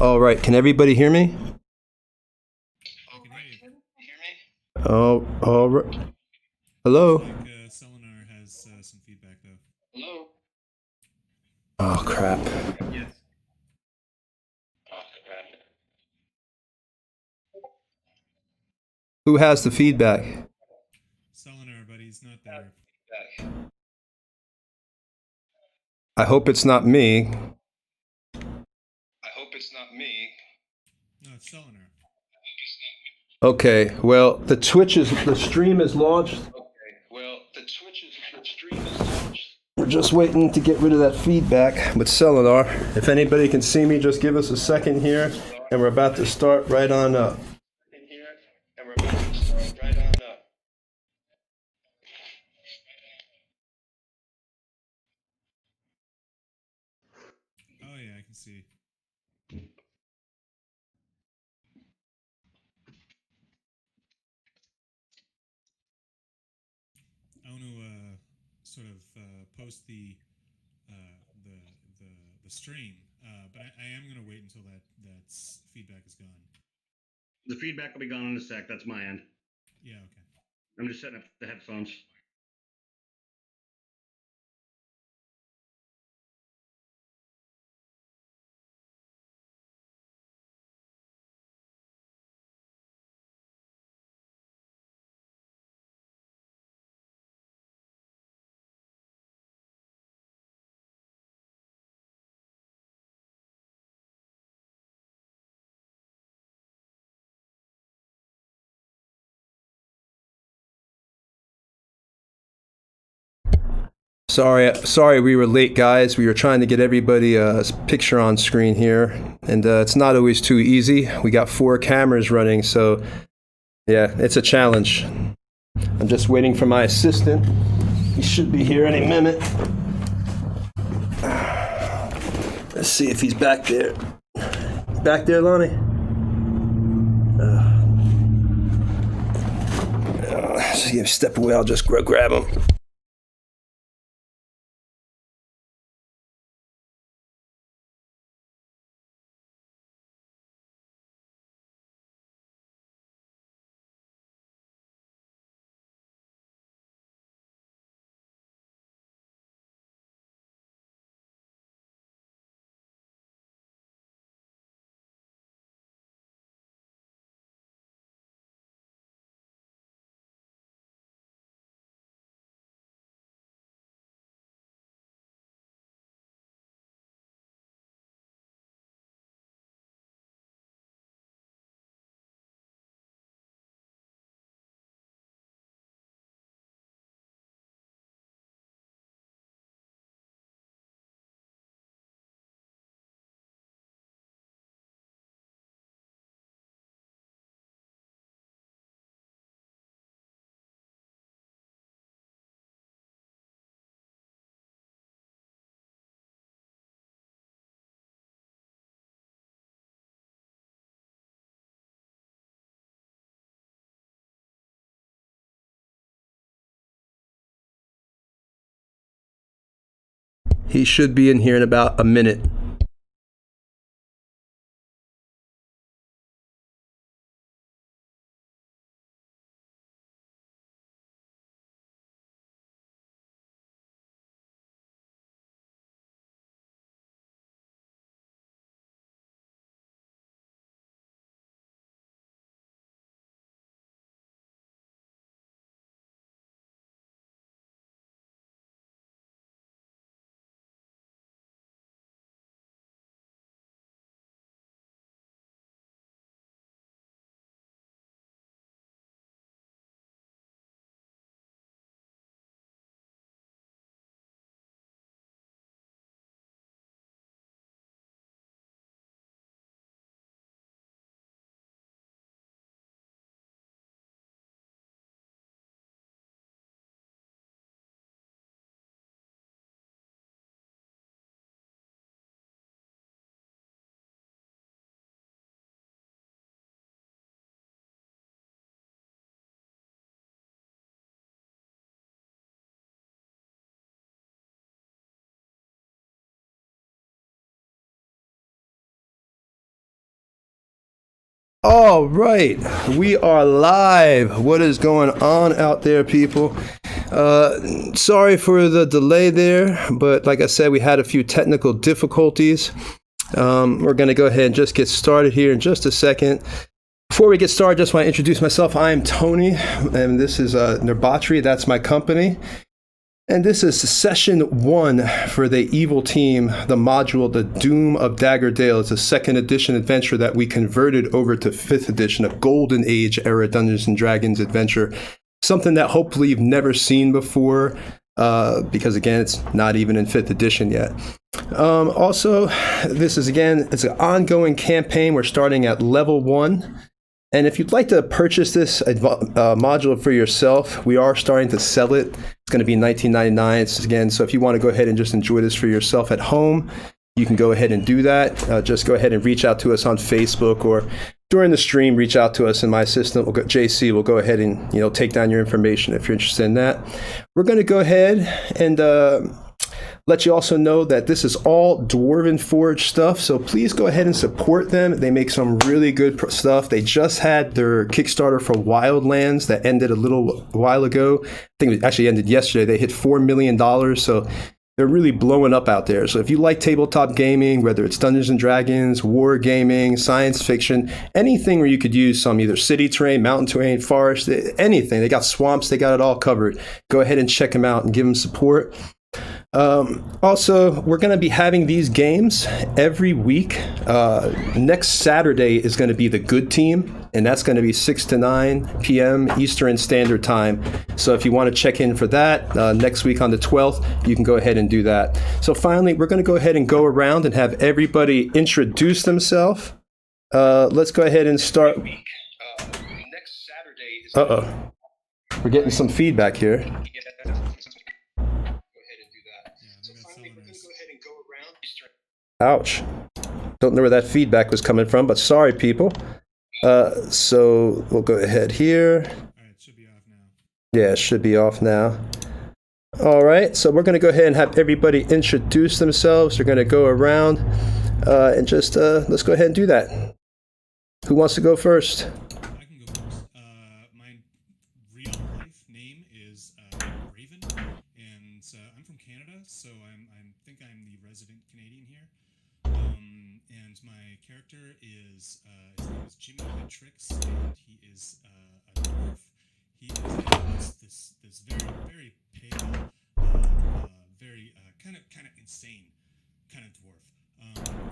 All right, can everybody hear me? I can hear you. Oh, all right. Hello? Looks like Selenar has some feedback though. Oh, crap. Yes. Who has the feedback? Selenar, but he's not there. I hope it's not me. No, it's Selenar. Okay, well, the stream is launched. We're just waiting to get rid of that feedback with Selenar. If anybody can see me, just give us a second here, and we're about to start right on up. Oh yeah, I can see. I want to sort of post uh, the the the stream, but I am going to wait until that feedback is gone. The feedback will be gone in a sec. That's my end. Yeah. Okay. I'm just setting up the headphones. Sorry, we were late, guys. We were trying to get everybody a picture on screen here, and it's not always too easy. We got 4 cameras running, so yeah, it's a challenge. I'm just waiting for my assistant. He should be here any minute. Let's see if he's back there. Back there, Lonnie? Just step away. I'll just grab him. He should be in here in about a minute. All right, we are live. What is going on out there, people? Sorry for the delay there, but like I said, we had a few technical difficulties. We're going to go ahead and just get started here in just a second. Before we get started, just want to introduce myself. I am Tony, and this is Nerdbauchery. That's my company. And this is session 1 for the Evil Team, the module, The Doom of Daggerdale. It's a 2nd edition adventure that we converted over to 5th edition, a Golden Age era Dungeons & Dragons adventure. Something that hopefully you've never seen before, because again, it's not even in 5th edition yet. Also, this is again, it's an ongoing campaign. We're starting at level 1. And if you'd like to purchase this module for yourself, we are starting to sell it. It's going to be $19.99 again. So if you want to go ahead and just enjoy this for yourself at home, you can go ahead and do that. Just go ahead and reach out to us on Facebook, or during the stream, reach out to us, and my assistant, JC, will go ahead and take down your information if you're interested in that. We're going to go ahead and let you also know that this is all Dwarven Forge stuff, so please go ahead and support them. They make some really good stuff. They just had their Kickstarter for Wildlands that ended a little while ago. I think it actually ended yesterday. They hit $4 million, so they're really blowing up out there. So if you like tabletop gaming, whether it's Dungeons & Dragons, war gaming, science fiction, anything where you could use some either city terrain, mountain terrain, forest, anything. They got swamps, they got it all covered. Go ahead and check them out and give them support. Also, we're going to be having these games every week. Next Saturday is going to be the Good Team, and that's going to be 6 to 9 p.m. Eastern Standard Time. So if you want to check in for that next week on the 12th, you can go ahead and do that. So finally, we're going to go ahead and go around and have everybody introduce themselves. Let's go ahead and start. Next Saturday is we're getting some feedback here. Ouch. Don't know where that feedback was coming from, but sorry, people. So we'll go ahead here. All right, it should be off now. Yeah, it should be off now. All right, so we're going to go ahead and have everybody introduce themselves. They're going to go around and just let's go ahead and do that. Who wants to go first? I can go first. My real life name is Raven, and I'm from Canada, so I think I'm the resident Canadian here. And my character is his name is Jimmy Tricks, and he is a dwarf. He is this very pale, very kind of insane kind of dwarf.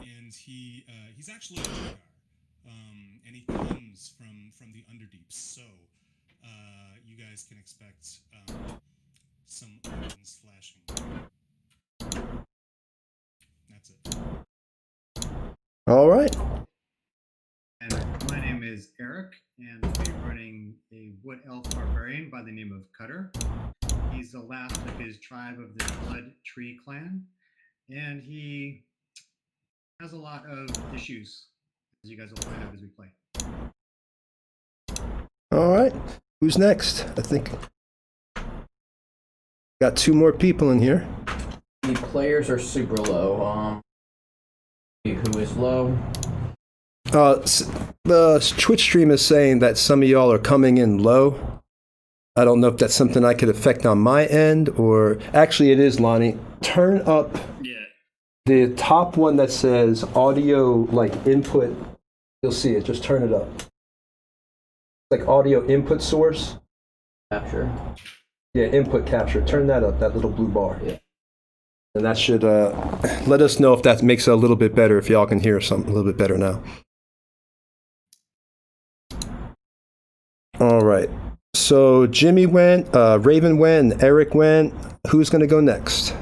And he's actually a Dragar. And he comes from the Underdeeps, so you guys can expect some weapons flashing. That's it. All right. And my name is Eric, and I'll be running a Wood Elf Barbarian by the name of Cutter. He's the last of his tribe of the Blood Tree clan, and he has a lot of issues, as you guys will find out as we play. All right. Who's next? I think got 2 more people in here. The players are super low. Who is low? The Twitch stream is saying that some of y'all are coming in low. I don't know if that's something I could affect on my end, or actually it is, Lonnie. Turn up the top one that says audio input. You'll see it. Just turn it up. Like audio input source. Capture. Yeah, input capture. Turn that up, that little blue bar. Yeah. And that should let us know if that makes it a little bit better, if y'all can hear something a little bit better now. All right. So Jimmy went, Raven went, and Eric went. Who's going to go next?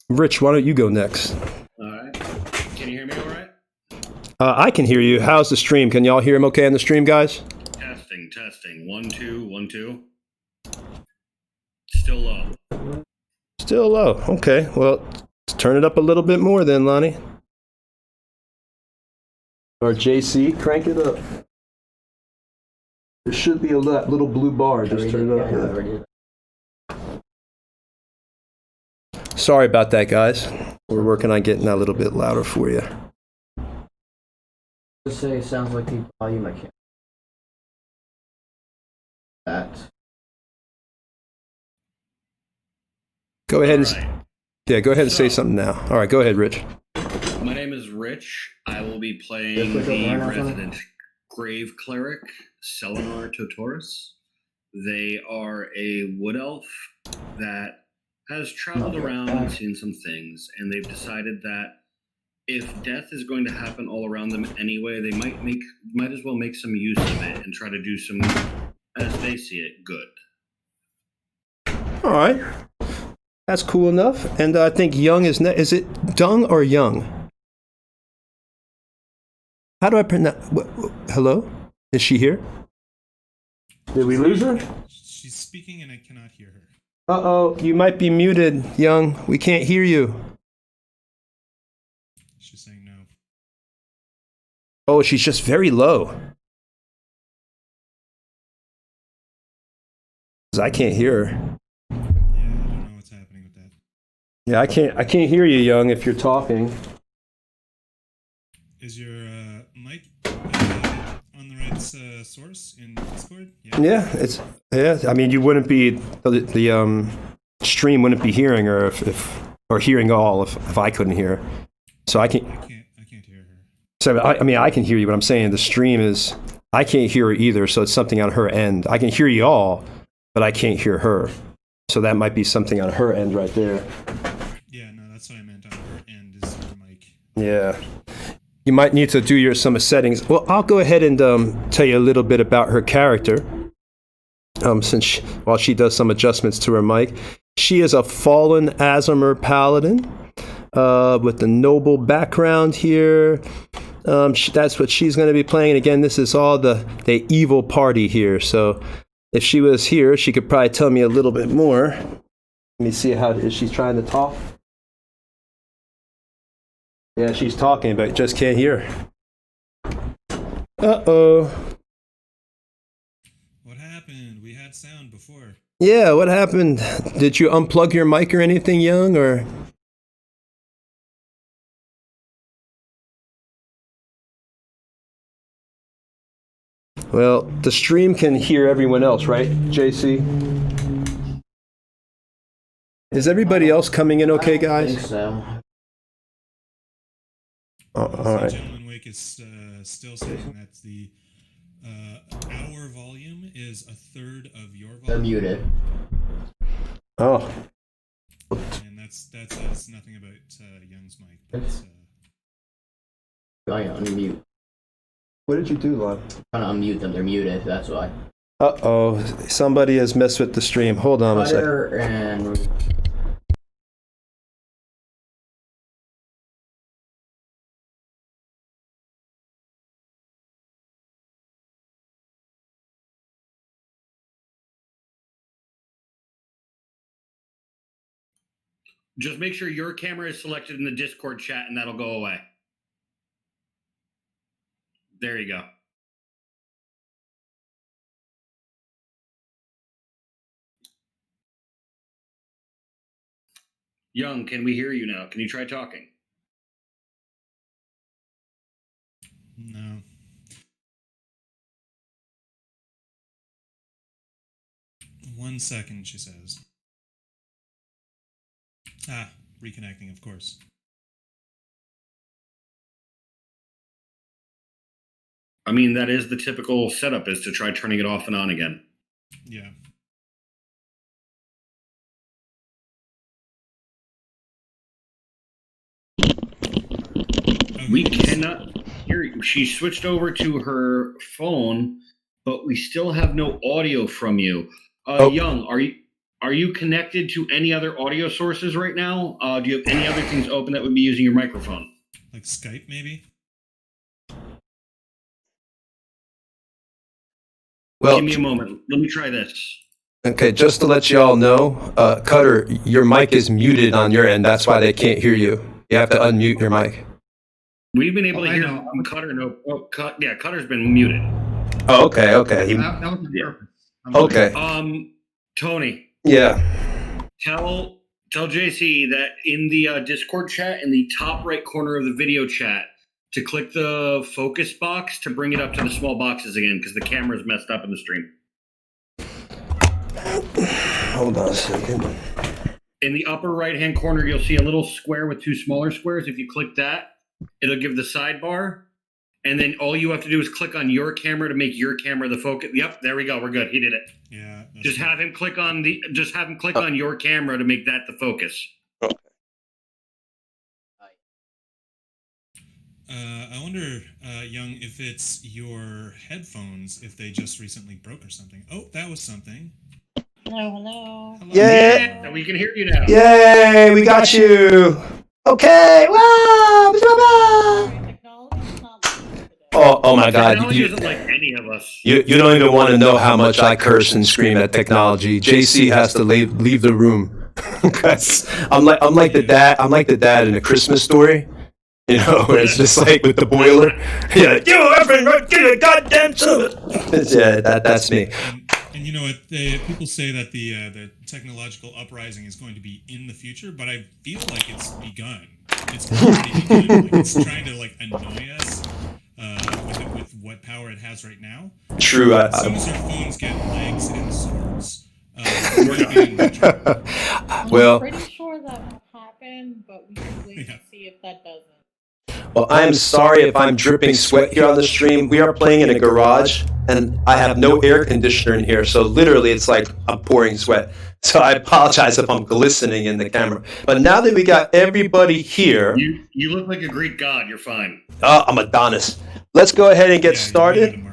Rich, why don't you go next? All right. Can you hear me all right? I can hear you. How's the stream? Can y'all hear him okay on the stream, guys? Testing. 1, 2, 1, 2. Still low. Still low. Okay. Well, let's turn it up a little bit more then, Lonnie. Or JC, crank it up. There should be that little blue bar. Just turn it up here. Sorry about that, guys. We're working on getting that a little bit louder for you. Just say it sounds like the volume I can't. That. Go ahead All and right. yeah, go ahead and say So- something now. All right, go ahead, Rich. My name is Rich. I will be Yeah, playing click the over right now, resident grave cleric, Selenar Totoris. They are a wood elf that has traveled Not around bad. and seen some things, and they've decided that if death is going to happen all around them anyway, they might as well make some use of it and try to do some, as they see it, good. All right, that's cool enough. And I think Young is is it Dung or Young? How do I pronounce? Hello, is she here? Did we lose her? She's speaking and I cannot hear her. Uh-oh, you might be muted, Young. We can't hear you. She's saying no. Oh, she's just very low. 'Cause I can't hear her. Yeah, I don't know what's happening with that. Yeah, I can't hear you, Young, if you're talking. Is your mic on the right source in Discord? Yeah. I mean, you wouldn't be the stream wouldn't be hearing her if or hearing all if I couldn't hear her. So I can. I can't hear her. So I mean, I can hear you, but I'm saying the stream is I can't hear her either. So it's something on her end. I can hear you all, but I can't hear her. So that might be something on her end right there. Yeah, no, that's what I meant on her end is her mic. Yeah. You might need to do some settings. Well, I'll go ahead and tell you a little bit about her character. While she does some adjustments to her mic, she is a fallen Aasimar paladin with a noble background here. That's what she's going to be playing. And again, this is all the evil party here. So if she was here, she could probably tell me a little bit more. Let me see is she trying to talk? Yeah, she's talking, but just can't hear. Uh-oh. What happened? We had sound before. Yeah, what happened? Did you unplug your mic or anything, Young, or? Well, the stream can hear everyone else, right, JC? Is everybody else coming in okay, I don't guys? think so. All right. Gentleman Wake is still saying that the our volume is a third of your volume. They're muted. Oh, And that says nothing about Young's mic. But, Trying to unmute. what did you do, Lon? Trying to unmute them. They're muted. That's why. Uh-oh, somebody has messed with the stream. Hold on a second. Cutter and Just make sure your camera is selected in the Discord chat and that'll go away. There you go. Young, can we hear you now? Can you try talking? no. One second, she says. Ah, reconnecting, of course. I mean, that is the typical setup, is to try turning it off and on again. Yeah. We cannot hear you. She switched over to her phone, but we still have no audio from you. Young, are you connected to any other audio sources right now? Do you have any other things open that would be using your microphone? Like Skype, maybe? Well, Give me a moment. Let me try this. okay, just to let you all know, Cutter, your mic is muted on your end. That's why they can't hear you. You have to unmute your mic. We've been able to I hear know. Cutter. Yeah, Cutter's been muted. Oh, okay. That was on Yeah. purpose. Okay. Tony, Yeah. tell JC that in the Discord chat, in the top right corner of the video chat, to click the focus box to bring it up to the small boxes again because the camera's messed up in the stream. Hold on a second. In the upper right-hand corner, you'll see a little square with two smaller squares. If you click that, it'll give the sidebar. And then all you have to do is click on your camera to make your camera the focus. Yep, there we go. We're good. He did it. Yeah. Just have him click on on your camera to make that the focus. Okay. I wonder, Young, if it's your headphones, if they just recently broke or something. Oh, that was something. Hello. Yeah. We can hear you now. Yay, we got you. Okay. Wow. Oh my God. Technology isn't like any of us. You don't even want to know how much I curse and scream at technology. JC has to leave the room. I'm like the dad in A Christmas Story. You know, where it's just like with the boiler. Yeah, you effing get a goddamn son of a... Yeah, that's me. And you know what? People say that the technological uprising is going to be in the future, but I feel like it's begun. It's already begun. Like, it's trying to annoy us with what power it has right now. True. As soon as our phones get legs and swords, we're going to be in danger. Well, I'm pretty sure that will happen, but we can wait to see if that doesn't. Well, I'm sorry if I'm dripping sweat here on the stream. We are playing in a garage, and I have no air conditioner in here, so literally it's like I'm pouring sweat. So I apologize if I'm glistening in the camera. But now that we got everybody here... You look like a Greek god. You're fine. I'm Adonis. Let's go ahead and get started.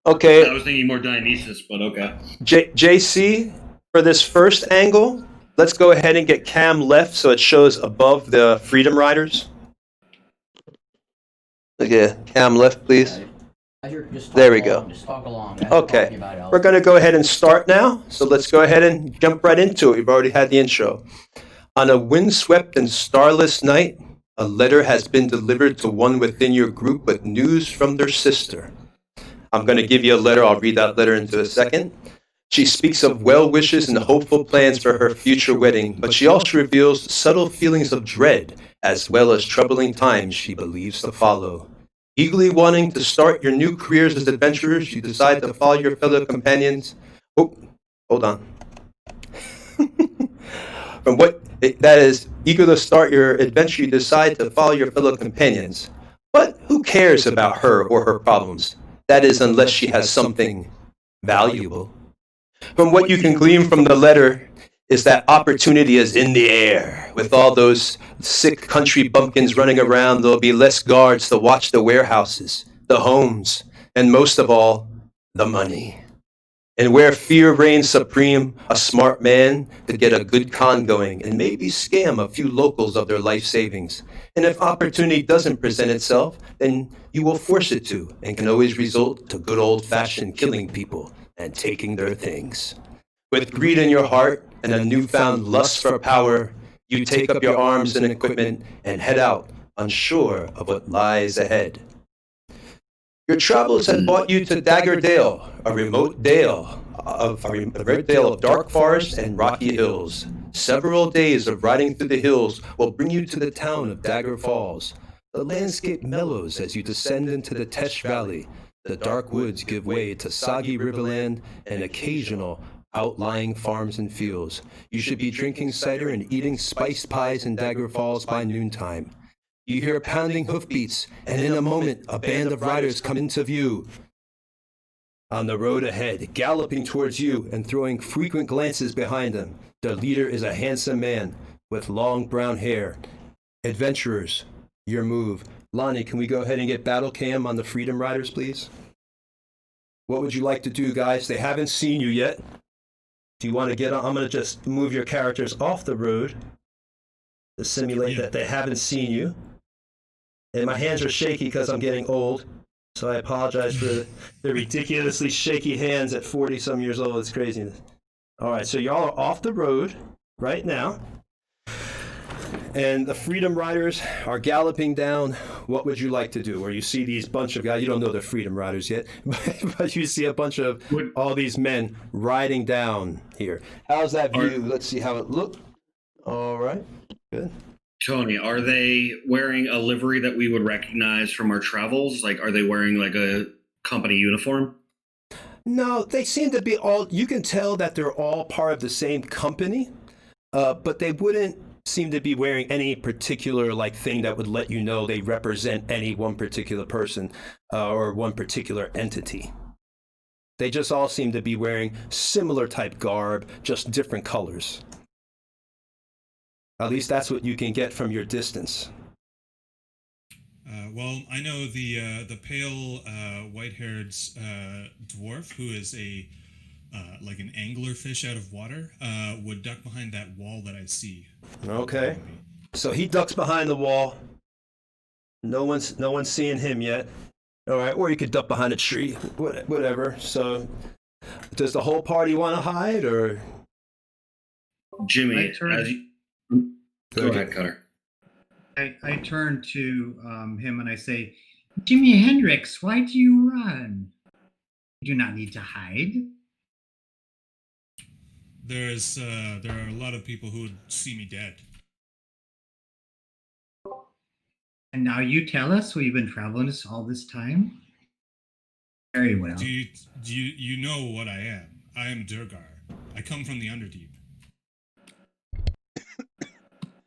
Okay. I was thinking more Dionysus, but okay. JC, for this first angle, let's go ahead and get cam left so it shows above the Freedom Riders. Okay, cam left, please. There we go. Just talk along. Okay, we're going to go ahead and start now. So let's go ahead and jump right into it. We've already had the intro. On a windswept and starless night, a letter has been delivered to one within your group with news from their sister. I'm going to give you a letter. I'll read that letter into a second. She speaks of well wishes and hopeful plans for her future wedding, but she also reveals subtle feelings of dread, as well as troubling times she believes to follow. Eagerly wanting to start your new careers as adventurers, you decide to follow your fellow companions. Oh, hold on. From what that is, eager to start your adventure, you decide to follow your fellow companions. But who cares about her or her problems? That is, unless she has something valuable. From what you can glean from the letter is that opportunity is in the air. With all those sick country bumpkins running around, there'll be less guards to watch the warehouses, the homes, and most of all, the money. And where fear reigns supreme, a smart man could get a good con going and maybe scam a few locals of their life savings. And if opportunity doesn't present itself, then you will force it to, and can always result to good old-fashioned killing people and taking their things. With greed in your heart and a newfound lust for power, you take up your arms and equipment and head out, unsure of what lies ahead. Your travels had brought you to Daggerdale, a remote dale of dark forest and rocky hills. Several days of riding through the hills will bring you to the town of Dagger Falls. The landscape mellows as you descend into the Tesh Valley. The dark woods give way to soggy riverland and occasional outlying farms and fields. You should be drinking cider and eating spiced pies in Dagger Falls by noontime. You hear pounding hoofbeats, and in a moment, a band of riders come into view. On the road ahead, galloping towards you and throwing frequent glances behind them, the leader is a handsome man with long brown hair. Adventurers, your move. Lonnie, can we go ahead and get battle cam on the Freedom Riders, please? What would you like to do, guys? They haven't seen you yet. Do you want to get on? I'm going to just move your characters off the road to simulate that they haven't seen you. And my hands are shaky because I'm getting old, so I apologize for the ridiculously shaky hands at 40-some years old. It's craziness. All right, so y'all are off the road right now. And the Freedom Riders are galloping down. What would you like to do? Where you see these bunch of guys, you don't know the Freedom Riders yet, but you see a bunch of all these men riding down here. How's that view? Let's see how it looks. All right, good. Tony, are they wearing a livery that we would recognize from our travels? Like, are they wearing like a company uniform? No, they seem to be all, you can tell that they're all part of the same company, but they wouldn't seem to be wearing any particular like thing that would let you know they represent any one particular person or one particular entity. They just all seem to be wearing similar type garb, just different colors. At least that's what you can get from your distance. Well, I know the pale white-haired dwarf who is a like an anglerfish out of water would duck behind that wall that I see. Okay. So he ducks behind the wall. No one's seeing him yet. All right, or you could duck behind a tree, whatever. So, does the whole party want to hide, or? Jimmy, go ahead, Cutter. I turn to him and I say, Jimi Hendrix, why do you run? You do not need to hide. There are a lot of people who would see me dead. And now you tell us we've been traveling this all this time? Very well. Do you know what I am? I am Durgar. I come from the Underdeep.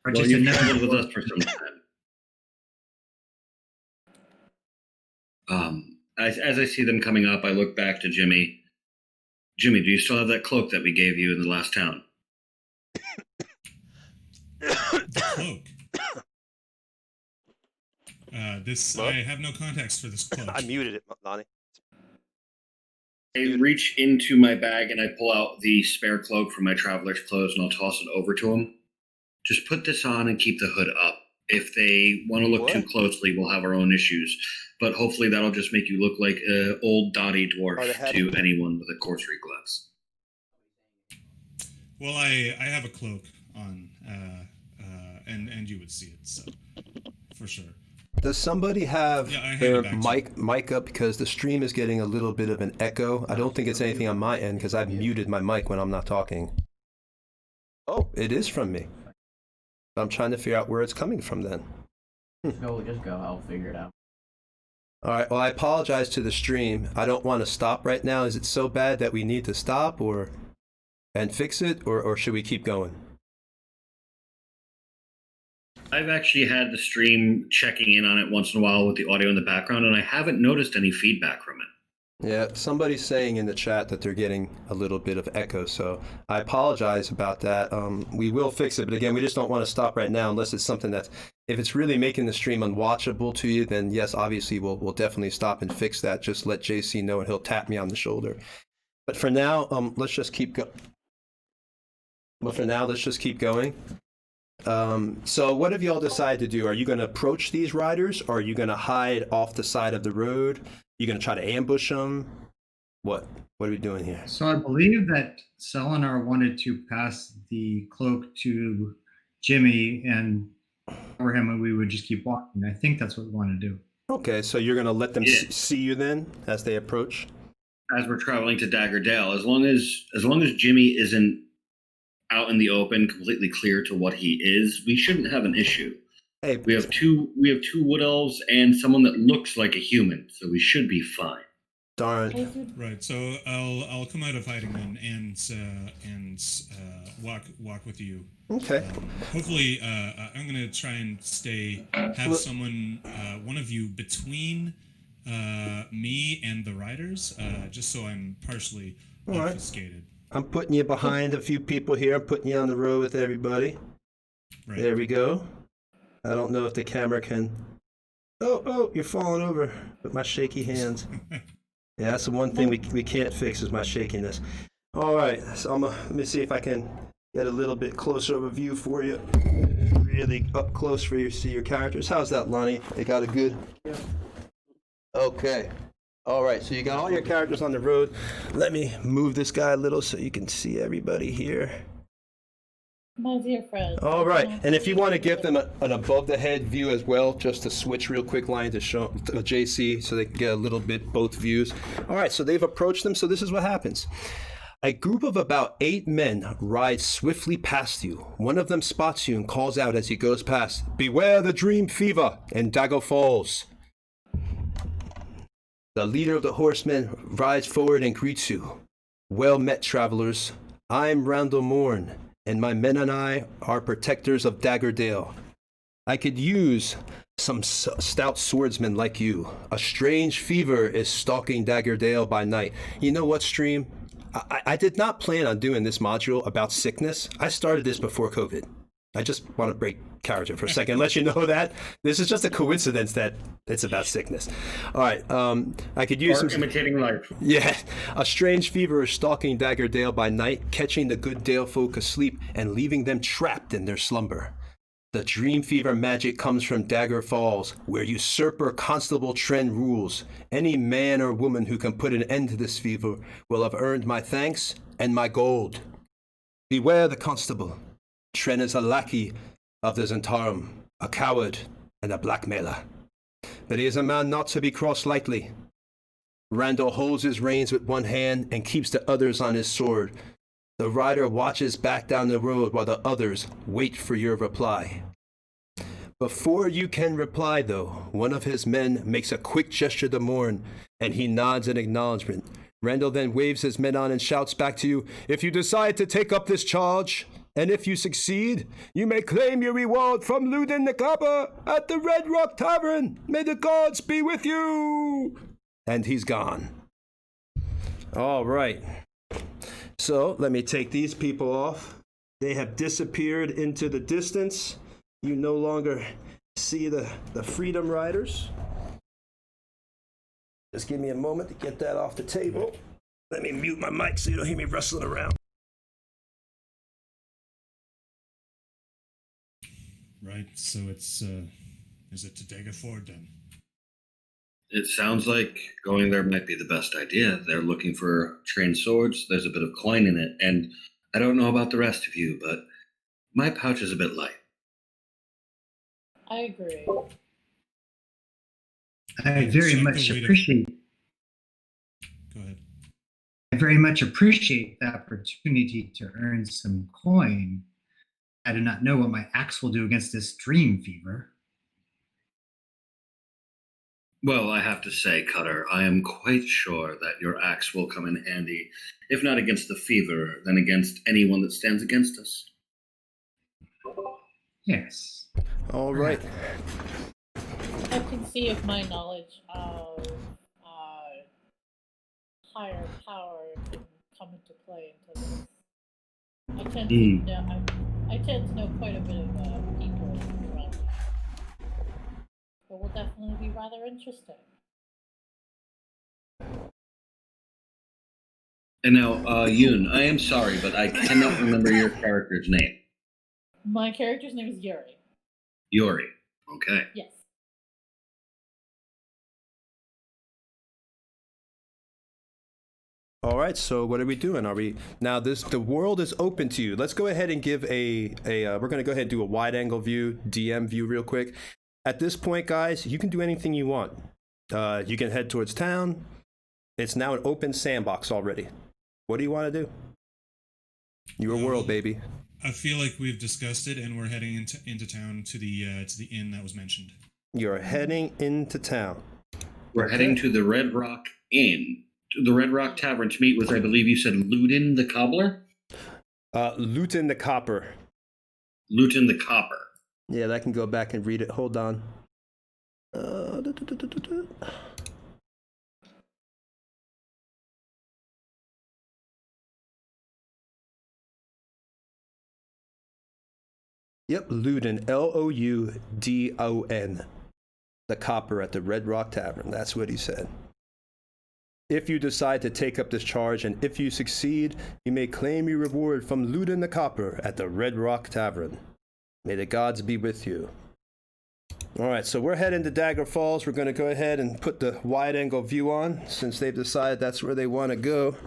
Or Well, just you've another traveled with us for some time. As I see them coming up, I look back to Jimmy. Jimmy, do you still have that cloak that we gave you in the last town? The cloak. I have no context for this cloak. I muted it, Lonnie. I reach into my bag and I pull out the spare cloak from my traveler's clothes and I'll toss it over to him. Just put this on and keep the hood up. If they want to look too closely, we'll have our own issues. But hopefully that'll just make you look like an old dotty dwarf to anyone with a coarsery glass. Well, I have a cloak on, and you would see it, so for sure. Does somebody have their mic up, because the stream is getting a little bit of an echo? I don't think it's anything on my end because I've muted my mic when I'm not talking. Oh, it is from me. I'm trying to figure out where it's coming from then. Just go. I'll figure it out. All right. Well, I apologize to the stream. I don't want to stop right now. Is it so bad that we need to stop and fix it, or should we keep going? I've actually had the stream checking in on it once in a while with the audio in the background, and I haven't noticed any feedback from it. Yeah, somebody's saying in the chat that they're getting a little bit of echo, so I apologize about that. We will fix it, but again, we just don't want to stop right now unless it's something that, if it's really making the stream unwatchable to you, then yes, obviously we'll definitely stop and fix that. Just let JC know and he'll tap me on the shoulder. But for now, let's just keep going. So what have y'all decided to do? Are you going to approach these riders, or are you going to hide off the side of the road? You going to try to ambush them? What are we doing here? So I believe that Selenar wanted to pass the cloak to Jimmy and cover him, and we would just keep walking. I think that's what we want to do. Okay, so you're going to let them see you then as they approach? As we're traveling to Dagger Dale, as long as Jimmy isn't out in the open, completely clear to what he is, we shouldn't have an issue. Hey, we have two wood elves and someone that looks like a human, so we should be fine. Darn. Right. So I'll come out of hiding then and walk with you. Okay. Hopefully, I'm gonna try and have someone, one of you, between me and the riders, just so I'm partially obfuscated. Right. I'm putting you behind a few people here. I'm putting you on the road with everybody. Right. There we go. I don't know if the camera can. Oh, you're falling over with my shaky hands. Yeah, that's the one thing we can't fix is my shakiness. All right, so let me see if I can get a little bit closer of a view for you. Really up close for you to see your characters. How's that, Lonnie? They got a good? Yeah. Okay. All right, so you got all your characters on the road. Let me move this guy a little so you can see everybody here. My dear friend. All right, and if you want to give them an above-the-head view as well, just to switch real quick, line to show JC so they can get a little bit both views. All right, so they've approached them, so this is what happens. A group of about 8 men rides swiftly past you. One of them spots you and calls out as he goes past, "Beware the dream fever in Dagger Falls." The leader of the horsemen rides forward and greets you. "Well met, travelers. I'm Randall Morn, and my men and I are protectors of Daggerdale. I could use some stout swordsmen like you. A strange fever is stalking Daggerdale by night." You know what, stream? I did not plan on doing this module about sickness. I started this before COVID. I just want to break character for a second, let you know that. This is just a coincidence that it's about sickness. All right, I could use Or some... imitating life. Yeah, a strange fever is stalking Daggerdale by night, catching the good Dale folk asleep and leaving them trapped in their slumber. The dream fever magic comes from Dagger Falls, where usurper Constable Tren rules. Any man or woman who can put an end to this fever will have earned my thanks and my gold. Beware the Constable. Tren is a lackey of the Zentarum, a coward and a blackmailer. But he is a man not to be crossed lightly. Randall holds his reins with one hand and keeps the others on his sword. The rider watches back down the road while the others wait for your reply. Before you can reply, though, one of his men makes a quick gesture to Morn, and he nods in acknowledgement. Randall then waves his men on and shouts back to you, "If you decide to take up this charge, and if you succeed, you may claim your reward from Ludin the Copper at the Red Rock Tavern. May the gods be with you!" And he's gone. All right. So let me take these people off. They have disappeared into the distance. You no longer see the Freedom Riders. Just give me a moment to get that off the table. Let me mute my mic so you don't hear me rustling around. Right, so it's, is it to Dagger Ford then? It sounds like going there might be the best idea. They're looking for trained swords. There's a bit of coin in it. And I don't know about the rest of you, but my pouch is a bit light. I agree. I very Check much the weight of- appreciate. Go ahead. I very much appreciate the opportunity to earn some coin. I do not know what my axe will do against this dream fever. Well, I have to say, Cutter, I am quite sure that your axe will come in handy, if not against the fever, then against anyone that stands against us. Yes. All right. I can see if my knowledge of higher power can come into play into this. I tend to know quite a bit of people around here. It will definitely be rather interesting. And now, Yoon, I am sorry, but I cannot remember your character's name. My character's name is Yuri. Yuri. Okay. Yes. All right, so what are we doing? Are we now? The world is open to you. Let's go ahead and give we're going to go ahead and do a wide angle view, DM view, real quick. At this point, guys, you can do anything you want. You can head towards town. It's now an open sandbox already. What do you want to do? Your world, baby. I feel like we've discussed it, and we're heading into town to the inn that was mentioned. You're heading into town. We're heading to the Red Rock Inn, to the Red Rock Tavern to meet with, I believe you said, Ludin the Cobbler? Luton the Copper. Luton the Copper. Yeah, I can go back and read it. Hold on. Yep, Ludon, Loudon. The Copper at the Red Rock Tavern. That's what he said. If you decide to take up this charge, and if you succeed, you may claim your reward from Ludon the Copper at the Red Rock Tavern. May the gods be with you. All right, so we're heading to Dagger Falls. We're going to go ahead and put the wide angle view on since they've decided that's where they want to go.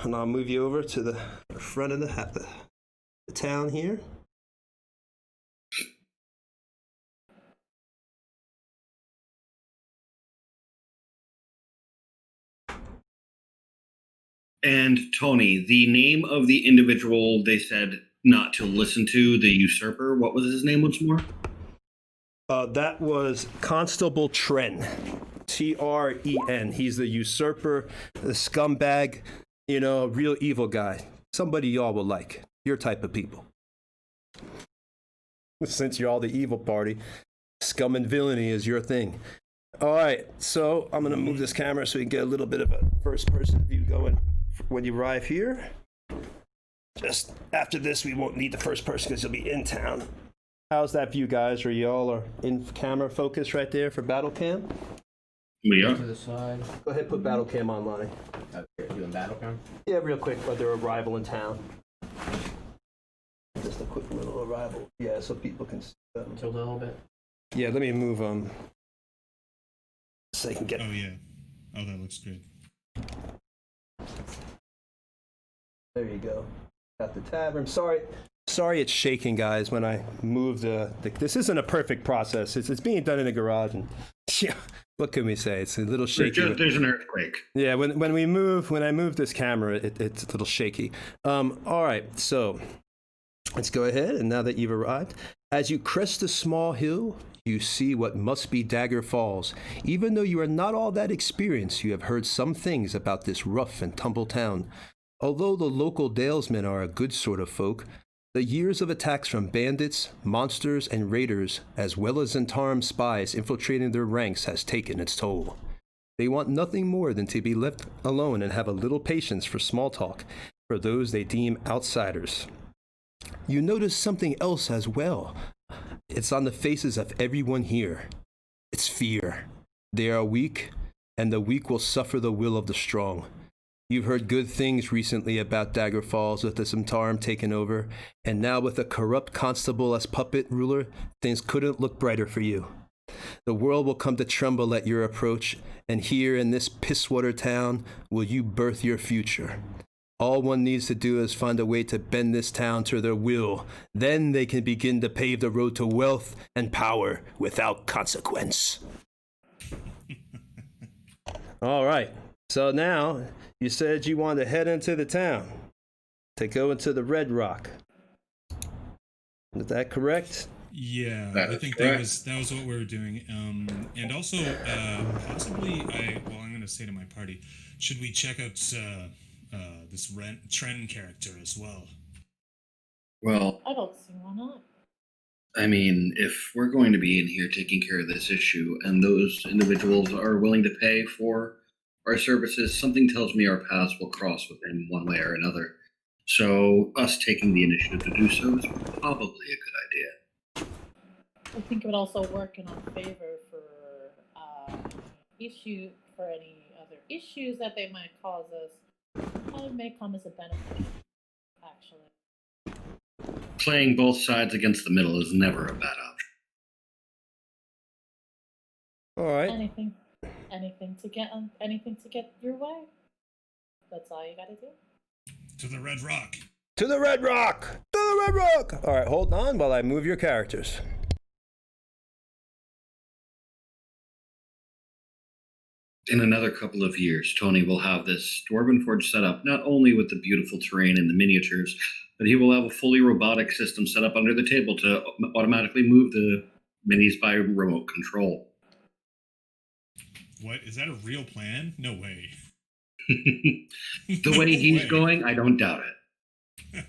And I'll move you over to the front of the town here. And Tony, the name of the individual they said not to listen to, the usurper, what was his name once more? That was Constable Tren. Tren. He's the usurper, the scumbag, a real evil guy. Somebody y'all will like. Your type of people. Since you're all the evil party, scum and villainy is your thing. All right, so I'm going to move this camera so we can get a little bit of a first-person view going when you arrive here. Just after this, we won't need the first person because you'll be in town. How's that view, guys? Are y'all are in camera focus right there for battle cam? We are. To the side. Go ahead, put battle cam on, Lonnie. Okay, doing battle cam. Yeah, real quick for their arrival in town. Just a quick little arrival. Yeah, so people can see them. Tilt a little bit. Yeah, let me move so they can get. Oh yeah. Oh, that looks good. There you go. Got the tavern. Sorry it's shaking, guys, when I move this isn't a perfect process. It's being done in a garage, and yeah, what can we say? It's a little shaky. There's an earthquake. Yeah, when I move this camera, it's a little shaky. All right, so let's go ahead, and now that you've arrived, as you crest a small hill, you see what must be Dagger Falls. Even though you are not all that experienced, you have heard some things about this rough and tumble town. Although the local dalesmen are a good sort of folk, the years of attacks from bandits, monsters, and raiders, as well as Zentarum spies infiltrating their ranks, has taken its toll. They want nothing more than to be left alone and have a little patience for small talk, for those they deem outsiders. You notice something else as well. It's on the faces of everyone here. It's fear. They are weak, and the weak will suffer the will of the strong. You've heard good things recently about Dagger Falls with the Zentarum taking over, and now with a corrupt constable as puppet ruler, things couldn't look brighter for you. The world will come to tremble at your approach, and here in this pisswater town will you birth your future. All one needs to do is find a way to bend this town to their will. Then they can begin to pave the road to wealth and power without consequence. All right, so now you said you wanted to head into the town to go into the Red Rock. Is that correct? Yeah, That I is think correct. that was what we were doing. And also, possibly, I'm going to say to my party, should we check out this Tren character as well? Well, I don't see why not. I mean, if we're going to be in here taking care of this issue and those individuals are willing to pay for our services, something tells me our paths will cross with him one way or another. So us taking the initiative to do so is probably a good idea. I think it would also work in our favor for any other issues that they might cause us. It may come as a benefit, actually. Playing both sides against the middle is never a bad option. All right. Anything to get your way. That's all you gotta do. To the Red Rock. To the Red Rock! To the Red Rock! All right, hold on while I move your characters. In another couple of years, Tony will have this Dwarven Forge set up, not only with the beautiful terrain and the miniatures, but he will have a fully robotic system set up under the table to automatically move the minis by remote control. What? Is that a real plan? No way. The way he's going, I don't doubt it.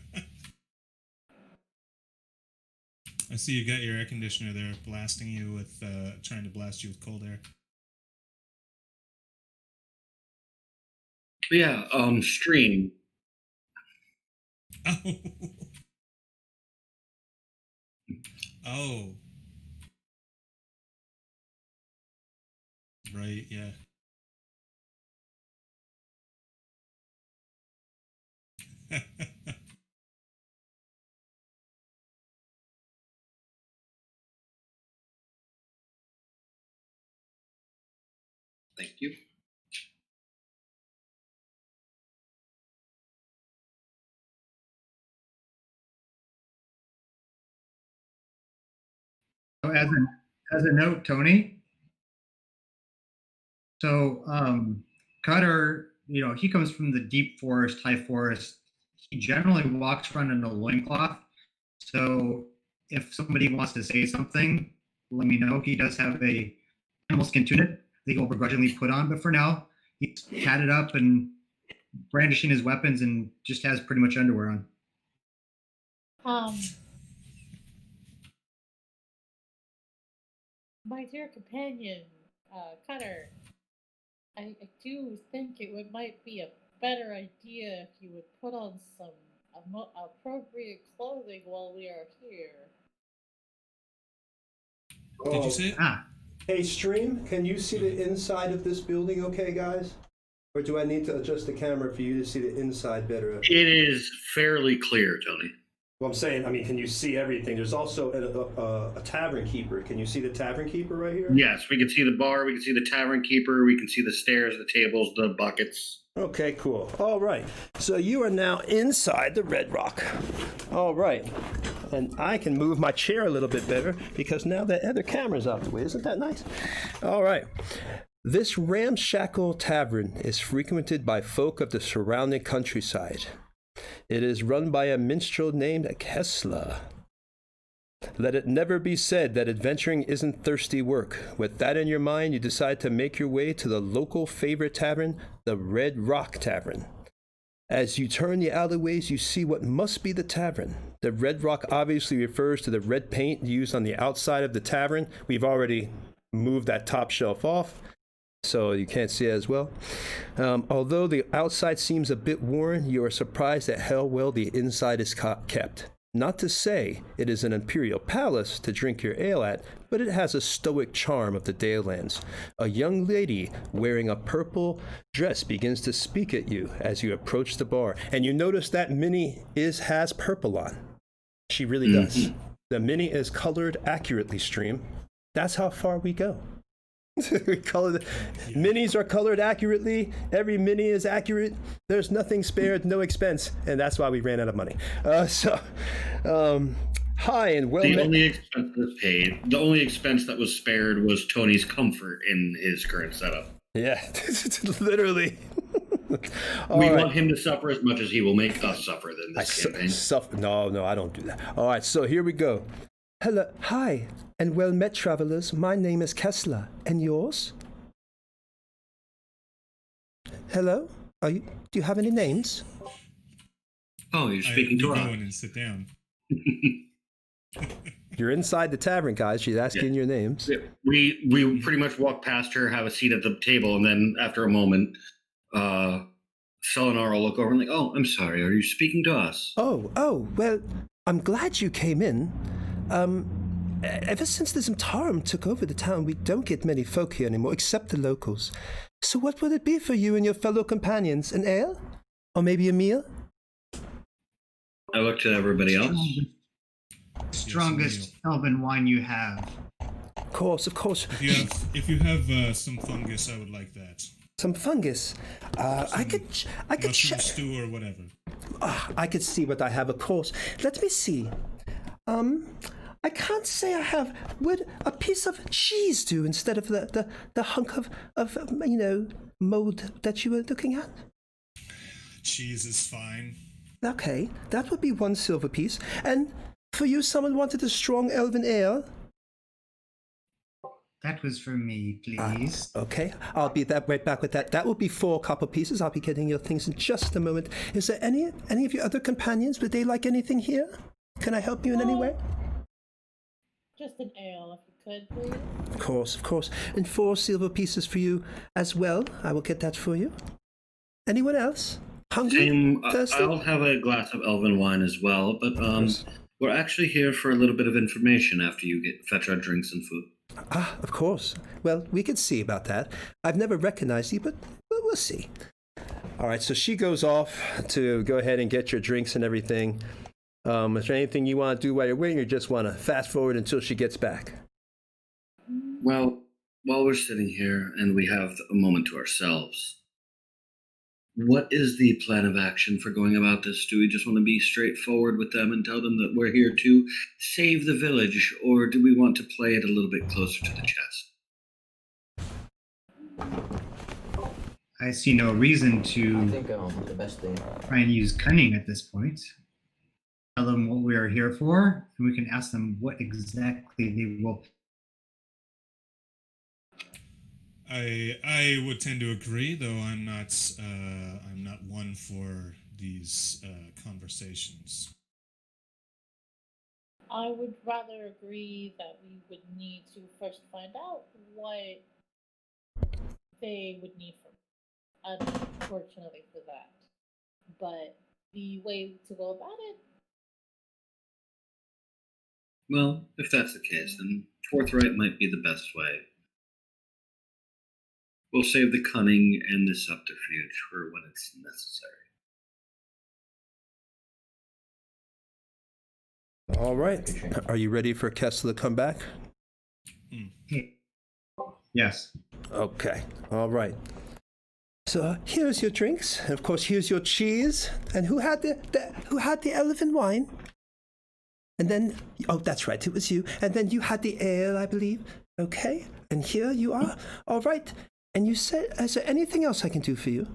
I see you got your air conditioner there blasting you with, trying to blast you with cold air. Yeah, stream. Oh. Oh. Right, yeah. Thank you. So as a note, Tony. So Cutter he comes from the deep forest, high forest. He generally walks around in a loincloth. So if somebody wants to say something, let me know. He does have a animal skin tunic that he'll begrudgingly put on, but for now, he's tatted up and brandishing his weapons and just has pretty much underwear on. My dear companion, Cutter, I do think might be a better idea if you would put on some appropriate clothing while we are here. Did you say it? Hey, stream, can you see the inside of this building okay, guys? Or do I need to adjust the camera for you to see the inside better? It is fairly clear, Tony. Well, I'm saying, can you see everything? There's also a tavern keeper. Can you see the tavern keeper right here? Yes, we can see the bar, we can see the tavern keeper, we can see the stairs, the tables, the buckets. Okay, cool. All right. So you are now inside the Red Rock. All right. And I can move my chair a little bit better because now the other camera's out the way. Isn't that nice? All right. This ramshackle tavern is frequented by folk of the surrounding countryside. It is run by a minstrel named Kessler. Let it never be said that adventuring isn't thirsty work. With that in your mind, you decide to make your way to the local favorite tavern, the Red Rock Tavern. As you turn the alleyways, you see what must be the tavern. The Red Rock obviously refers to the red paint used on the outside of the tavern. We've already moved that top shelf off, so you can't see it as well. Although the outside seems a bit worn, you are surprised at how well the inside is kept. Not to say it is an imperial palace to drink your ale at, but it has a stoic charm of the Dalelands. A young lady wearing a purple dress begins to speak at you as you approach the bar. And you notice that Minnie has purple on. She really does. The Minnie is colored accurately, stream. That's how far we go. Minis are colored accurately. Every mini is accurate. There's nothing spared, no expense, and that's why we ran out of money. Hi and well. The only expense was paid. The only expense that was spared was Tony's comfort in his current setup. Yeah, literally. We want him to suffer as much as he will make us suffer in this campaign. No, I don't do that. All right, so here we go. Hello, hi, and well met, travelers. My name is Kessler, and yours? Hello, do you have any names? Oh, you're speaking to us. Go in and sit down. You're inside the tavern, guys. She's asking your names. Yeah. We pretty much walk past her, have a seat at the table, and then after a moment, Selenar will look over and like, "Oh, I'm sorry. Are you speaking to us?" Oh, well, I'm glad you came in. Ever since the Zimtarum took over the town, we don't get many folk here anymore, except the locals. So what would it be for you and your fellow companions? An ale? Or maybe a meal? I look to everybody else. Strongest elven wine you have. Of course. If you have some fungus, I would like that. Some fungus? I could mushroom check. stew or whatever. I could see what I have, of course. Let me see. I can't say I have. Would a piece of cheese do instead of the hunk of mold that you were looking at? Cheese is fine. Okay, that would be 1 silver piece. And for you, someone wanted a strong elven ale? That was for me, please. Okay, I'll be right back with that. That will be 4 copper pieces. I'll be getting your things in just a moment. Is there any of your other companions? Would they like anything here? Can I help you in any way? Just an ale, if you could, please. Of course. And 4 silver pieces for you as well. I will get that for you. Anyone else? Hungry? Thirsty? I'll have a glass of elven wine as well, but we're actually here for a little bit of information after you fetch our drinks and food. Of course. Well, we could see about that. I've never recognized you, but we'll see. All right, so she goes off to go ahead and get your drinks and everything. Is there anything you want to do while you're waiting, or just want to fast forward until she gets back? Well, while we're sitting here and we have a moment to ourselves, what is the plan of action for going about this? Do we just want to be straightforward with them and tell them that we're here to save the village, or do we want to play it a little bit closer to the chest? I see no reason I to think the best thing. try and use cunning at this point. Tell them what we are here for, and we can ask them what exactly they will. I would tend to agree, though I'm not one for these conversations. I would rather agree that we would need to first find out what they would need from us, unfortunately for that. But the way to go about it, Well, if that's the case, then forthright might be the best way. We'll save the cunning and the subterfuge for when it's necessary. All right. Are you ready for Kessler to come back? Yes. Okay. All right. So here's your drinks. And of course, here's your cheese. And who had the elephant wine? And then, oh, that's right, it was you. And then you had the ale, I believe. Okay. And here you are. All right. And you said, is there anything else I can do for you?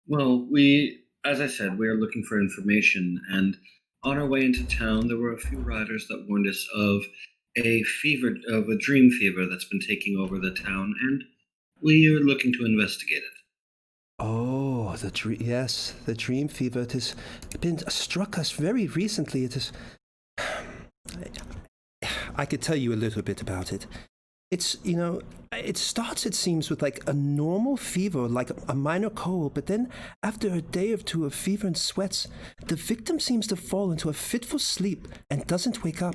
Well, as I said, we are looking for information, and on our way into town, there were a few riders that warned us of a dream fever that's been taking over the town, and we are looking to investigate it. Oh, yes, the dream fever. It has been struck us very recently. It is. I could tell you a little bit about it. It's, it starts, it seems, with like a normal fever, like a minor cold, but then after a day or two of fever and sweats, the victim seems to fall into a fitful sleep and doesn't wake up.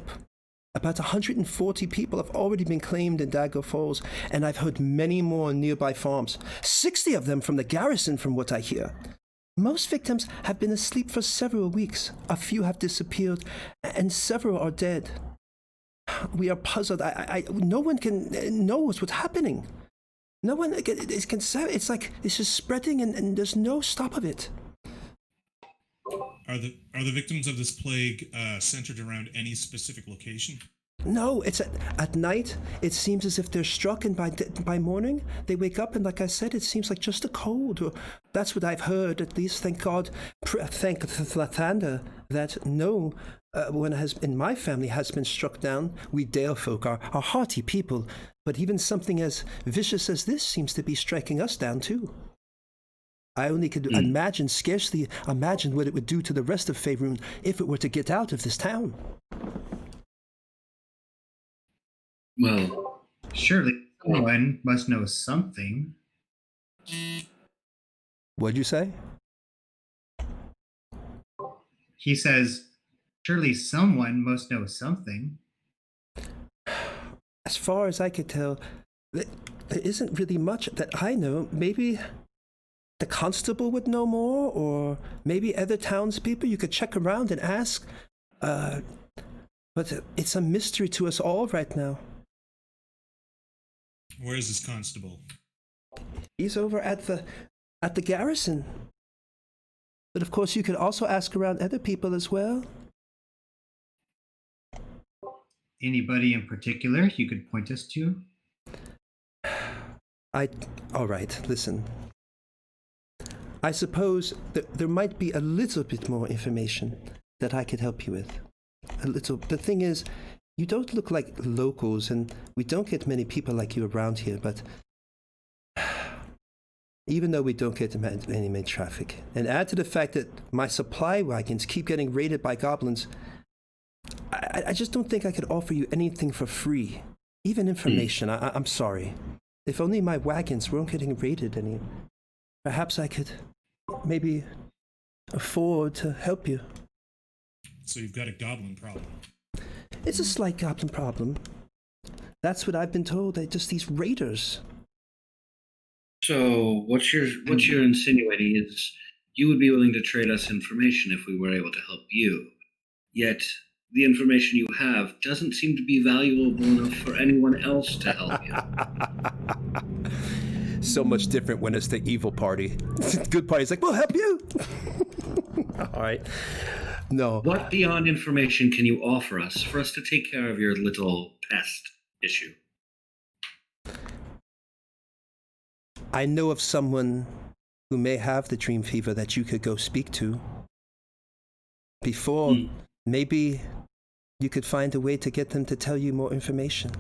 About 140 people have already been claimed in Dagger Falls, and I've heard many more in nearby farms. 60 of them from the garrison, from what I hear. Most victims have been asleep for several weeks. A few have disappeared, and several are dead. We are puzzled. No one knows what's happening. No one can say. It's like it's just spreading, and there's no stop of it. Are the victims of this plague centered around any specific location? No, it's at night. It seems as if they're struck, and by morning they wake up, and like I said, it seems like just a cold. Or that's what I've heard. At least, thank God, thank Lathander that no one in my family has been struck down. We Dale folk are hearty people, but even something as vicious as this seems to be striking us down too. I only could scarcely imagine what it would do to the rest of Faerun if it were to get out of this town. Well, Surely someone must know something. What'd you say? He says, surely someone must know something. As far as I could tell, there isn't really much that I know. Maybe the constable would know more, or maybe other townspeople. You could check around and ask. But it's a mystery to us all right now. Where is this constable? He's over at the garrison. But of course, you could also ask around other people as well. Anybody in particular you could point us to? All right, listen. I suppose that there might be a little bit more information that I could help you with. A little. The thing is, you don't look like locals, and we don't get many people like you around here, but even though we don't get any traffic, and add to the fact that my supply wagons keep getting raided by goblins, I just don't think I could offer you anything for free. Even information. I'm sorry. If only my wagons weren't getting raided any. Perhaps I could maybe afford to help you. So you've got a goblin problem. It's a slight goblin problem. That's what I've been told. They're just these raiders. So what you're insinuating is you would be willing to trade us information if we were able to help you. Yet the information you have doesn't seem to be valuable enough for anyone else to help you. So much different when it's the evil party. Good party's like, we'll help you. All right. No. What beyond information can you offer us for us to take care of your little pest issue? I know of someone who may have the dream fever that you could go speak to. Before, maybe you could find a way to get them to tell you more information.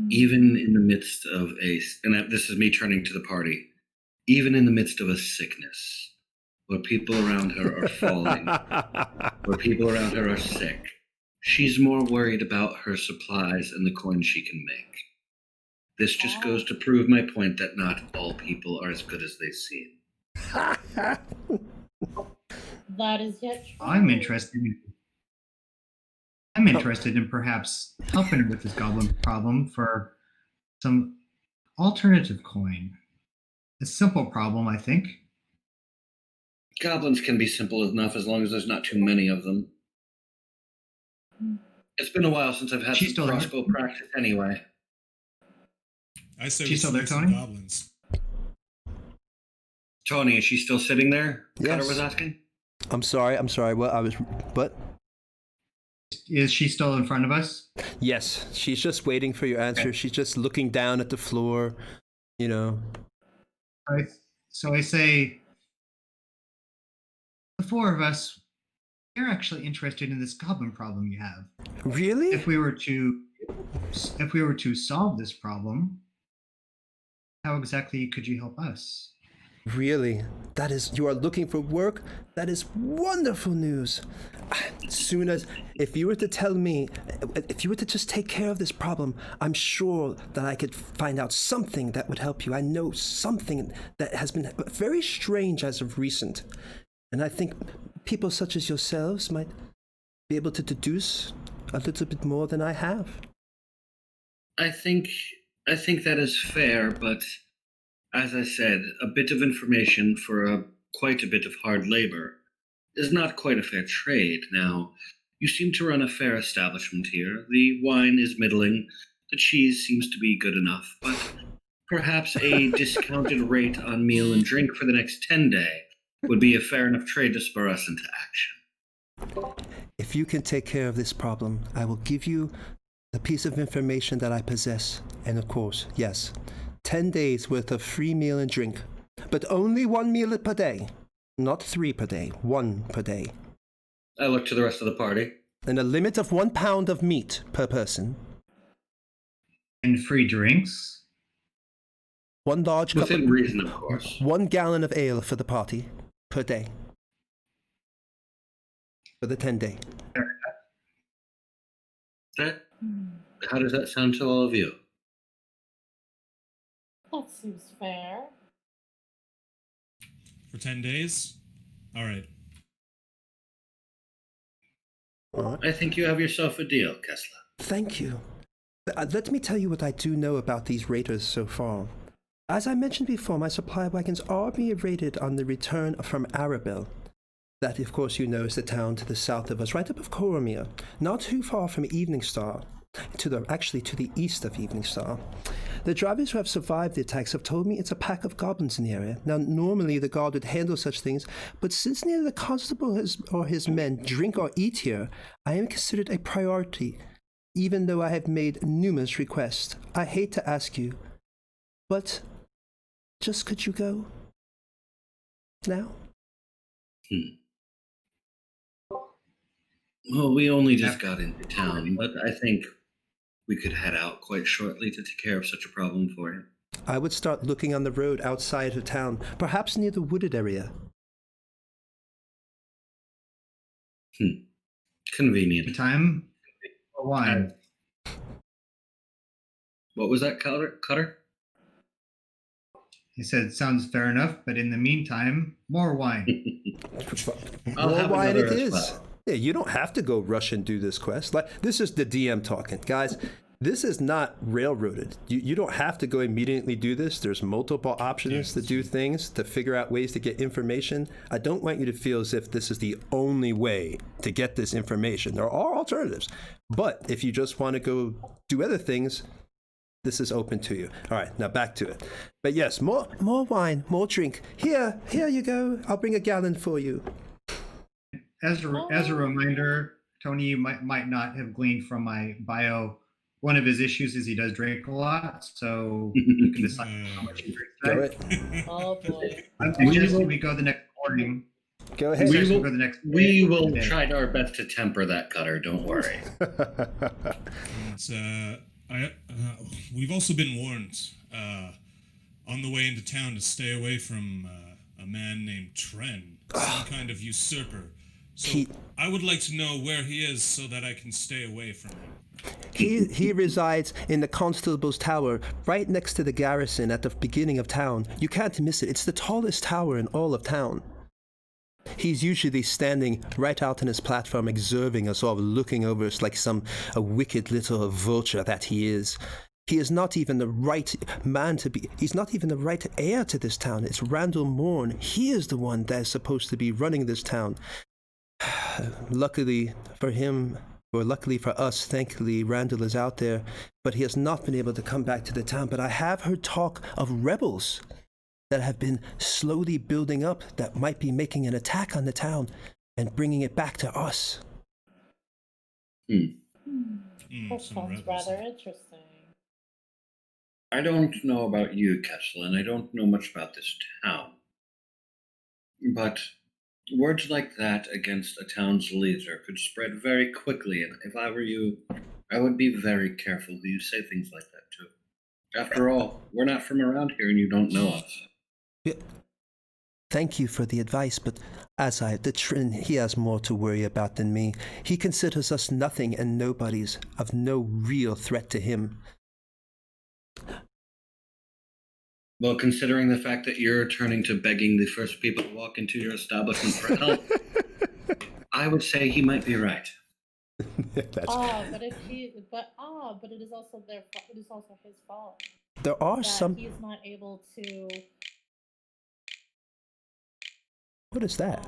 Even in the midst of this is me turning to the party, even in the midst of a sickness, where people around her are falling, where people around her are sick, she's more worried about her supplies and the coin she can make. This just goes to prove my point that not all people are as good as they seem. That is yet true. I'm interested in perhaps helping her with this goblin problem for some alternative coin. A simple problem, I think. Goblins can be simple enough as long as there's not too many of them. It's been a while since I've had some crossbow practice anyway. I say She's we still there, smoke some Tony? goblins. Tony, is she still sitting there? Yes. Cutter was asking. I'm sorry. What? Is she still in front of us? Yes, she's just waiting for your answer. Okay. She's just looking down at the floor, you know. So I say, the four of us, we're actually interested in this goblin problem you have. Really? If we were to solve this problem, how exactly could you help us? Really? You are looking for work? That is wonderful news. If you were to tell me, if you were to just take care of this problem, I'm sure that I could find out something that would help you. I know something that has been very strange as of recent. And I think people such as yourselves might be able to deduce a little bit more than I have. I think that is fair, but as I said, a bit of information for quite a bit of hard labor is not quite a fair trade. Now, you seem to run a fair establishment here. The wine is middling, the cheese seems to be good enough, but perhaps a discounted rate on meal and drink for the next 10 day would be a fair enough trade to spur us into action. If you can take care of this problem, I will give you the piece of information that I possess. And of course, yes, 10 days worth of free meal and drink, but only 1 meal per day. Not 3 per day, 1 per day. I look to the rest of the party. And a limit of 1 pound of meat per person. And free drinks? 1 large cup Within reason, of course. 1 gallon of ale for the party per day. For the 10 day. How does that sound to all of you? That seems fair. For 10 days? All right. I think you have yourself a deal, Kessler. Thank you. Let me tell you what I do know about these raiders so far. As I mentioned before, my supply wagons are being raided on the return from Arabelle. That, of course, you know, is the town to the south of us, right above Coromir, not too far from Evening Star, to the east of Evening Star. The drivers who have survived the attacks have told me it's a pack of goblins in the area. Now, normally the guard would handle such things, but since neither the constable or his men drink or eat here, I am considered a priority, even though I have made numerous requests. I hate to ask you, but just could you go now? Well, we only just got into town, but I think we could head out quite shortly to take care of such a problem for you. I would start looking on the road outside of town, perhaps near the wooded area. Convenient. Time for wine. What was that, Cutter? He said, sounds fair enough, but in the meantime, more wine. More wine it is. Well. Yeah, you don't have to go rush and do this quest. Like, this is the DM talking. Guys, this is not railroaded. You don't have to go immediately do this. There's multiple options to do things, to figure out ways to get information. I don't want you to feel as if this is the only way to get this information. There are alternatives. But if you just want to go do other things, this is open to you. All right, now back to it. But yes, more wine, more drink. Here you go. I'll bring a gallon for you. As a reminder, Tony, you might not have gleaned from my bio one of his issues is he does drink a lot, so you can decide how much he drinks Go tonight. ahead. Oh boy. I'm suggesting we go the next morning. Go I'm ahead. suggesting we go the next We day. will try our best to temper that, Cutter. Don't worry. We've also been warned on the way into town to stay away from a man named Tren, some kind of usurper. So I would like to know where he is so that I can stay away from him. He resides in the Constable's Tower, right next to the garrison at the beginning of town. You can't miss it. It's the tallest tower in all of town. He's usually standing right out on his platform, observing us all, looking over us like a wicked little vulture that he is. He is not even the right man to be. He's not even the right heir to this town. It's Randall Morn. He is the one that is supposed to be running this town. Luckily for him, or luckily for us, thankfully, Randall is out there, but he has not been able to come back to the town. But I have heard talk of rebels that have been slowly building up that might be making an attack on the town and bringing it back to us. That Some sounds rebels. rather interesting. I don't know about you, Ketchel, and I don't know much about this town. But words like that against a town's leader could spread very quickly, and if I were you, I would be very careful who you say things like that to. After all, we're not from around here and you don't know us. Yeah. Thank you for the advice, but he has more to worry about than me. He considers us nothing and nobodies, of no real threat to him. Well, considering the fact that you're turning to begging the first people to walk into your establishment for help, I would say he might be right. That's, but it is also it is also his fault there are that some. he is not able to. What is that?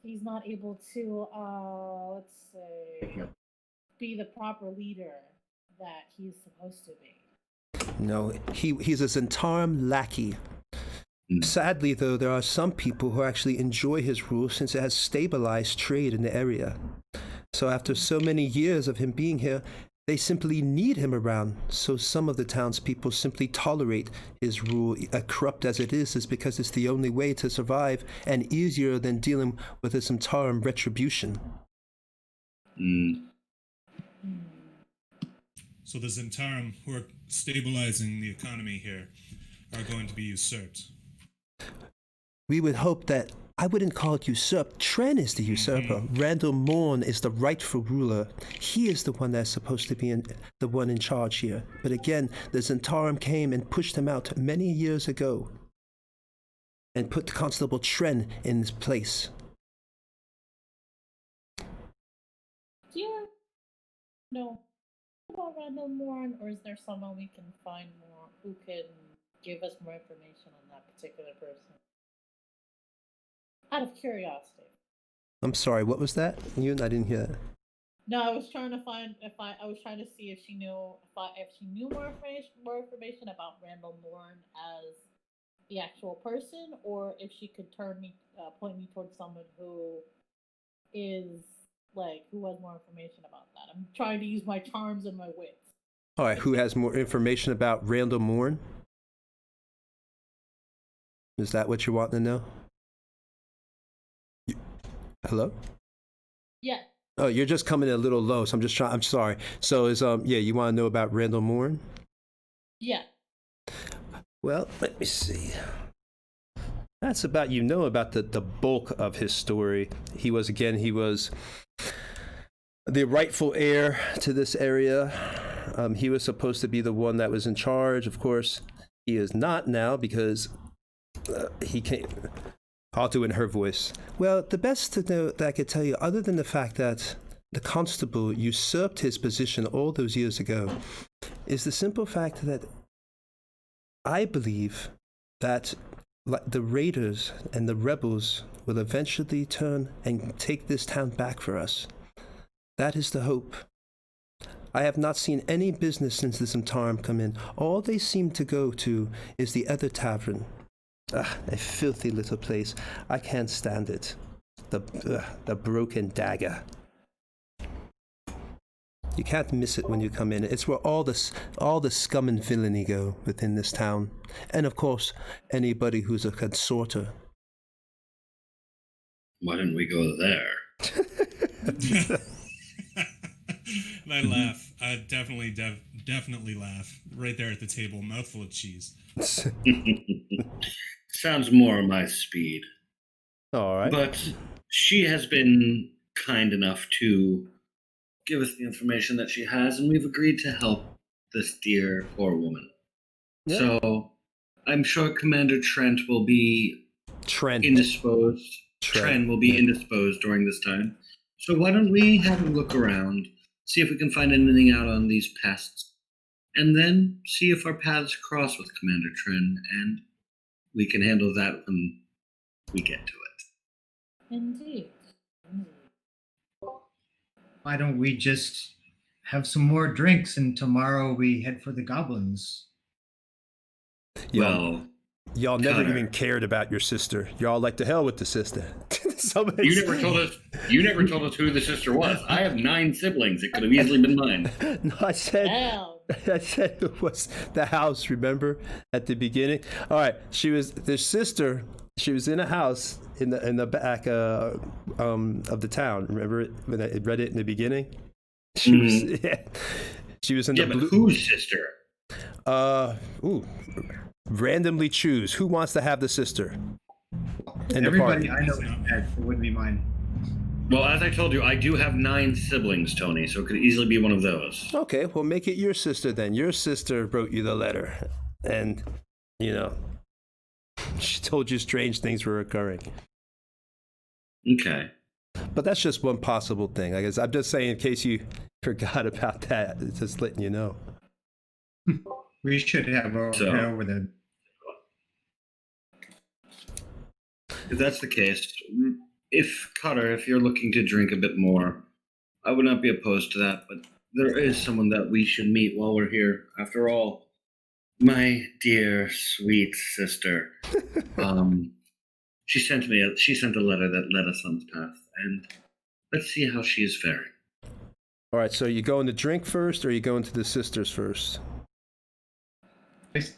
He's not able to. Let's say, be the proper leader that he's supposed to be. No, he's a Zentarum lackey. Sadly, though, there are some people who actually enjoy his rule since it has stabilized trade in the area. So after so many years of him being here, they simply need him around. So some of the townspeople simply tolerate his rule, corrupt as it is because it's the only way to survive and easier than dealing with his Zentarum retribution. So the Zentarum, who are stabilizing the economy here, are going to be usurped. We would hope that. I wouldn't call it usurped. Tren is the usurper. Randall Morn is the rightful ruler. He is the one that's supposed to be the one in charge here. But again, the Zentarum came and pushed him out many years ago and put Constable Tren in his place. Do you know about Randall Morn, or is there someone we can find more who can give us more information on that particular person? Out of curiosity. I'm sorry, what was that? I didn't hear that. No, I was trying to find I was trying to see if she knew more information about Randall Morn as the actual person, or if she could point me towards someone who has more information about that. I'm trying to use my charms and my wits. All right, who has more information about Randall Morn? Is that what you want to know? Hello? Yeah. Oh, you're just coming in a little low, so I'm sorry. So you want to know about Randall Morn? Yeah. Well, let me see. That's about the bulk of his story. He was the rightful heir to this area. He was supposed to be the one that was in charge. Of course, he is not now because he came. I'll do it in her voice. Well, the best to know that I could tell you, other than the fact that the constable usurped his position all those years ago, is the simple fact that I believe that the raiders and the rebels will eventually turn and take this town back for us. That is the hope. I have not seen any business since the Zentarum come in. All they seem to go to is the other tavern. A filthy little place. I can't stand it. The Broken Dagger. You can't miss it when you come in. It's where all the scum and villainy go within this town, and of course, anybody who's a consorter. Why didn't we go there? And I laugh. I definitely laugh. Right there at the table, mouthful of cheese. Sounds more my speed. All right. But she has been kind enough to give us the information that she has, and we've agreed to help this dear poor woman. Yeah. So I'm sure Commander Trent will be indisposed. Trent will be indisposed during this time. So why don't we have a look around, see if we can find anything out on these pests, and then see if our paths cross with Commander Trent, and we can handle that when we get to it. Indeed. Why don't we just have some more drinks and tomorrow we head for the goblins? Well, y'all never Connor. even cared about your sister. Y'all like to hell with the sister. You never told us who the sister was. I have 9 siblings. It could have easily been mine. No, I said it was the house. Remember at the beginning? All right, she was the sister. She was in a house in the back of the town. Remember it when I read it in the beginning? She was she was in the but whose sister? Randomly choose who wants to have the sister. In Everybody the party. I know it wouldn't be mine. Well, as I told you, I do have 9 siblings, Tony, so it could easily be one of those. Okay, well, make it your sister then. Your sister wrote you the letter, and she told you strange things were occurring. Okay. But that's just one possible thing. I guess I'm just saying in case you forgot about that. It's just letting you know. We should have her over there. If that's the case, if you're looking to drink a bit more, I would not be opposed to that, but there is someone that we should meet while we're here. After all, my dear, sweet sister. She sent a letter that led us on this path, and let's see how she is faring. All right, so you going to drink first, or are you going to the sisters first?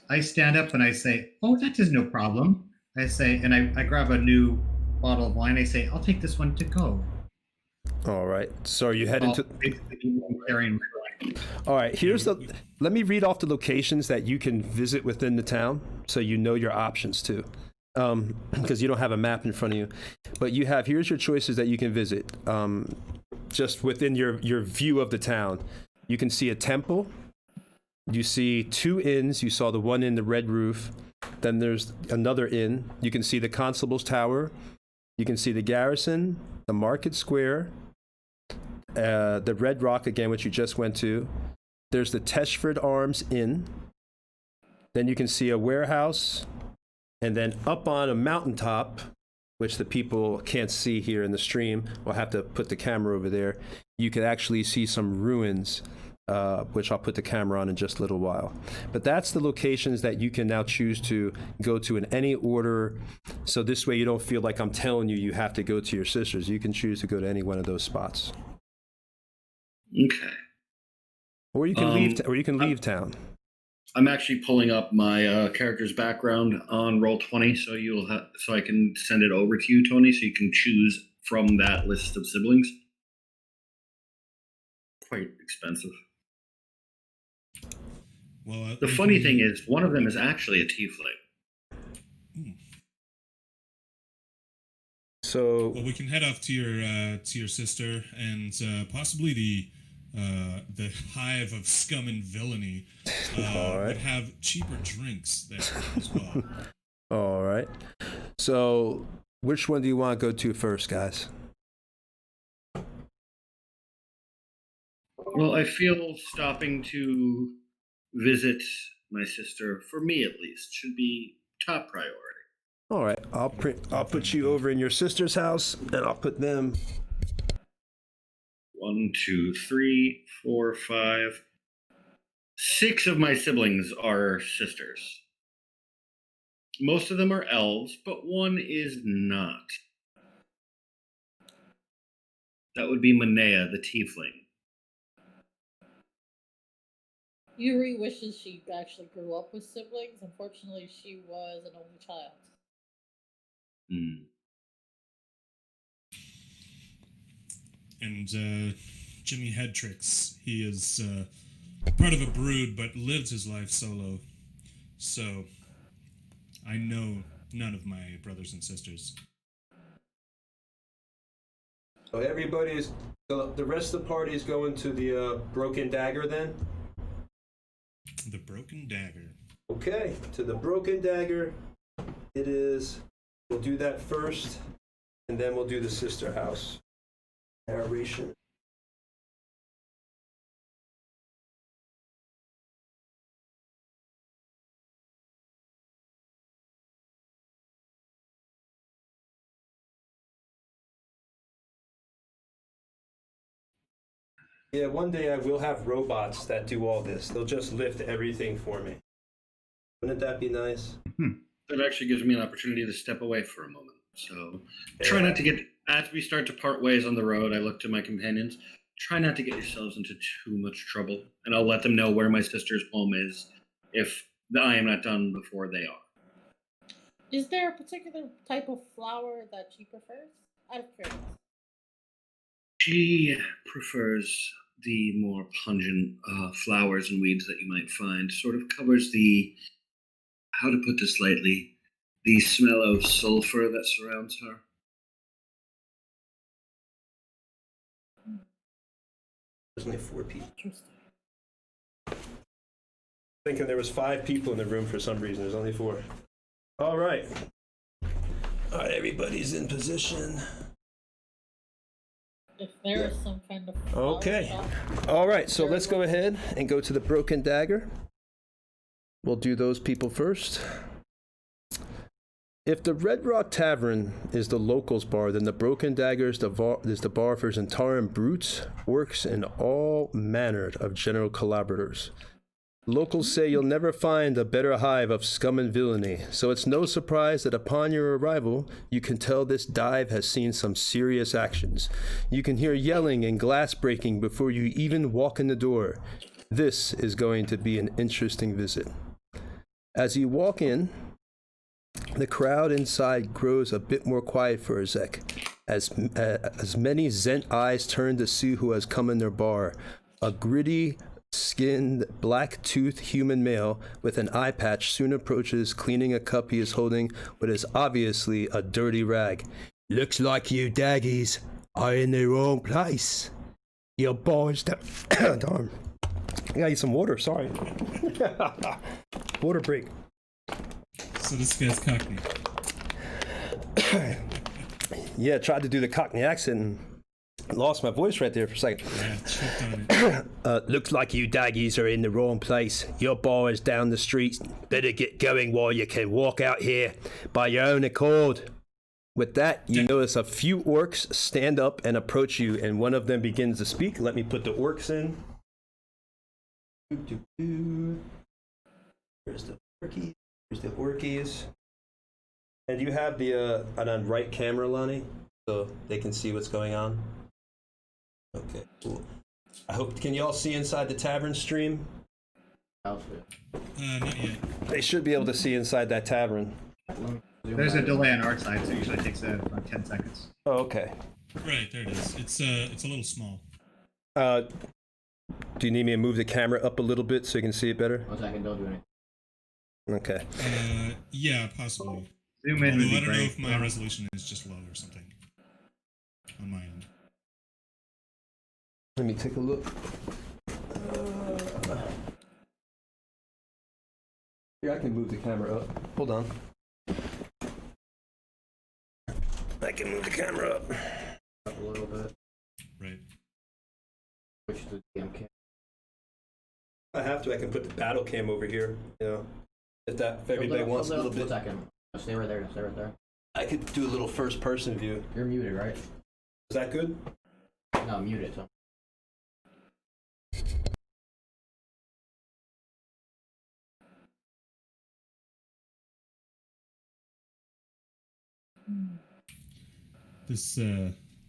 I stand up and I say, "Oh, that is no problem." I say, and I grab a new bottle of wine. I say, "I'll take this one to go." All right. So are you heading to? Carrying my All right. Let me read off the locations that you can visit within the town, so you know your options too. Because you don't have a map in front of you, but here's your choices that you can visit. Just within your view of the town, you can see a temple. You see 2 inns. You saw the one in the red roof. Then there's another inn. You can see the constable's tower. You can see the garrison, the market square, the Red Rock again, which you just went to. There's the Teshford Arms Inn. Then you can see a warehouse. And then up on a mountaintop, which the people can't see here in the stream, we'll have to put the camera over there, you can actually see some ruins, which I'll put the camera on in just a little while. But that's the locations that you can now choose to go to in any order. So this way you don't feel like I'm telling you have to go to your sisters. You can choose to go to any one of those spots. Okay. Or you can leave town. I'm actually pulling up my character's background on Roll20, so I can send it over to you, Tony, so you can choose from that list of siblings. Quite expensive. Well, the funny thing is, one of them is actually a tiefling. So, well, we can head off to your sister and possibly the hive of scum and villainy would have cheaper drinks there as well. All right. So, which one do you want to go to first, guys? Well, I feel stopping to visit my sister, for me at least, should be top priority. All right. I'll put you over in your sister's house, and I'll put them. 1, 2, 3, 4, 5. 6 of my siblings are sisters. Most of them are elves, but one is not. That would be Manea, the tiefling. Yuri wishes she actually grew up with siblings. Unfortunately, she was an only child. Hmm. And Jimmy Headtricks, he is part of a brood but lives his life solo. So I know none of my brothers and sisters. So everybody's, the rest of the party is going to the Broken Dagger then? The Broken Dagger. Okay, to the Broken Dagger. It is, we'll do that first, and then we'll do the sister house. Narration. Yeah, one day I will have robots that do all this. They'll just lift everything for me. Wouldn't that be nice? That actually gives me an opportunity to step away for a moment. So try not to get, as we start to part ways on the road, I look to my companions. Try not to get yourselves into too much trouble, and I'll let them know where my sister's home is if I am not done before they are. Is there a particular type of flower that she prefers? Out of curiosity. She prefers the more pungent flowers and weeds that you might find. Sort of covers the, how to put this lightly, the smell of sulfur that surrounds her. There's only 4 people. Interesting. Thinking there was 5 people in the room for some reason. There's only 4. All right. All right, everybody's in position. If there is some kind of flower Okay. shop, All right, so let's go ahead and go to the Broken Dagger. We'll do those people first. If the Red Rock Tavern is the locals' bar, then the Broken Dagger is the bar for Zentaran brutes, orcs, and all manner of general collaborators. Locals say you'll never find a better hive of scum and villainy, so it's no surprise that upon your arrival, you can tell this dive has seen some serious actions. You can hear yelling and glass breaking before you even walk in the door. This is going to be an interesting visit. As you walk in, the crowd inside grows a bit more quiet for Ezek, as many Zent eyes turn to see who has come in their bar. A gritty skinned, black-toothed human male with an eye patch soon approaches, cleaning a cup he is holding, what is obviously a dirty rag. Looks like you daggies are in the wrong place. Your boys darn. I gotta eat some water, sorry. Water break. So this guy's Cockney. Yeah, tried to do the Cockney accent and lost my voice right there for a second. Yeah, choked on it. Looks like you daggies are in the wrong place. Your bar is down the street. Better get going while you can walk out here by your own accord. With that, you notice a few orcs stand up and approach you, and one of them begins to speak. Let me put the orcs in. Here's the orkies. Here's the orkies. And you have the an right camera, Lonnie, so they can see what's going on. Okay, cool. I hope, can you all see inside the tavern stream? Not yet. They should be able to see inside that tavern. There's a delay on our side, so it usually takes about 10 seconds. Oh, okay. Right, there it is. It's a little small. Do you need me to move the camera up a little bit so you can see it better? 1 second, don't do anything. Okay. Yeah, possibly. Zoom in would Although be I don't know great. if my resolution is just low or something on my end. Let me take a look. Here, I can move the camera up. Hold on. I can move the camera up. Up a little bit. Right. Switch to the DM cam. I have to. I can put the battle cam over here. You know, if everybody wants a little bit. 1 second. Stay right there. Stay right there. I could do a little first-person view. You're muted, right? Is that good? No, mute it. So.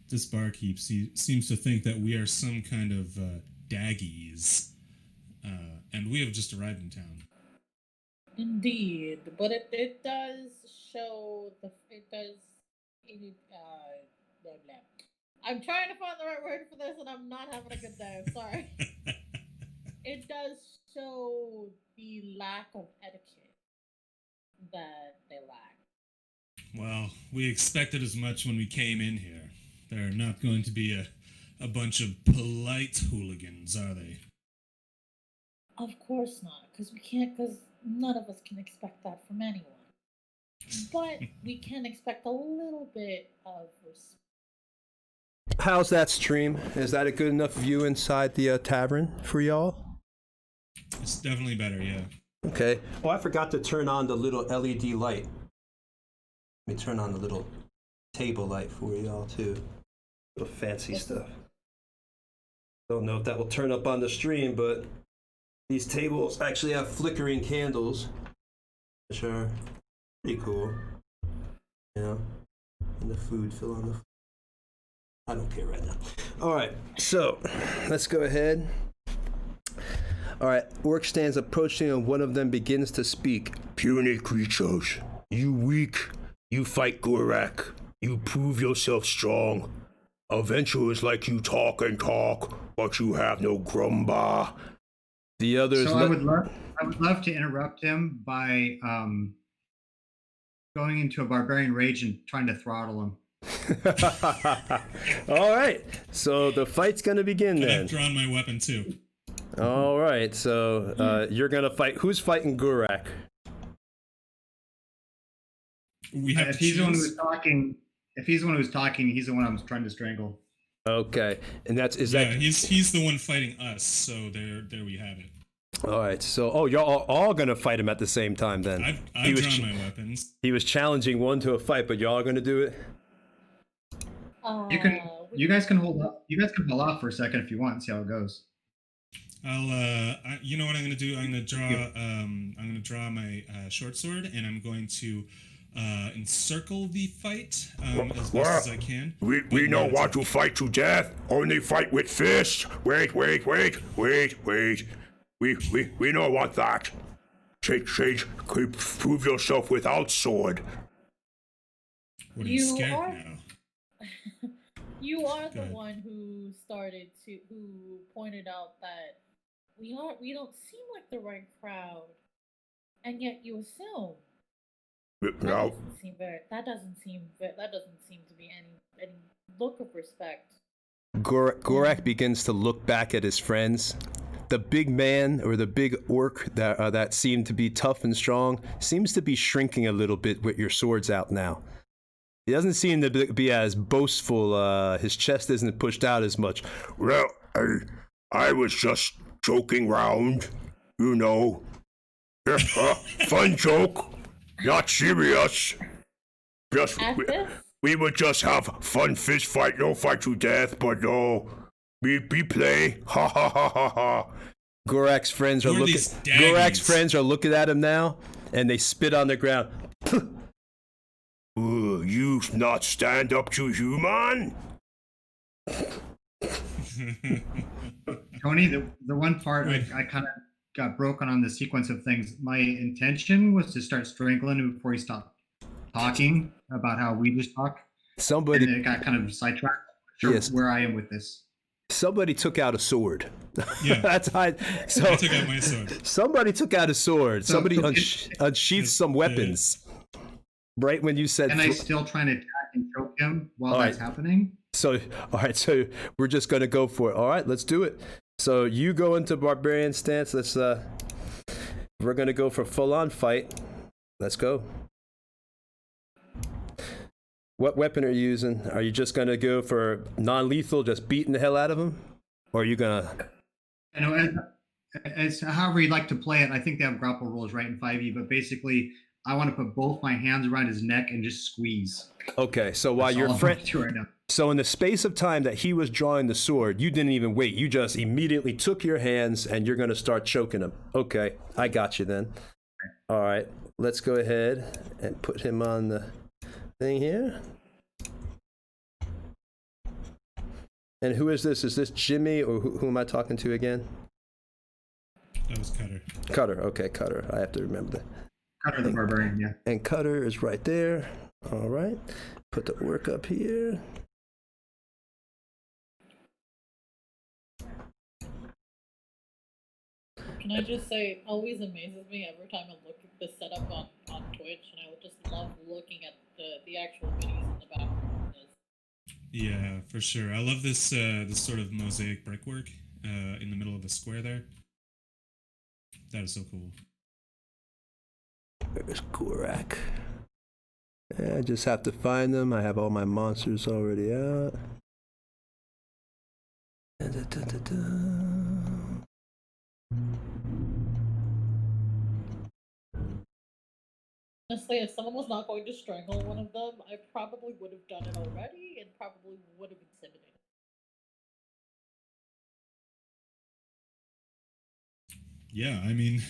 This barkeep seems to think that we are some kind of daggies. and we have just arrived in town. Indeed, but it does show blah, blah. I'm trying to find the right word for this, and I'm not having a good day. I'm sorry. It does show the lack of etiquette that they lack. Well, we expected as much when we came in here. They're not going to be a bunch of polite hooligans, are they? Of course not, because none of us can expect that from anyone. But we can expect a little bit of respect. How's that stream? Is that a good enough view inside the tavern for y'all? It's definitely better, yeah. Okay. Oh, I forgot to turn on the little LED light. Let me turn on the little table light for y'all too. Little fancy stuff. Don't know if that will turn up on the stream, but these tables actually have flickering candles, which are pretty cool. You know, and the food fill on the. I don't care right now. All right, so let's go ahead. All right, Orc stands approaching and one of them begins to speak. Puny creatures, you weak. You fight Gorak. You prove yourself strong. Adventurers like you talk and talk, but you have no grumba. The others. So I would love to interrupt him by going into a barbarian rage and trying to throttle him. All right, so the fight's gonna begin then. I've drawn my weapon too. All right, so you're gonna fight. Who's fighting Gorak? We have if he's the one who's talking, he's the one I'm trying to strangle. Okay, and he's the one fighting us. So there we have it. All right, so you're all gonna fight him at the same time then. I've drawn my weapons. He was challenging one to a fight, but y'all are gonna do it. You guys can hold up. You guys can hold off for a second if you want. See how it goes. You know what I'm gonna do? I'm gonna draw my short sword, and I'm going to encircle the fight as best as I can. We don't want to fight to death. Only fight with fists. Wait. We don't want that. Change. Prove yourself without sword. What, are you scared now? You are the one who pointed out that we don't seem like the right crowd, and yet you assume. That doesn't seem to be any look of respect. Gorak begins to look back at his friends. The big man or the big orc that seemed to be tough and strong seems to be shrinking a little bit with your swords out now. He doesn't seem to be as boastful. His chest isn't pushed out as much. Well, I was just joking round, you know. Fun joke, not serious. Just we would just have fun fist fight, no fight to death, but no, we play. Ha ha ha ha ha. Gorak's friends are looking at him now, and they spit on the ground. You not stand up to human? Tony, the one part I kind of got broken on the sequence of things. My intention was to start strangling him before he stopped talking about how we just talk. And it got kind of sidetracked. Where I am with this. Somebody took out a sword. Yeah. I took out my sword. Somebody took out a sword. Somebody unsheathed some weapons. Right when you said. And I still trying to attack and choke him while that's happening. So, all right. So we're just gonna go for it. All right, let's do it. So you go into barbarian stance. We're gonna go for full-on fight. Let's go. What weapon are you using? Are you just gonna go for non-lethal, just beating the hell out of him, or are you gonna? I know, as however you'd like to play it. I think they have grapple rules right in 5e, but basically, I want to put both my hands around his neck and just squeeze. Okay, so while your friend, so in the space of time that he was drawing the sword, you didn't even wait. You just immediately took your hands and you're gonna start choking him. Okay, I got you then. All right, let's go ahead and put him on the thing here. And who is this? Is this Jimmy, or who am I talking to again? That was Cutter. Cutter. Okay, Cutter. I have to remember that. Cutter the barbarian, yeah. And Cutter is right there. All right. Put the orc up here. Can I just say, it always amazes me every time I look at the setup on Twitch, and I just love looking at the actual minis in the background. Yeah, for sure. I love this this sort of mosaic brickwork in the middle of the square there. That is so cool. There's Gorak. I just have to find them. I have all my monsters already out. Honestly, if someone was not going to strangle one of them, I probably would have done it already, and probably would have intimidated. Yeah, I mean,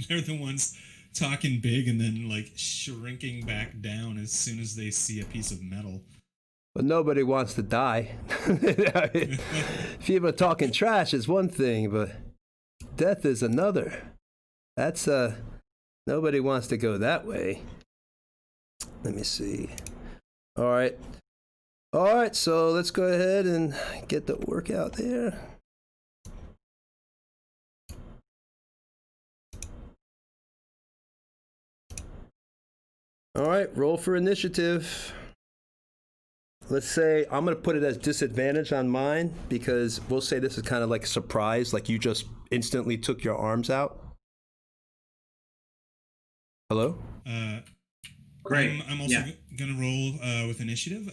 they're the ones talking big and then like shrinking back down as soon as they see a piece of metal. But nobody wants to die. People talking trash is one thing, but death is another. That's nobody wants to go that way. Let me see. All right, so let's go ahead and get the work out there. All right, roll for initiative. Let's say I'm going to put it as disadvantage on mine because we'll say this is kind of like a surprise, like you just instantly took your arms out. Hello? Great. I'm also going to roll with initiative.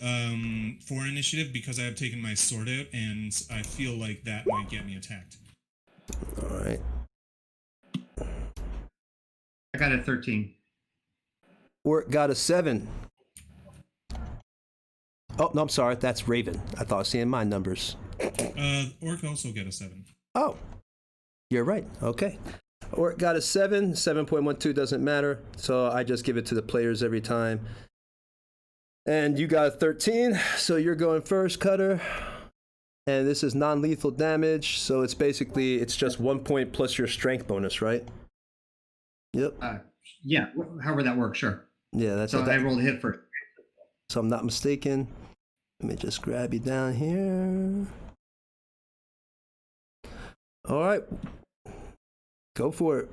For initiative, because I have taken my sword out, and I feel like that might get me attacked. All right. I got a 13. Orc got a 7. Oh, no, I'm sorry. That's Raven. I thought I was seeing my numbers. Orc also get a 7. Oh, you're right. Okay. Orc got a 7. 7.12 doesn't matter. So I just give it to the players every time. And you got a 13. So you're going first, Cutter. And this is non-lethal damage. So it's basically, it's just 1 point plus your strength bonus, right? Yep. Yeah, however that works, sure. Yeah, that's So what I that, rolled a hit first. so I'm not mistaken. Let me just grab you down here. All right. Go for it.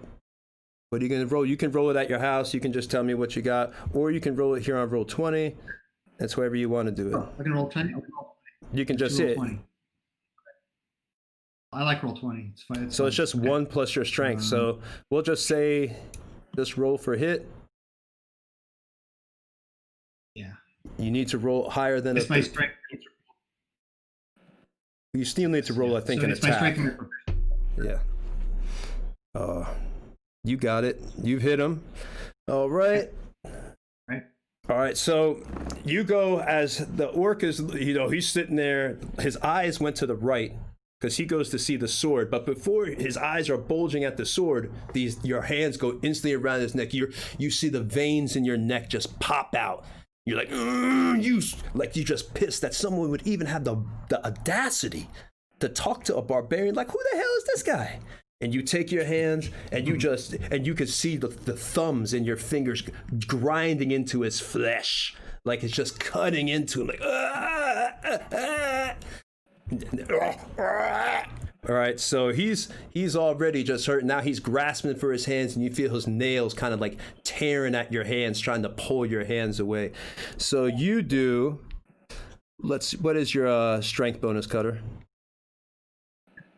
What are you going to roll? You can roll it at your house. You can just tell me what you got. Or you can roll it here on roll 20. That's wherever you want to do it. Oh, I can roll 10. You can just hit. 20. I like roll 20. It's fine. So it's just 1 plus your strength. So we'll just say, just roll for hit. Yeah. You need to roll higher than It's my strength. You still need to roll, I think, So an it's my attack. strength and my Yeah. You got it. You've hit him. All right. Right. All right. So you go as the orc is, he's sitting there. His eyes went to the right because he goes to see the sword. But before his eyes are bulging at the sword, your hands go instantly around his neck. You see the veins in your neck just pop out. You're like, you just pissed that someone would even have the audacity to talk to a barbarian. Like, who the hell is this guy? And you take your hands and you can see the thumbs in your fingers grinding into his flesh. Like it's just cutting into him. Like, all right, so he's already just hurt. Now he's grasping for his hands, and you feel his nails kind of like tearing at your hands, trying to pull your hands away. So you do. What is your strength bonus, Cutter?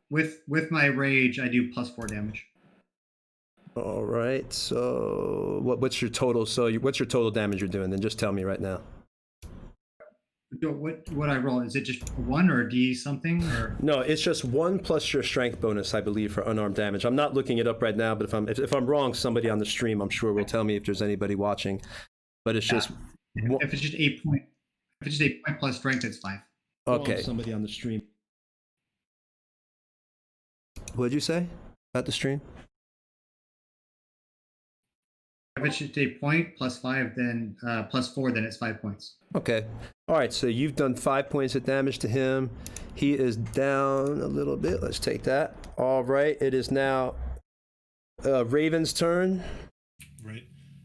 With my rage, I do +4 damage. All right. So what's your total? So what's your total damage you're doing? Then just tell me right now. What I roll, is it just 1 or a D something or? No, it's just 1 plus your strength bonus, I believe, for unarmed damage. I'm not looking it up right now, but if I'm wrong, somebody on the stream, I'm sure will tell me if there's anybody watching. But it's just if it's just 8 point, if it's just 8 point plus strength, it's 5. Okay. Somebody on the stream. What did you say about the stream? If it's just 8 point plus 5, then +4, then it's 5 points. Okay. All right. So you've done 5 points of damage to him. He is down a little bit. Let's take that. All right. It is now Raven's turn. Right.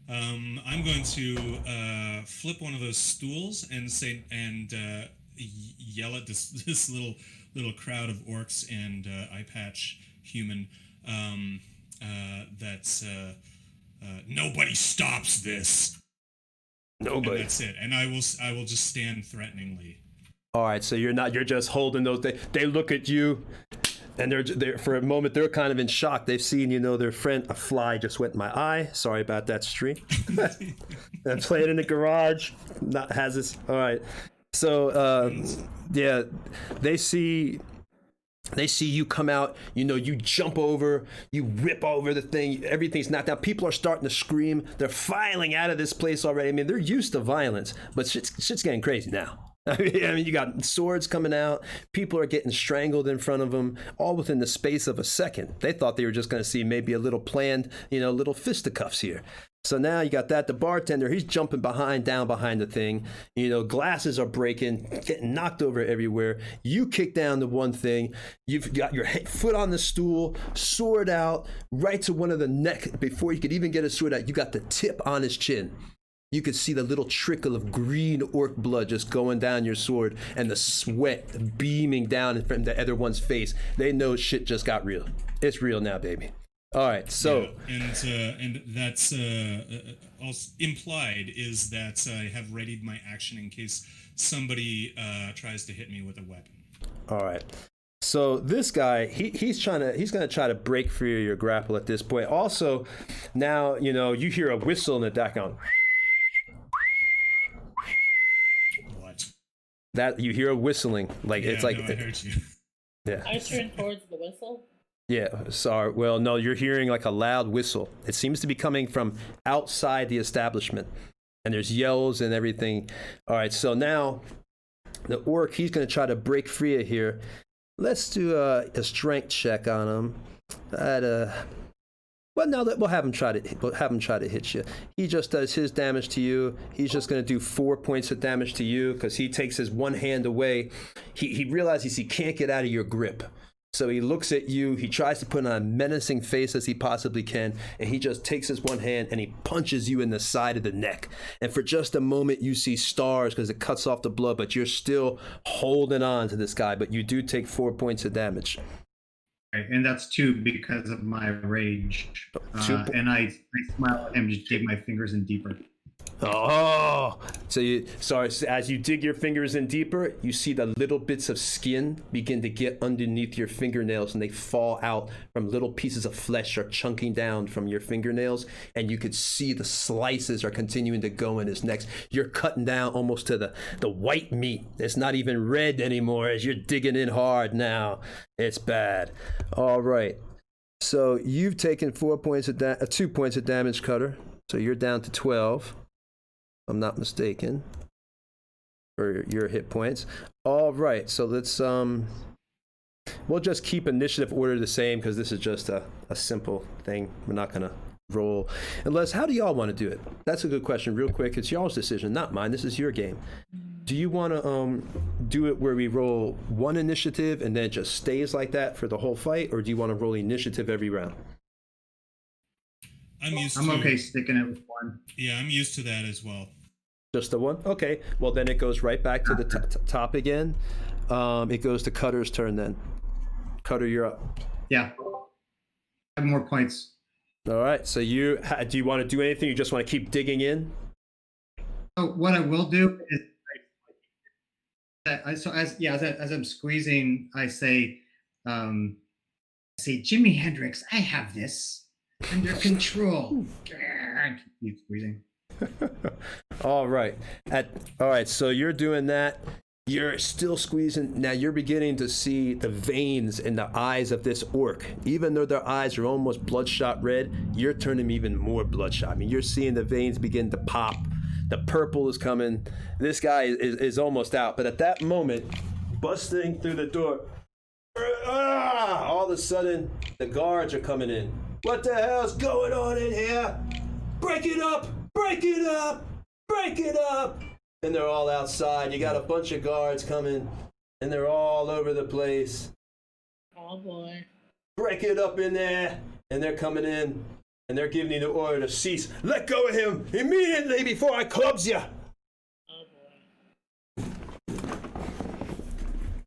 I'm going to flip one of those stools and say yell at this little crowd of orcs and eye patch human that's nobody stops this. Nobody. And that's it. And I will just stand threateningly. All right, so you're just holding those. They look at you, and they're for a moment they're kind of in shock. They've seen their friend. A fly just went in my eye. Sorry about that, stream. I played in the garage. Has this. All right, so yeah, they see you come out, you jump over, you rip over the thing, everything's knocked down. People are starting to scream. They're filing out of this place already. I mean, they're used to violence, but shit's getting crazy now. I mean, you got swords coming out. People are getting strangled in front of them, all within the space of a second. They thought they were just going to see maybe a little planned, little fisticuffs here. So now you got that. The bartender, he's jumping down behind the thing. Glasses are breaking, getting knocked over everywhere. You kick down the one thing. You've got your foot on the stool, sword out, right to one of the neck. Before you could even get a sword out, you got the tip on his chin. You could see the little trickle of green orc blood just going down your sword and the sweat beaming down from the other one's face. They know shit just got real. It's real now, baby. All right, so... Yeah, and that's also implied is that I have readied my action in case somebody tries to hit me with a weapon. All right. So this guy, he's going to try to break free of your grapple at this point. Also, now, you hear a whistle in the background. That you hear a whistling, like it's like. No, I heard you. Yeah. I turn towards the whistle. Yeah. Sorry. Well, no, you're hearing like a loud whistle. It seems to be coming from outside the establishment, and there's yells and everything. All right. So now, the orc, he's going to try to break free of here. Let's do a strength check on him. Well, now that we'll have him try to hit you. He just does his damage to you. He's just going to do 4 points of damage to you because he takes his one hand away. He realizes he can't get out of your grip. So he looks at you. He tries to put on a menacing face as he possibly can, and he just takes his one hand and he punches you in the side of the neck. And for just a moment, you see stars because it cuts off the blood, but you're still holding on to this guy. But you do take 4 points of damage. And that's 2 because of my rage. And I smile at him, just dig my fingers in deeper. Oh, so as you dig your fingers in deeper, you see the little bits of skin begin to get underneath your fingernails, and they fall out from little pieces of flesh are chunking down from your fingernails, and you could see the slices are continuing to go in his neck. You're cutting down almost to the white meat. It's not even red anymore as you're digging in hard now. It's bad. All right. So you've taken 2 points of damage, Cutter. So you're down to 12. I'm not mistaken, for your hit points. All right, so let's we'll just keep initiative order the same because this is just a simple thing. We're not gonna roll unless. How do y'all want to do it? That's a good question. Real quick, it's y'all's decision, not mine. This is your game. Do you want to do it where we roll one initiative and then it just stays like that for the whole fight, or do you want to roll initiative every round? I'm okay sticking it with 1. Yeah, I'm used to that as well. Just the 1? Okay. Well, then it goes right back to the top again. It goes to Cutter's turn then. Cutter, you're up. Yeah. I have more points. All right. So do you want to do anything? You just want to keep digging in? So what I will do is, as I'm squeezing, I say, Jimi Hendrix, I have this under control. Keep squeezing. All right. All right. So you're doing that. You're still squeezing. Now you're beginning to see the veins in the eyes of this orc. Even though their eyes are almost bloodshot red, you're turning even more bloodshot. I mean, you're seeing the veins begin to pop. The purple is coming. This guy is almost out. But at that moment, busting through the door, all of a sudden, the guards are coming in. What the hell's going on in here? Break it up! Break it up! Break it up! And they're all outside. You got a bunch of guards coming, and they're all over the place. Oh boy. Break it up in there. and they're coming in, and they're giving you the order to cease. Let go of him immediately before I clubs you. Oh boy.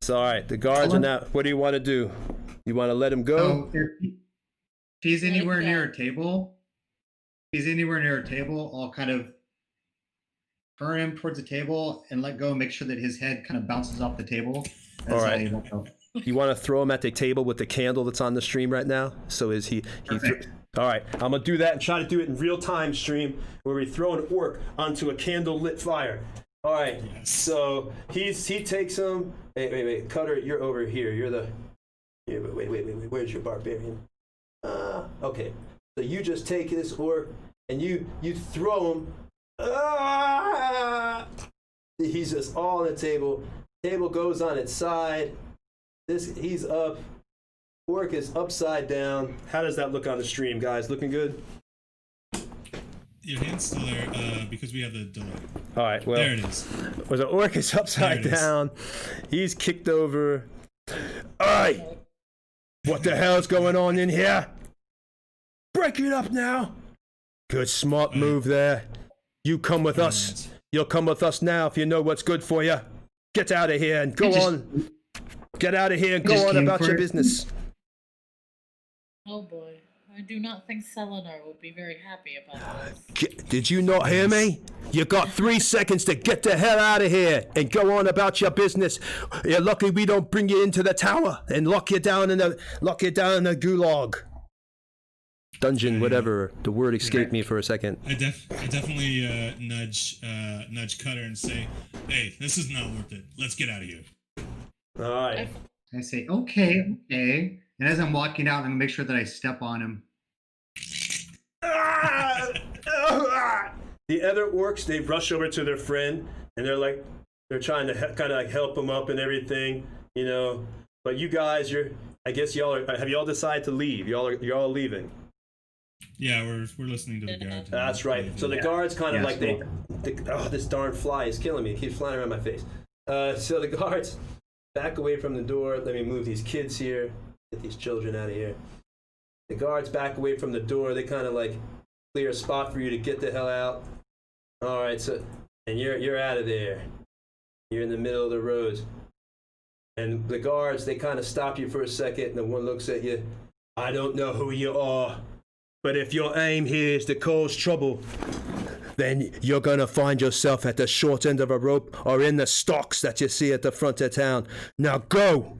It's all right. The guards are now. What do you want to do? You want to let him go? So if he's anywhere Yeah. near a table, I'll kind of turn him towards the table and let go and make sure that his head kind of bounces off the table. All right. I let go. You want to throw him at the table with the candle that's on the stream right now? So is he? Perfect. All right. I'm gonna do that and try to do it in real time stream where we throw an orc onto a candle lit fire. All right. Yes. So he takes him. Wait. Cutter, you're over here. You're the. Yeah, wait. Where's your barbarian? Okay. So you just take this orc and you throw him. He's just all on the table. Table goes on its side. He's up. Orc is upside down. How does that look on the stream, guys? Looking good? Your hand's still there because we have the delay. All right, well, There it is. well, the orc is upside There it is. down. He's kicked over. Hey! What the hell's going on in here? Break it up now. Good, smart move there. You come with us. Alright. You'll come with us now if you know what's good for you. Get out of here and go on. Get out of here and just go on came about for your it. business. Oh boy. I do not think Selenar would be very happy about this. Did you not hear me? You got 3 seconds to get the hell out of here and go on about your business. You're lucky we don't bring you into the tower and lock you down in the gulag. Dungeon, whatever. The word escaped me for a second. I definitely nudge Cutter and say, "Hey, this is not worth it. Let's get out of here." All right. I say, okay. And as I'm walking out, I'm gonna make sure that I step on him. The other orcs, they rush over to their friend and they're trying to kind of like help him up and everything, you know. But you guys, have y'all decided to leave? You're all leaving. Yeah, we're listening to the guard. That's right. So the guards kind of Yes, like this darn fly is killing me. It keeps flying around my face. So the guards back away from the door. Let me move these kids here. Get these children out of here. The guards back away from the door. They kind of like clear a spot for you to get the hell out. All right. So and you're out of there. You're in the middle of the road. And the guards, they kind of stop you for a second, and the one looks at you. I don't know who you are, but if your aim here is to cause trouble, then you're going to find yourself at the short end of a rope or in the stocks that you see at the front of town. Now go!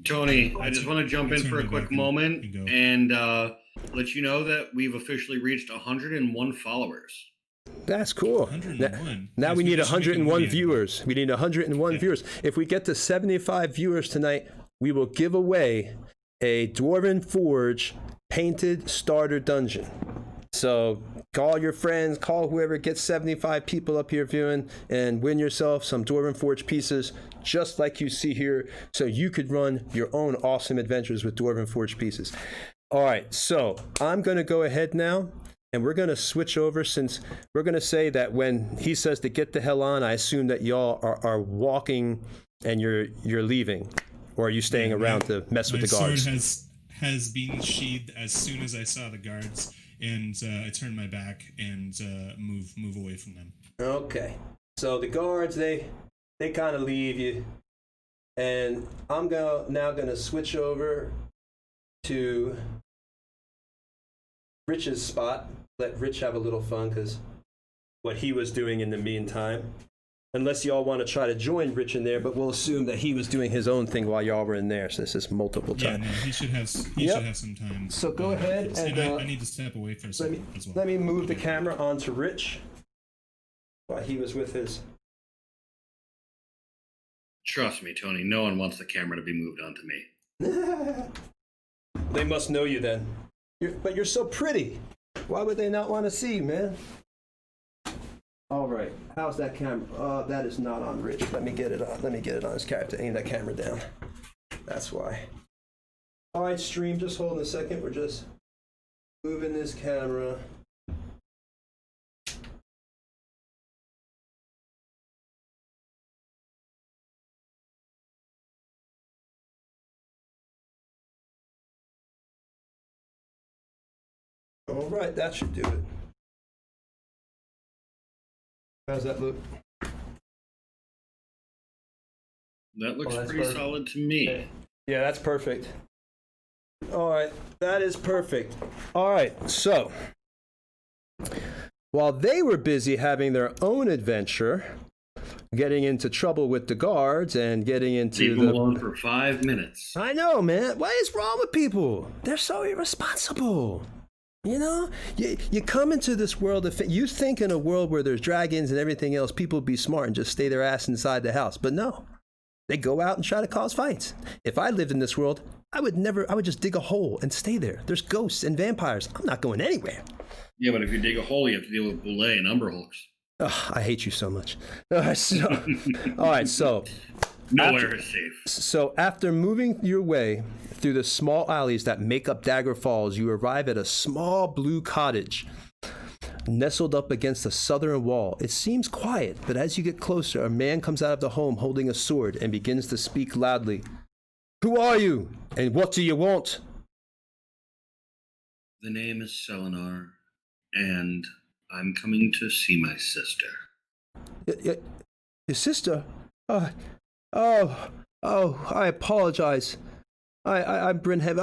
Tony, I just want to jump in for a quick moment and let you know that we've officially reached 101 followers. That's cool. 101. Now Yes, we need should make a 101 movie out of it. viewers. We need 101 viewers. If we get to 75 viewers tonight, we will give away a Dwarven Forge painted starter dungeon. So call your friends, call whoever gets 75 people up here viewing, and win yourself some Dwarven Forge pieces just like you see here, so you could run your own awesome adventures with Dwarven Forge pieces. All right, so I'm going to go ahead now, and we're going to switch over, since we're going to say that when he says to get the hell on, I assume that y'all are walking and you're leaving, or are you staying around to mess with the guards? My sword has been sheathed as soon as I saw the guards, and I turned my back and move away from them. Okay, so the guards, they kind of leave you, and I'm now going to switch over to Rich's spot. Let Rich have a little fun, because what he was doing in the meantime. Unless y'all want to try to join Rich in there, but we'll assume that he was doing his own thing while y'all were in there. So this is multiple Yeah, times. no, he should have some time. So go ahead and I need to step away for a second as well. let me move the camera onto Rich while he was with his. Trust me, Tony, no one wants the camera to be moved onto me. They must know you then. But you're so pretty. Why would they not want to see you, man? All right. How's that camera? That is not on Rich. Let me get it on. Let me get it on his character. Aim that camera down. That's why. All right, stream. Just hold a second. We're just moving this camera. All right, that should do it. How's that look? That looks that's pretty perfect. solid to me. Yeah, that's perfect. All right, that is perfect. All right, so while they were busy having their own adventure, getting into trouble with the guards and getting into Leave them alone for 5 minutes. I know, man. What is wrong with people? They're so irresponsible. You know, you come into this world of you think in a world where there's dragons and everything else, people would be smart and just stay their ass inside the house. But no, they go out and try to cause fights. If I lived in this world, I would just dig a hole and stay there. There's ghosts and vampires. I'm not going anywhere. Yeah, but if you dig a hole, you have to deal with Boulay and Umberhulks. Ugh, I hate you so much. All right, so Nowhere is safe. So after moving your way through the small alleys that make up Dagger Falls, you arrive at a small blue cottage nestled up against the southern wall. It seems quiet, but as you get closer, a man comes out of the home holding a sword and begins to speak loudly. Who are you, and what do you want? The name is Selenar, and I'm coming to see my sister. Your sister? I apologize. I'm Brynhev.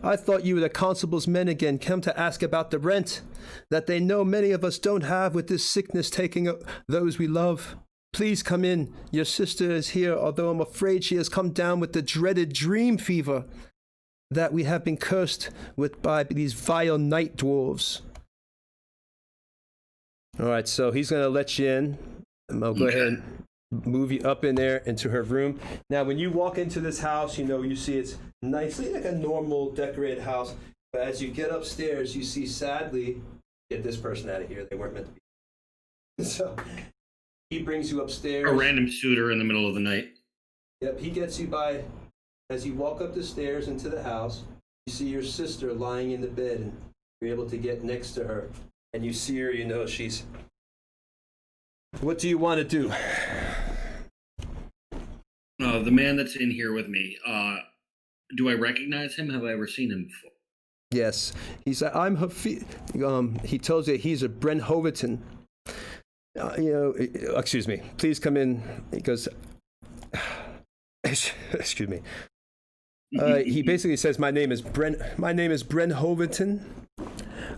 I thought you were the constable's men again, come to ask about the rent that they know many of us don't have with this sickness taking those we love. Please come in. Your sister is here, although I'm afraid she has come down with the dreaded dream fever that we have been cursed with by these vile night dwarves. All right, so he's going to let you in. I'll go ahead and move you up in there into her room. Now, when you walk into this house, you see it's nicely like a normal decorated house. But as you get upstairs, you see, sadly, get this person out of here. They weren't meant to be. So he brings you upstairs. A random suitor in the middle of the night. Yep, he gets you by. As you walk up the stairs into the house, you see your sister lying in the bed, and you're able to get next to her. And you see her, she's... What do you want to do? The man that's in here with me, do I recognize him? Have I ever seen him before? Yes. He's he tells you he's a Brent Hoverton. Excuse me. Please come in. He goes, excuse me. He basically says, my name is Brent Hoverton.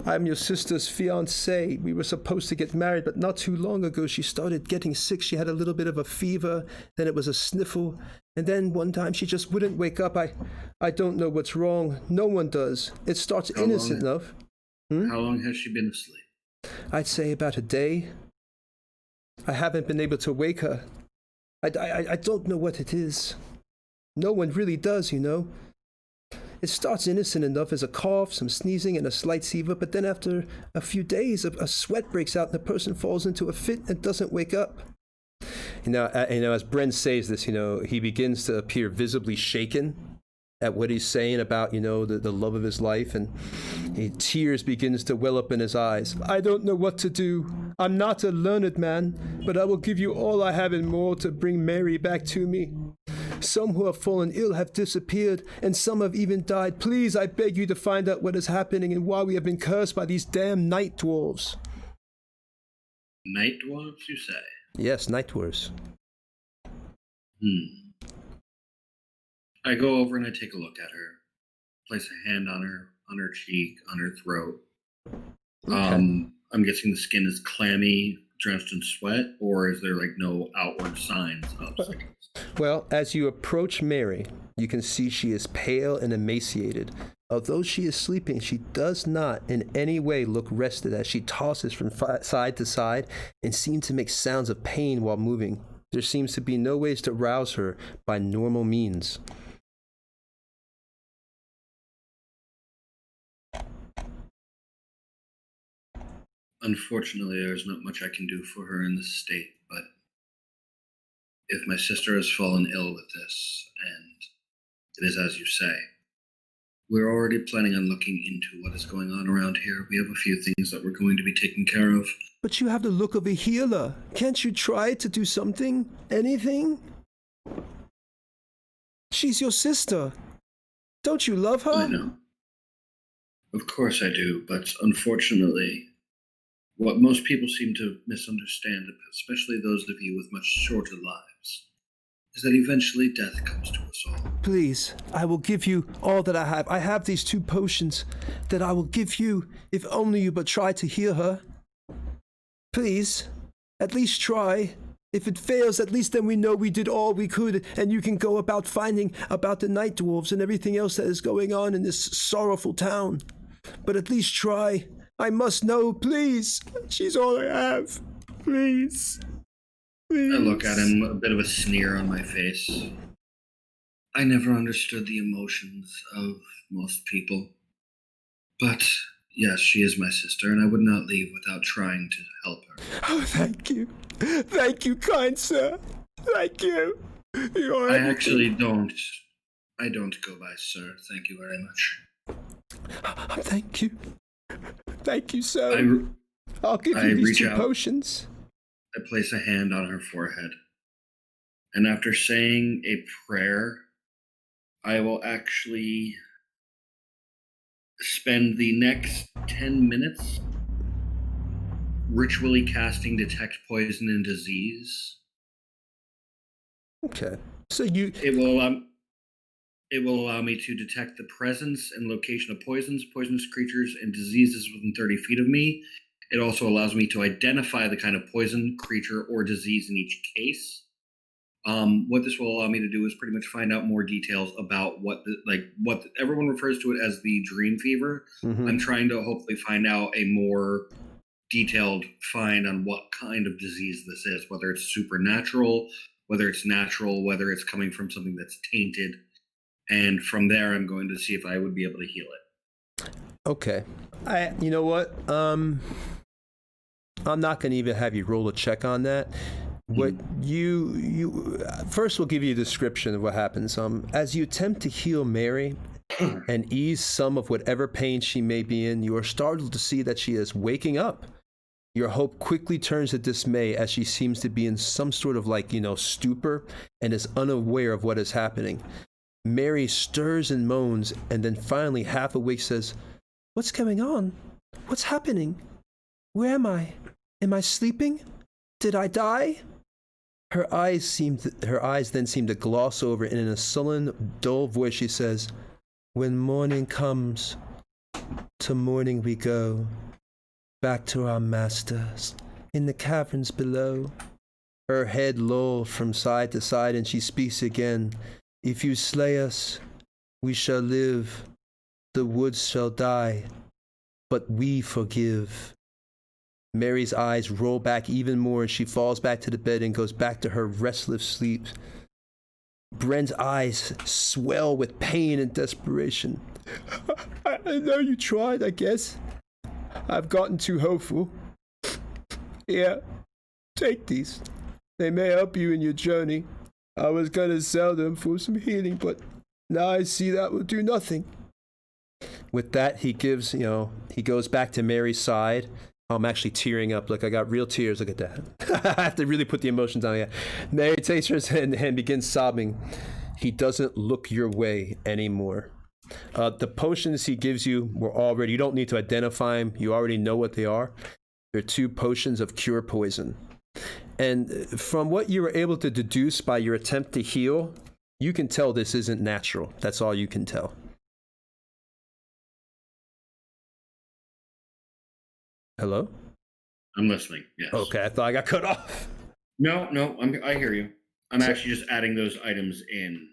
I'm your sister's fiancé. We were supposed to get married, but not too long ago she started getting sick. She had a little bit of a fever, then it was a sniffle, and then one time she just wouldn't wake up. I don't know what's wrong. No one does. It starts innocent enough. How long has she been asleep? I'd say about a day. I haven't been able to wake her. I don't know what it is. No one really does, It starts innocent enough as a cough, some sneezing, and a slight fever, but then after a few days, a sweat breaks out and the person falls into a fit and doesn't wake up. As Bren says this, he begins to appear visibly shaken at what he's saying about, the love of his life, and tears begins to well up in his eyes. I don't know what to do. I'm not a learned man, but I will give you all I have and more to bring Mary back to me. Some who have fallen ill have disappeared, and some have even died. Please, I beg you to find out what is happening and why we have been cursed by these damn night dwarves. Night dwarves, you say? Yes, night dwarves. I go over and I take a look at her. Place a hand on her cheek, on her throat. Okay. I'm guessing the skin is clammy, drenched in sweat, or is there no outward signs of sickness? Well, as you approach Mary, you can see she is pale and emaciated. Although she is sleeping, she does not in any way look rested as she tosses from side to side and seems to make sounds of pain while moving. There seems to be no ways to rouse her by normal means. Unfortunately, there's not much I can do for her in this state, but if my sister has fallen ill with this, and it is as you say, we're already planning on looking into what is going on around here. We have a few things that we're going to be taking care of. But you have the look of a healer. Can't you try to do something? Anything? She's your sister. Don't you love her? I know. Of course I do, but unfortunately, what most people seem to misunderstand, especially those of you with much shorter lives, is that eventually death comes to us all. Please, I will give you all that I have. I have these 2 potions that I will give you if only you but try to heal her. Please, at least try. If it fails, at least then we know we did all we could, and you can go about finding about the night dwarves and everything else that is going on in this sorrowful town. But at least try. I must know, please. She's all I have. Please. Please. I look at him, a bit of a sneer on my face. I never understood the emotions of most people. But yes, she is my sister, and I would not leave without trying to help her. Oh, thank you. Thank you, kind sir. Thank you. You are I everything. actually don't. I don't go by sir. Thank you very much. Thank you. Thank you, sir. I'll give you these reach 2 out. potions. I place a hand on her forehead. And after saying a prayer, I will actually spend the next 10 minutes ritually casting Detect Poison and Disease. Okay. So you... It will allow me to detect the presence and location of poisons, poisonous creatures, and diseases within 30 feet of me. It also allows me to identify the kind of poison, creature, or disease in each case. What this will allow me to do is pretty much find out more details about what everyone refers to it as the dream fever. Mm-hmm. I'm trying to hopefully find out a more detailed find on what kind of disease this is, whether it's supernatural, whether it's natural, whether it's coming from something that's tainted. And from there, I'm going to see if I would be able to heal it. Okay. You know what? I'm not going to even have you roll a check on that. What you first, we'll give you a description of what happens. As you attempt to heal Mary and ease some of whatever pain she may be in, you are startled to see that she is waking up. Your hope quickly turns to dismay as she seems to be in some sort of stupor and is unaware of what is happening. Mary stirs and moans, and then finally, half awake, says, "What's going on? What's happening? Where am I? Am I sleeping? Did I die?" Her eyes then seem to gloss over, and in a sullen, dull voice she says, "When morning comes, to morning we go, back to our masters, in the caverns below." Her head lolls from side to side, and she speaks again. "If you slay us, we shall live. The woods shall die, but we forgive." Mary's eyes roll back even more, and she falls back to the bed and goes back to her restless sleep. Bren's eyes swell with pain and desperation. I know you tried, I guess. I've gotten too hopeful. Here, take these. They may help you in your journey. I was gonna sell them for some healing, but now I see that will do nothing. With that, he goes back to Mary's side. I'm actually tearing up. Look, I got real tears. Look at that. I have to really put the emotions on. Yeah. Mary takes her hand and begins sobbing. He doesn't look your way anymore. The potions he gives you you don't need to identify them. You already know what they are. They're 2 potions of cure poison. And from what you were able to deduce by your attempt to heal, you can tell this isn't natural. That's all you can tell. Hello? I'm listening, yes. Okay, I thought I got cut off. No, I hear you. I'm actually just adding those items in.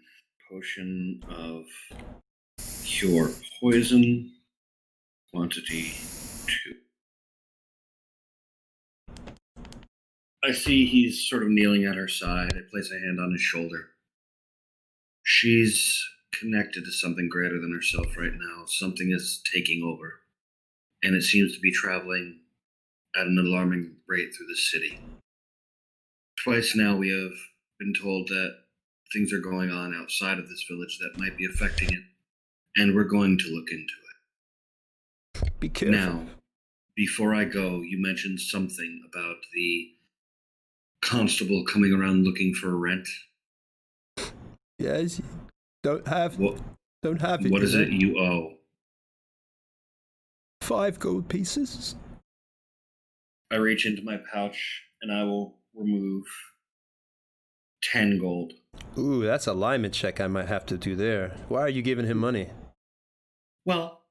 Potion of cure poison, quantity 2. I see he's sort of kneeling at her side. I place a hand on his shoulder. She's connected to something greater than herself right now. Something is taking over, and it seems to be traveling at an alarming rate through the city. Twice now we have been told that things are going on outside of this village that might be affecting it, and we're going to look into it. Be careful. Now, before I go, you mentioned something about the constable coming around looking for rent. Yes, don't have it. What is it you owe? 5 gold pieces. I reach into my pouch and I will remove 10 gold. Ooh, that's a alignment check I might have to do there. Why are you giving him money? Well,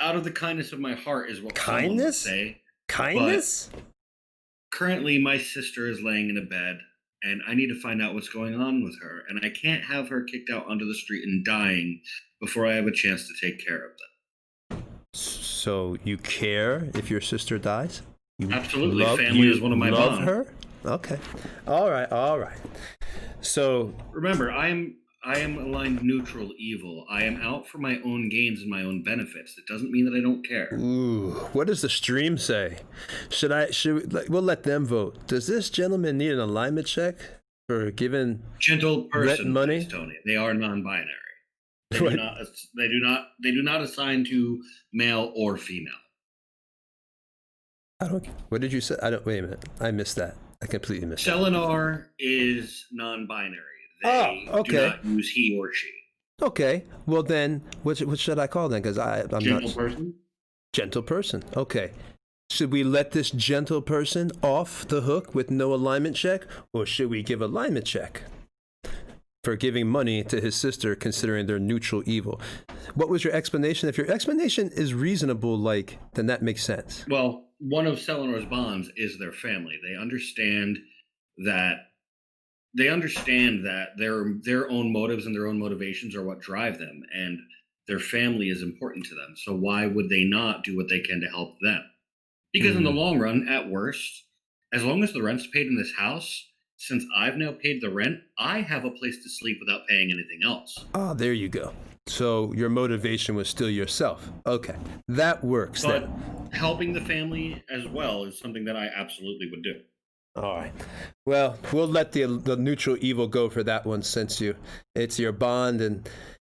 out of the kindness of my heart is what someone would Kindness? say. Kindness? Currently, my sister is laying in a bed, and I need to find out what's going on with her. And I can't have her kicked out onto the street and dying before I have a chance to take care of them. So you care if your sister dies? You Absolutely. Family is one of my love bonds. her? Okay. All right. So Remember, I am aligned neutral evil. I am out for my own gains and my own benefits. It doesn't mean that I don't care. ooh, what does the stream say? We'll let them vote. Does this gentleman need an alignment check for giving Gentle person, money? please, Tony. They are non-binary. They What? do not assign to male or female. What did you say? Wait a minute. I missed that. I completely missed that. Selenar is non-binary. They okay. do not use he or she. Okay. Well then, what should I call then? Because I'm Gentle not person? gentle person. Okay. Should we let this gentle person off the hook with no alignment check, or should we give alignment check for giving money to his sister, considering they're neutral evil? What was your explanation? If your explanation is reasonable, then that makes sense. Well, one of Selenar's bonds is their family. They understand that their own motives and their own motivations are what drive them, and their family is important to them. So why would they not do what they can to help them? Because in the long run, at worst, as long as the rent's paid in this house, since I've now paid the rent, I have a place to sleep without paying anything else. Ah, there you go. So your motivation was still yourself. Okay, that works. But then. helping the family as well is something that I absolutely would do. All right. Well, we'll let the neutral evil go for that one, since it's your bond and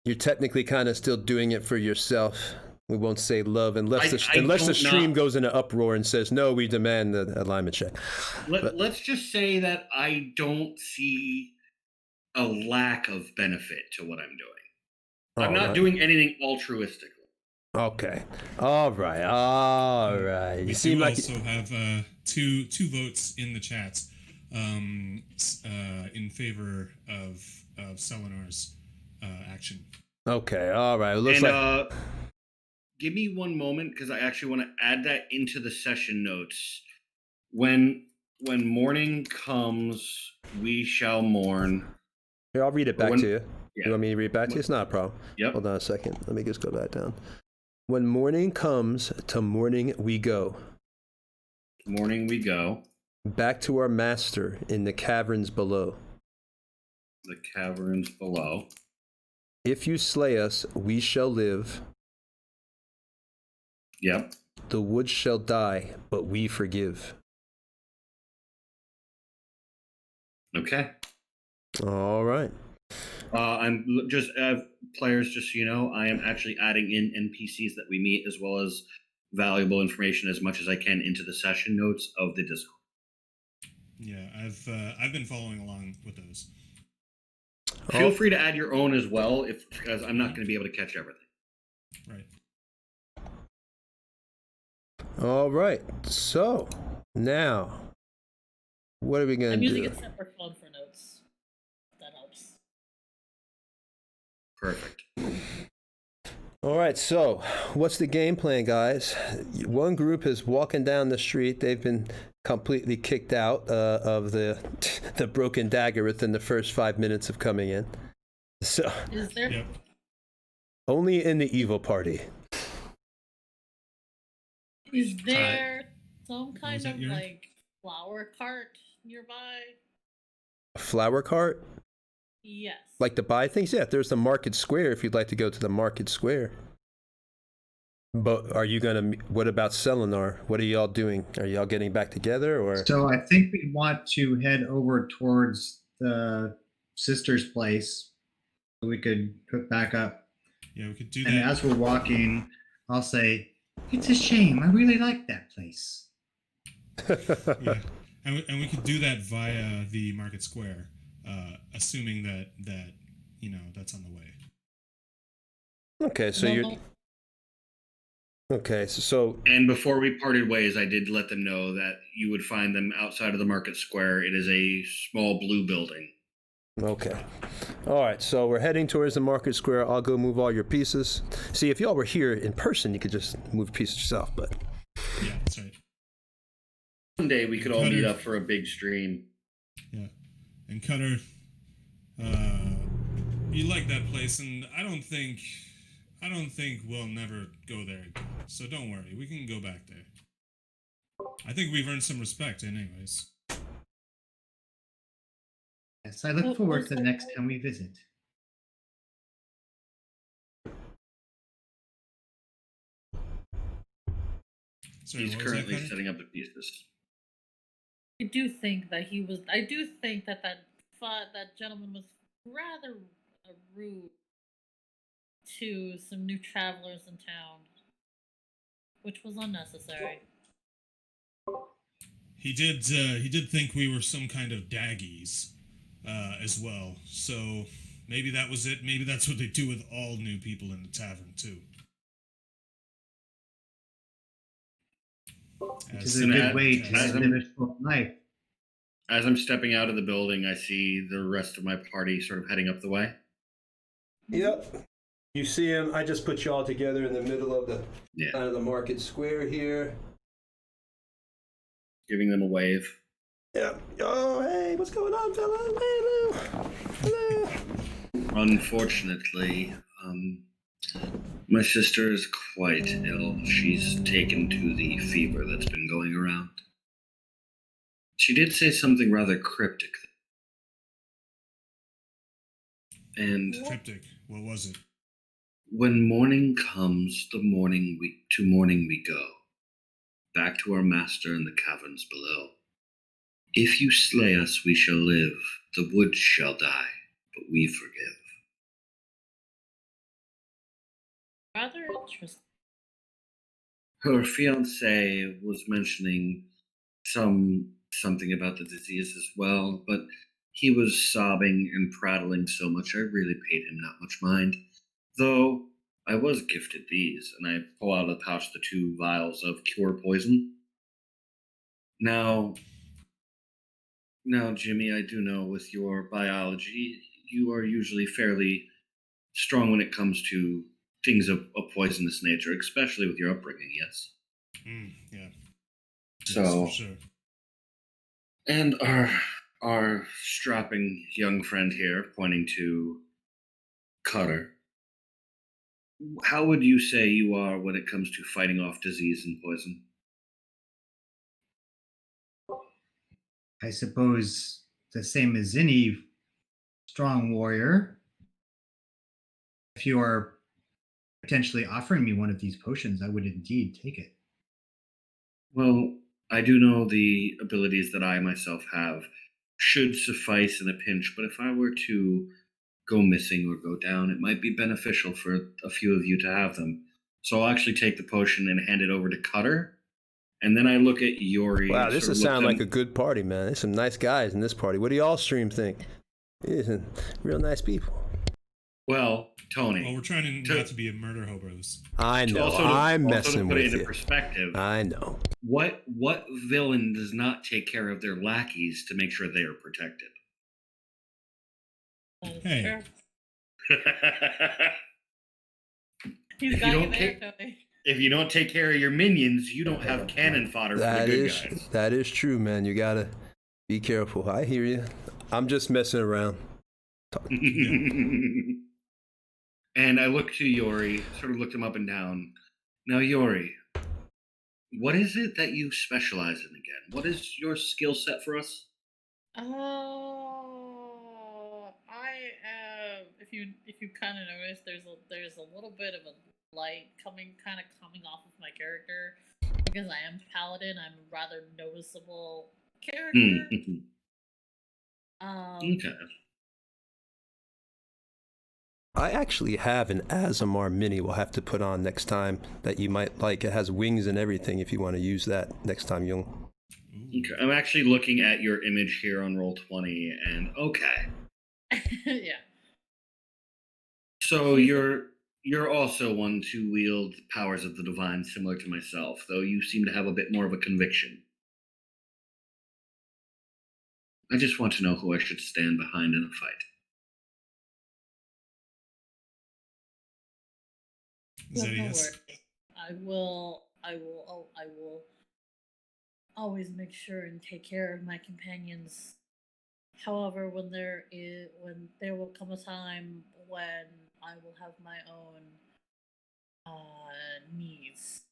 you're technically kind of still doing it for yourself. We won't say love unless the stream goes in an uproar and says, no, we demand the alignment check. Let's just say that I don't see a lack of benefit to what I'm doing. I'm not doing anything altruistically. Okay. All right. We seem do like also have two votes in the chats in favor of Selenar's action. Okay. All right. It looks and give me one moment, because I actually want to add that into the session notes. When morning comes, we shall mourn. Here, I'll read it back to you. Yeah. You want me to read it back to you? It's not a problem. Yep. Hold on a second. Let me just go back down. When morning comes, to morning we go. Morning we go. Back to our master in the caverns below. The caverns below. If you slay us, we shall live. Yep. The wood shall die, but we forgive. Okay. All right. I'm just players, just so you know, I am actually adding in NPCs that we meet, as well as valuable information as much as I can into the session notes of the Discord. Yeah, I've been following along with those. Feel free to add your own as well, because I'm not going to be able to catch everything. Right. All right. So now, what are we going to do? I'm using a separate phone for notes. That helps. Perfect. All right, so what's the game plan, guys? One group is walking down the street. They've been completely kicked out of the broken dagger within the first 5 minutes of coming in. So Is there? Yep. only in the evil party. Is there some Was kind that of Yuri? flower cart nearby? A flower cart? Yes. Like to buy things? Yeah, there's the market square if you'd like to go to the market square. But are you going to, what about Selenar? What are y'all doing? Are y'all getting back together or? So I think we want to head over towards the sister's place so we could put back up. Yeah, we could do that. And as we're walking, I'll say, it's a shame. I really like that place. Yeah, and we could do that via the market square, assuming that that's on the way. Okay, so No, you're, Okay, so And before we parted ways, I did let them know that you would find them outside of the market square. It is a small blue building. okay. All right, so we're heading towards the market square. I'll go move all your pieces. See, if y'all were here in person, you could just move pieces yourself, but... Yeah, that's right. One day we could all Cutter. meet up for a big stream. Yeah. And Cutter, you like that place, and I don't think we'll never go there again. So don't worry, we can go back there. I think we've earned some respect, anyways. Yes, I look forward to the next time we visit. Sorry, He's what was that, currently Cutter? setting up the pieces. I do think that he was. I do think that that gentleman was rather rude to some new travelers in town, which was unnecessary. He did think we were some kind of daggies, as well. So maybe that was it. Maybe that's what they do with all new people in the tavern too. Which is a good way to live a full life. As I'm stepping out of the building, I see the rest of my party sort of heading up the way. Yep. You see him. I just put you all together in the middle of the kind of the market square here. Giving them a wave. Yeah. Oh, hey, what's going on, fella? Hello. Hello. Unfortunately, my sister is quite ill. She's taken to the fever that's been going around. She did say something rather cryptic. And Cryptic. What was it? when morning comes, to morning we go, back to our master in the caverns below. If you slay us, we shall live. The wood shall die, but we forgive. Rather interesting. Her fiancé was mentioning something about the disease as well, but he was sobbing and prattling so much I really paid him not much mind. Though I was gifted these, and I pull out of the pouch the 2 vials of cure poison. Now, Jimmy, I do know with your biology, you are usually fairly strong when it comes to things of a poisonous nature, especially with your upbringing, yes? Yeah. So, yes, for sure. And our strapping young friend here, pointing to Cutter, how would you say you are when it comes to fighting off disease and poison? I suppose the same as any strong warrior. If you are potentially offering me one of these potions, I would indeed take it. Well, I do know the abilities that I myself have should suffice in a pinch, but if I were to go missing or go down, it might be beneficial for a few of you to have them. So I'll actually take the potion and hand it over to Cutter, and then I look at Yori. Wow, this would sound like a good party, man. There's some nice guys in this party. What do y'all stream think? These are real nice people. Well, Tony. Well, we're trying not to be a murder hobos. I know. Also I'm to messing put it with into you. perspective. I know. What villain does not take care of their lackeys to make sure they are protected? Hey. He's got you there, Tony. If you don't take care of your minions, you don't have cannon fodder for the good guys. That is true, man. You gotta be careful. I hear you. I'm just messing around. And I look to Yori, sort of looked him up and down. Now, Yori, what is it that you specialize in again? What is your skill set for us? I am. If you kind of notice, there's a little bit of a light coming off of my character because I am paladin. I'm a rather noticeable character. Okay. I actually have an Azamar mini we'll have to put on next time that you might like. It has wings and everything if you want to use that next time, Jung. Okay. I'm actually looking at your image here on Roll20, and okay. Yeah. So you're You're also one to wield powers of the divine, similar to myself, though you seem to have a bit more of a conviction. I just want to know who I should stand behind in a fight. Is that a No yes? worries. I will always make sure and take care of my companions. However, when there will come a time when I will have my own needs.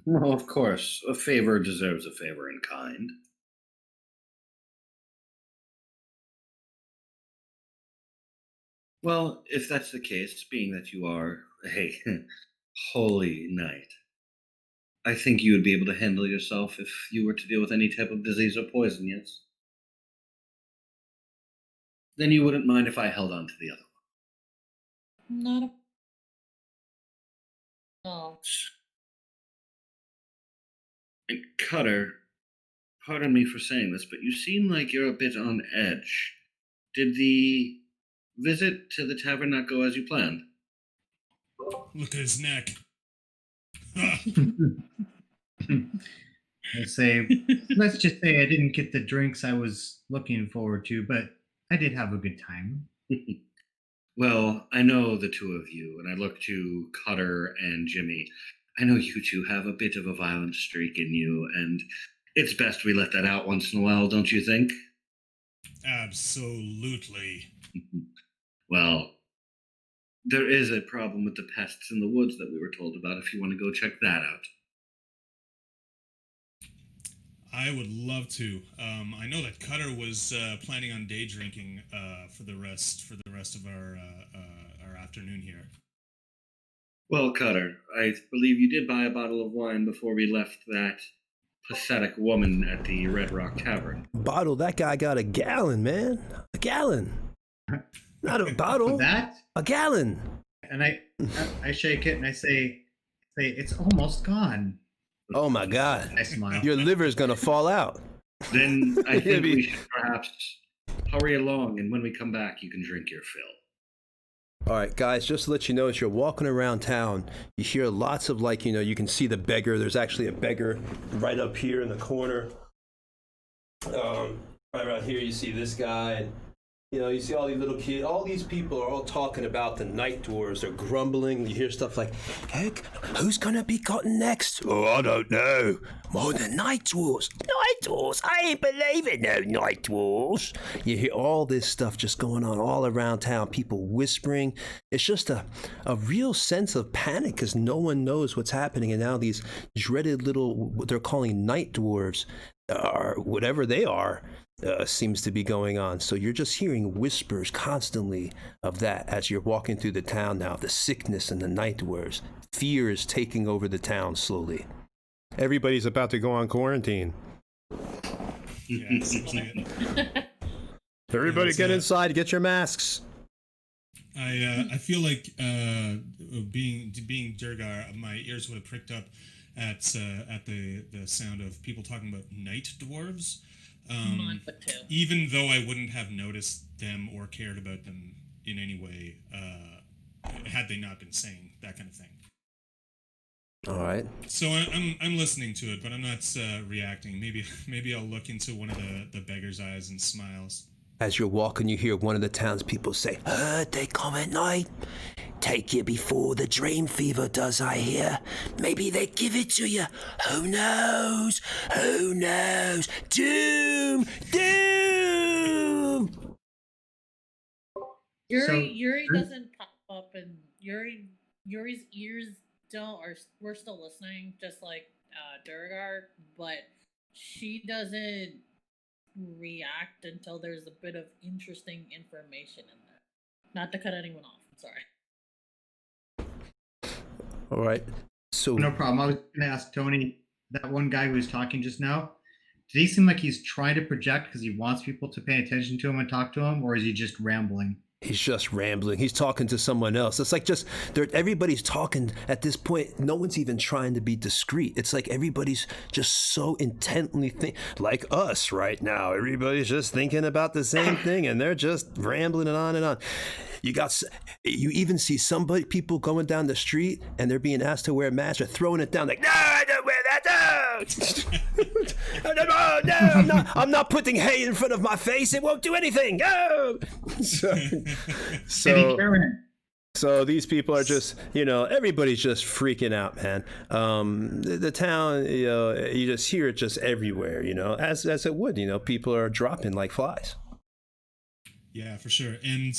Well, of course, a favor deserves a favor in kind. Well, if that's the case, being that you are a holy knight, I think you would be able to handle yourself if you were to deal with any type of disease or poison, yes? Then you wouldn't mind if I held on to the other Not a no. one. And Cutter, pardon me for saying this, but you seem like you're a bit on edge. Did the visit to the tavern not go as you planned? Look at his neck. Let's just say I didn't get the drinks I was looking forward to, but I did have a good time. Well, I know the two of you, and I look to Cutter and Jimmy. I know you two have a bit of a violent streak in you, and it's best we let that out once in a while, don't you think? Absolutely. Well, there is a problem with the pests in the woods that we were told about, if you want to go check that out. I would love to. I know that Cutter was planning on day drinking for the rest of our afternoon here. Well, Cutter, I believe you did buy a bottle of wine before we left that pathetic woman at the Red Rock Tavern. Bottle? That guy got a gallon, man. A gallon. Not a bottle. That? A gallon. And I shake it and I say, it's almost gone. Oh my God. I smile. Your liver's gonna fall out. Then I think we should perhaps hurry along, and when we come back, you can drink your fill. All right, guys, just to let you know, as you're walking around town, you hear lots of, like, you can see the beggar. There's actually a beggar right up here in the corner. Right around here, you see this guy. And, you see all these little kids. All these people are all talking about the night dwarves. They're grumbling. You hear stuff like, heck, who's going to be gotten next? Oh, I don't know. More than night dwarves. Night dwarves? I ain't believing no night dwarves. You hear all this stuff just going on all around town, people whispering. It's just a real sense of panic because no one knows what's happening. And now these dreaded little, what they're calling night dwarves, or whatever they are, seems to be going on. So you're just hearing whispers constantly of that as you're walking through the town now, the sickness and the night dwarves. Fear is taking over the town slowly. Everybody's about to go on quarantine. Yeah, it seems like it. Everybody get inside, get your masks. I feel like being Durgar, my ears would have pricked up at the sound of people talking about night dwarves. Mine would too. Even though I wouldn't have noticed them or cared about them in any way, had they not been saying that kind of thing. All right. So I'm listening to it, but I'm not reacting. Maybe I'll look into one of the beggar's eyes and smiles. As you're walking, you hear one of the townspeople say, they come at night. Take you before the dream fever does, I hear. Maybe they give it to you. Who knows? Who knows? Doom! Doom! Yuri doesn't pop up, and Yuri's ears don't, or we're still listening, just like Durgar, but she doesn't react until there's a bit of interesting information in there. Not to cut anyone off, I'm sorry. All right. So No problem. I was going to ask Tony, that one guy who was talking just now, did he seem like he's trying to project because he wants people to pay attention to him and talk to him, or is he just rambling? he's just rambling. He's talking to someone else. It's like just everybody's talking at this point. No one's even trying to be discreet. It's like everybody's just so intently like us right now. Everybody's just thinking about the same thing, and they're just rambling and on and on. You even see people going down the street and they're being asked to wear masks or throwing it down like, no, I don't wear that. No, I'm not putting hay in front of my face. It won't do anything. No. So these people are just, everybody's just freaking out, man. The town, you just hear it just everywhere, as it would, people are dropping like flies. Yeah, for sure. And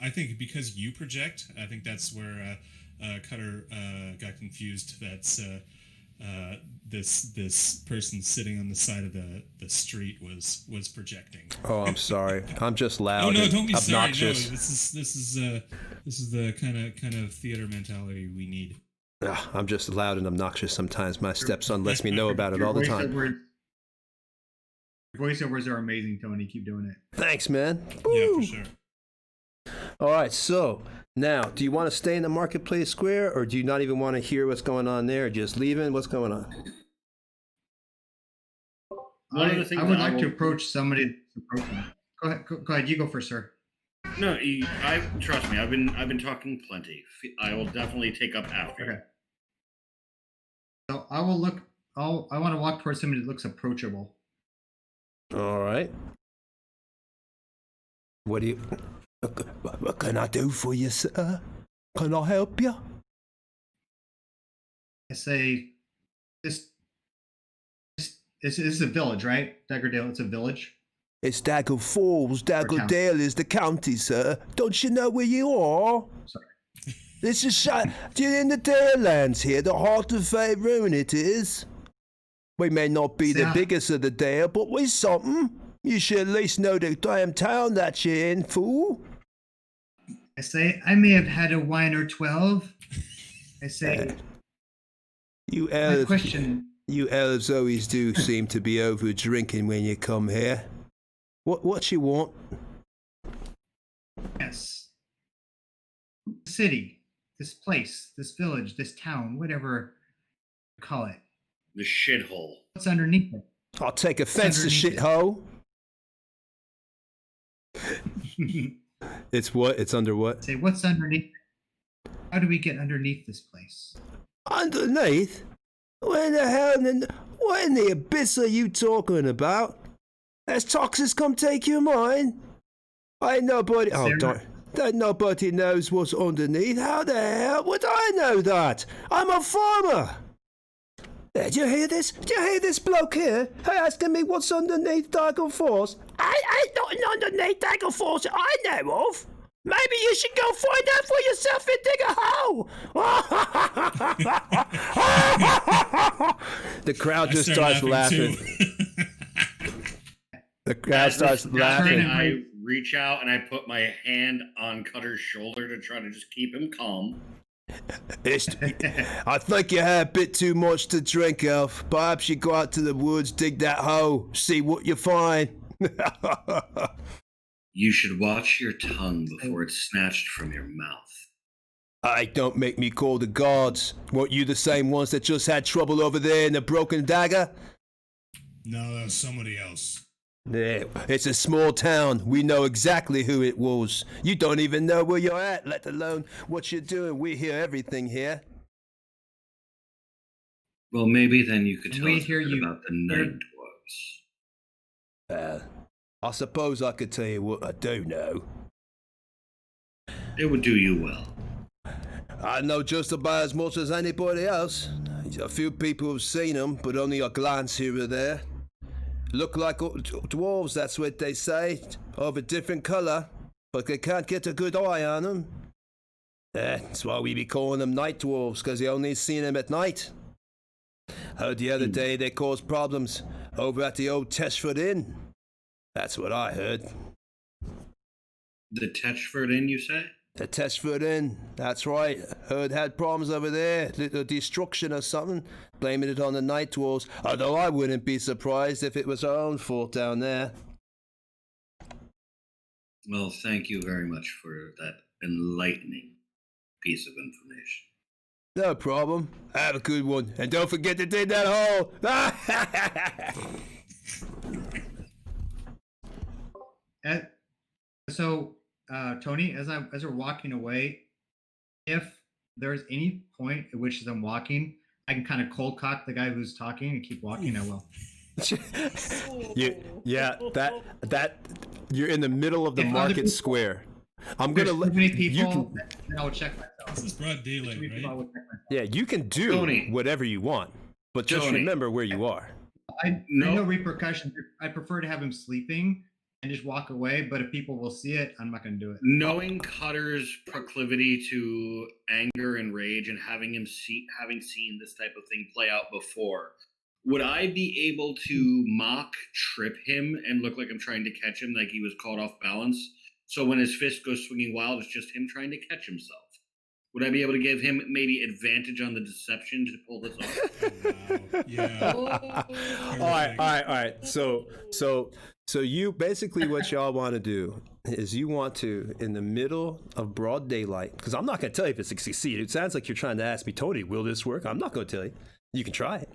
I think because you project, I think that's where Cutter got confused. That's this person sitting on the side of the street was projecting. Oh, I'm sorry. I'm just loud. Oh no, don't be obnoxious. sorry. No, this is the kind of theater mentality we need. I'm just loud and obnoxious sometimes. My stepson lets me know about it all the time. Voiceovers are amazing, Tony. Keep doing it. Thanks, man. Yeah, for sure. All right, so now, do you want to stay in the marketplace square, or do you not even want to hear what's going on there? Just leaving? What's going on? I would like to approach somebody. Go ahead. You go first, sir. No, trust me. I've been talking plenty. I will definitely take up after. Okay. So I will look. I want to walk towards somebody that looks approachable. All right. What can I do for you, sir? Can I help you? I say, this is a village, right? Daggerdale, it's a village. It's Dagger Falls. Daggerdale is the county, sir. Don't you know where you are? Sorry. This is you're in the Dalelands here, the heart of Faerun it is. We may not be the biggest of the Dale, but we're something. You should at least know the damn town that you're in, fool. I say, I may have had a wine or 12. I say, you elves, question. You elves always do seem to be over drinking when you come here. What you want? Yes. City, this place, this village, this town, whatever you call it. The shithole. What's underneath it? I'll take offense to shithole. It's what? It's under what? Say, what's underneath? How do we get underneath this place? Underneath? What in the abyss are you talking about? Has Toxus come take your mind? Ain't nobody. That nobody knows what's underneath. How the hell would I know that? I'm a farmer. Did you hear this? Did you hear this bloke here? Hey, asking me what's underneath Dagger Falls? Ain't nothing underneath Dagger Falls I know of. Maybe you should go find out for yourself and dig a hole. The crowd just starts laughing. The crowd starts laughing. I reach out and I put my hand on Cutter's shoulder to try to just keep him calm. I think you had a bit too much to drink, Elf. Perhaps you go out to the woods, dig that hole, see what you find. You should watch your tongue before it's snatched from your mouth. Don't make me call the guards. Weren't you the same ones that just had trouble over there in the Broken Dagger? No, that was somebody else. Yeah, it's a small town. We know exactly who it was. You don't even know where you're at, let alone what you're doing. We hear everything here. Well, maybe then you could tell us about the night dwarves. I suppose I could tell you what I do know. It would do you well. I know just about as much as anybody else. A few people have seen them, but only a glance here or there. Look like dwarves, that's what they say, of a different colour, but they can't get a good eye on them. That's why we be calling them night dwarves, because you only seen them at night. Heard the other day they caused problems over at the old Teshford Inn. That's what I heard. The Teshford Inn, you say? The Teshford Inn, that's right. Heard had problems over there, little destruction or something, blaming it on the night dwarves, although I wouldn't be surprised if it was our own fault down there. Well, thank you very much for that enlightening piece of information. No problem. Have a good one. And don't forget to dig that hole. So Tony, as we're walking away, if there's any point at which as I'm walking, I can kind of cold cock the guy who's talking and keep walking. I will. Yeah, that you're in the middle of the If other market people- square. I'm There's gonna too let many you people. can, Then I will check myself. This is broad daylight, Too many people, I right? will check myself. yeah, you can do Tony. whatever you want, but just Tony. remember where you are. I No. know repercussions. I prefer to have him sleeping and just walk away. But if people will see it, I'm not going to do it. Knowing Cutter's proclivity to anger and rage, and having seen this type of thing play out before, would I be able to mock trip him and look like I'm trying to catch him, like he was caught off balance? So when his fist goes swinging wild, it's just him trying to catch himself. Would I be able to give him maybe advantage on the deception to pull this off? Wow. Yeah. All right. So you basically what y'all want to do is you want to, in the middle of broad daylight, because I'm not going to tell you if it's a succeed. It sounds like you're trying to ask me, Tony, will this work? I'm not going to tell you. You can try it.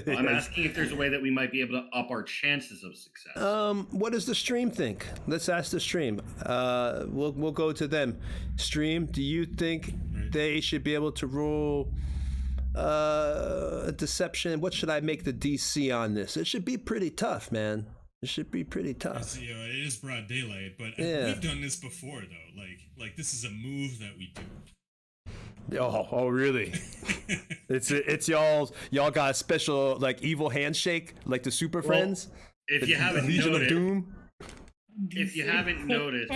I'm asking if there's a way that we might be able to up our chances of success. What does the stream think? Let's ask the stream. We'll go to them. Stream, do you think they should be able to roll a deception? What should I make the DC on this? It should be pretty tough, man. It should be pretty tough. You know, it is broad daylight, but Yeah. we've done this before, though. Like this is a move that we do. Oh, really? It's y'all got a special like evil handshake like the Super Friends? If you haven't Legion noticed, of Doom? if you haven't noticed,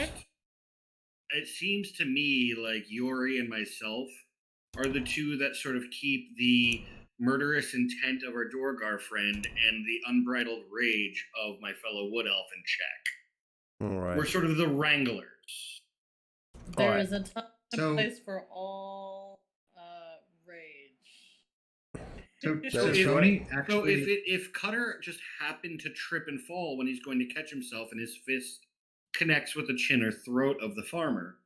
it seems to me like Yori and myself are the two that sort of keep the murderous intent of our Dorgar friend and the unbridled rage of my fellow Wood Elf in check. All right. We're sort of the wranglers. There Alright. is a time and So- place for all rage. So if- Tony, So actually, if Cutter just happened to trip and fall when he's going to catch himself and his fist connects with the chin or throat of the farmer,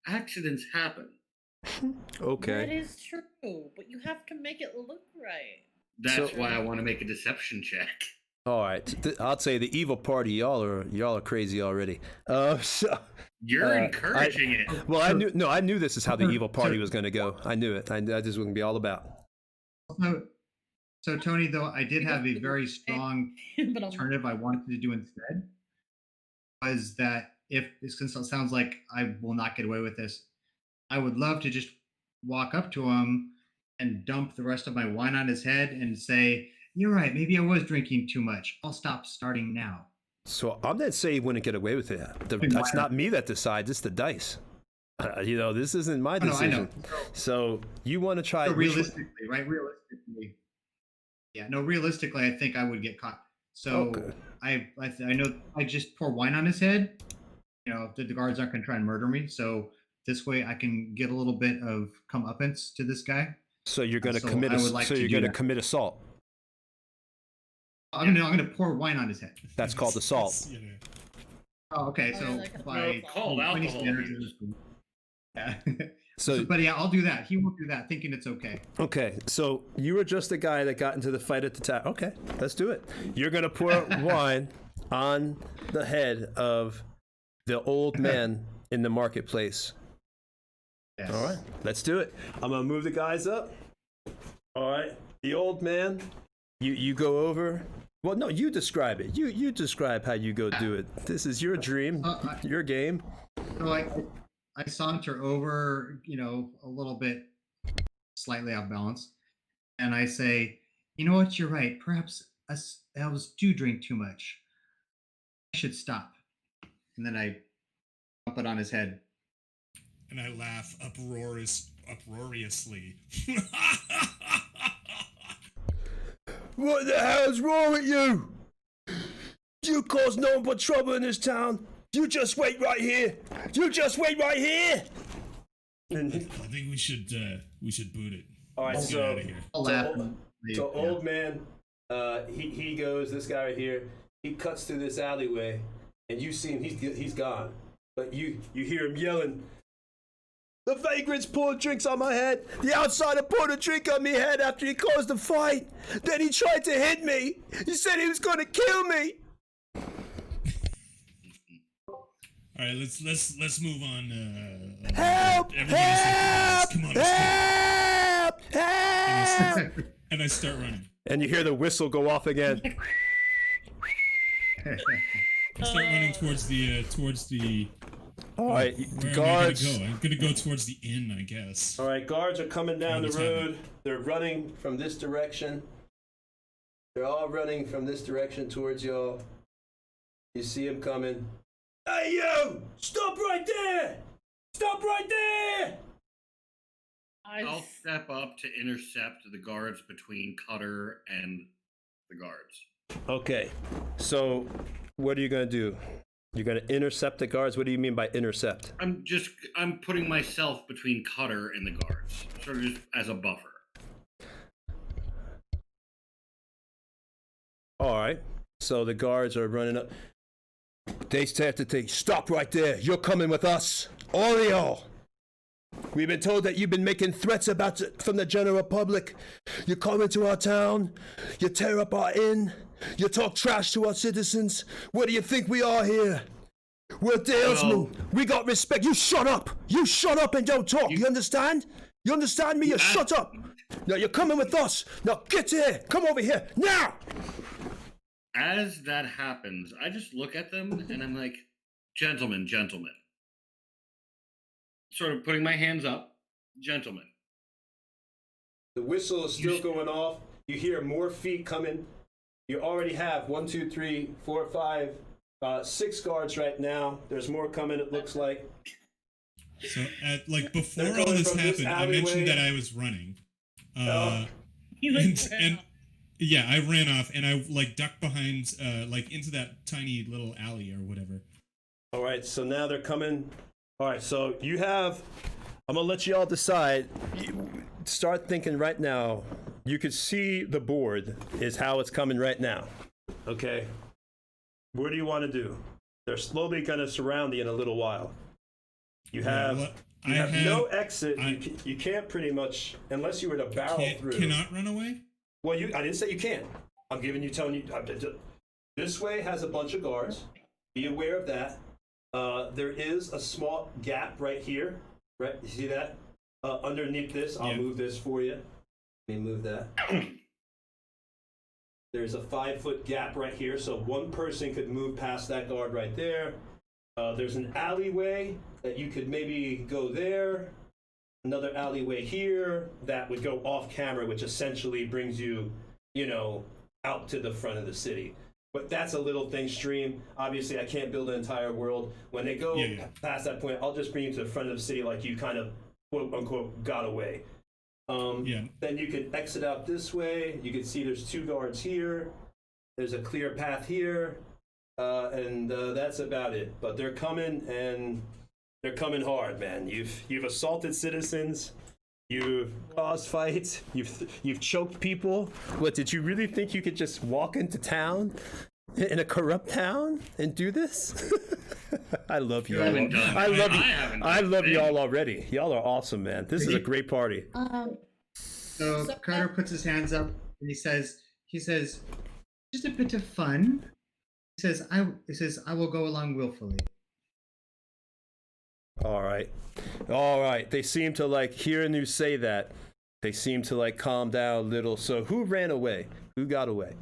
accidents happen. That Okay. is true, but you have to make it look right. That's So- why I want to make a deception check. All right. I'll say the evil party. Y'all are crazy already. So, You're encouraging it. well, I knew this is how the evil party was going to go. I knew it. I just wouldn't be all about. so Tony, though, I did have a very strong But I'm alternative I wanted to do instead. Was that since it sounds like I will not get away with this, I would love to just walk up to him and dump the rest of my wine on his head and say, "You're right. Maybe I was drinking too much. I'll stop starting now." So I'm not saying you wouldn't get away with it. That's not me that decides. It's the dice. This isn't my Oh, no, I decision. know. So you want to try So which one- realistically, right? Realistically, yeah. No, realistically, I think I would get caught. So Okay. I know I just pour wine on his head. You know, the guards aren't going to try and murder me. So this way, I can get a little bit of comeuppance to this guy. So you're going to So commit. I would like So to you're do going to that. commit assault. I'm gonna pour wine on his head. That's called assault. That's, you know, Oh, okay. Oh, So yeah, that could by be called Chinese alcohol standards, abuse. yeah. So But yeah, I'll do that. He won't do that, thinking it's okay. okay. So you were just the guy that got into the fight at the tap. Okay, let's do it. You're going to pour wine on the head of the old man in the marketplace. Yes. All right, let's do it. I'm gonna move the guys up. All right, the old man. You go over. Well, no, you describe it. You describe how you go do it. This is your dream, your game. So I saunter over, a little bit slightly off balance, and I say, "You know what? You're right. Perhaps us elves do drink too much. I should stop." And then I pump it on his head. and I laugh uproariously. What the hell's wrong with you? You cause no one but trouble in this town. You just wait right here. You just wait right here. I think we should boot it. All right, Let's get so- out of here. I'll So, laugh. And leave, So yeah. old man, he goes. This guy right here, he cuts through this alleyway, and you see him. He's gone, but you hear him yelling. The vagrants poured drinks on my head. The outsider poured a drink on me head after he caused the fight. Then he tried to hit me. He said he was going to kill me. All All right, let's move on. Help! Everybody's Help! come on, let's go. Help! And I start running. And you hear the whistle go off again. I start running towards the. All right, Where guards. am I gonna go? I'm gonna go towards the inn, I guess. All right, guards are coming down the What's road. happening? They're running from this direction. They're all running from this direction towards y'all. You see them coming. Hey, you! Stop right there! Stop right there! I'll step up to intercept the guards between Cutter and the guards. Okay, so what are you gonna do? You're gonna intercept the guards? What do you mean by intercept? I'm putting myself between Cutter and the guards, sort of just as a buffer. All right, so the guards are running up. They have to take, stop right there. You're coming with us. All of y'all. We've been told that you've been making threats from the general public. You come into our town. You tear up our inn. You talk trash to our citizens. What do you think we are here? We're dalesmen. We got respect. You shut up. You shut up and don't talk. You understand? You understand me? You shut up. Now you're coming with us. Now get here. Come over here. Now. As that happens, I just look at them and I'm like, gentlemen. Sort of putting my hands up, gentlemen. The whistle is still going off. You hear more feet coming. You already have 1, 2, 3, 4, 5, 6 guards right now. There's more coming, it looks like. So, before They're all coming this from this happened, I alleyway. mentioned that I was running. And Yeah, I ran off and I ducked behind, into that tiny little alley or whatever. All right, so now they're coming. All right, so you have. I'm gonna let you all decide. Start thinking right now. You could see the board is how it's coming right now. Okay. What do you want to do? They're slowly gonna surround you in a little while. You have. You have no exit. You can't pretty much, unless you were to barrel through. Cannot run away? Well, I didn't say you can't. Telling you. This way has a bunch of guards. Be aware of that. There is a small gap right here. Right, you see that? Underneath this, I'll move this for you. Let me move that. There's a 5-foot gap right here, so one person could move past that guard right there. There's an alleyway that you could maybe go there. Another alleyway here that would go off camera, which essentially brings you, out to the front of the city. But that's a little thing, stream. Obviously, I can't build an entire world. When they go past that point, I'll just bring you to the front of the city like you kind of, quote unquote, got away. Then you can exit out this way. You can see there's 2 guards here. There's a clear path here. And that's about it. But they're coming, and they're coming hard, man. You've assaulted citizens. You've caused fights. You've choked people. What, did you really think you could just walk into town, in a corrupt town, and do this? I love you all. I love you all already. Y'all are awesome, man. This is a great party. So Carter puts his hands up and he says, just a bit of fun. He says, I will go along willfully. All right. They seem to hearing you say that. They seem to calm down a little. So who ran away? Who got away?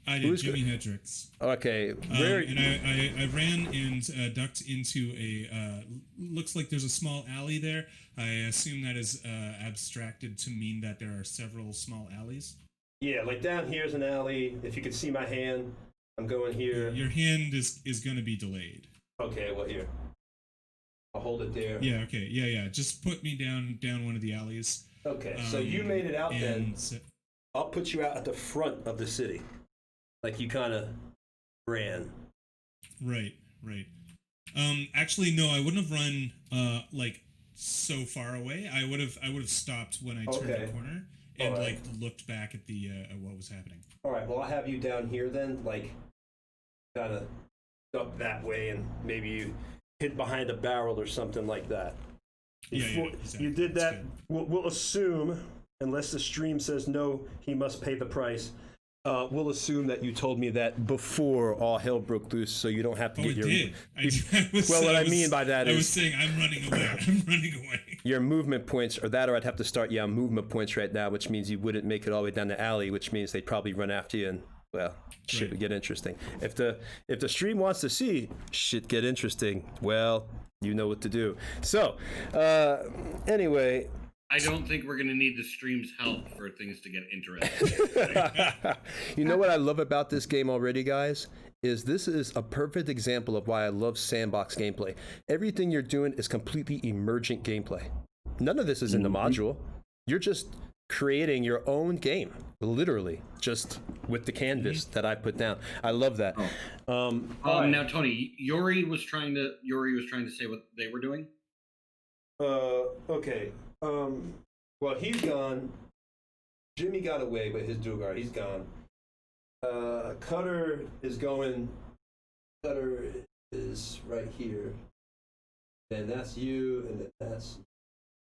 I did. Jimi Hendrix. Okay. And I ran and ducked into a. Looks like there's a small alley there. I assume that is abstracted to mean that there are several small alleys. Yeah, down here's an alley. If you could see my hand, I'm going here. Your hand is going to be delayed. Okay, what here? I'll hold it there. Yeah, okay. Yeah. Just put me down one of the alleys. Okay, so you made it out then. I'll put you out at the front of the city. You kind of ran. Right. Actually, no, I wouldn't have run so far away. I would have stopped when I turned the corner and looked back at the at what was happening. All right, well, I'll have you down here then, kind of up that way, and maybe you hid behind a barrel or something like that. Exactly. You did that. We'll assume, unless the stream says no, he must pay the price. we'll assume that you told me that before all hell broke loose, so you don't have to Oh, get it your. did. What I mean by that I is was saying I'm running away. I'm running away. your movement points, or that, or I'd have to start you on movement points right now, which means you wouldn't make it all the way down the alley, which means they'd probably run after you, and well, shit would get interesting. If the stream wants to see shit get interesting, well, you know what to do. So, anyway. I don't think we're going to need the stream's help for things to get interesting. You know what I love about this game already, guys? Is this is a perfect example of why I love sandbox gameplay. Everything you're doing is completely emergent gameplay. None of this is in the module. You're just creating your own game, literally, just with the canvas that I put down. I love that. Right. Now, Tony, Yuri was trying to say what they were doing. Okay. Well, he's gone. Jimmy got away with his Dugar. He's gone. Cutter is going. Cutter is right here. And that's you, and then that's.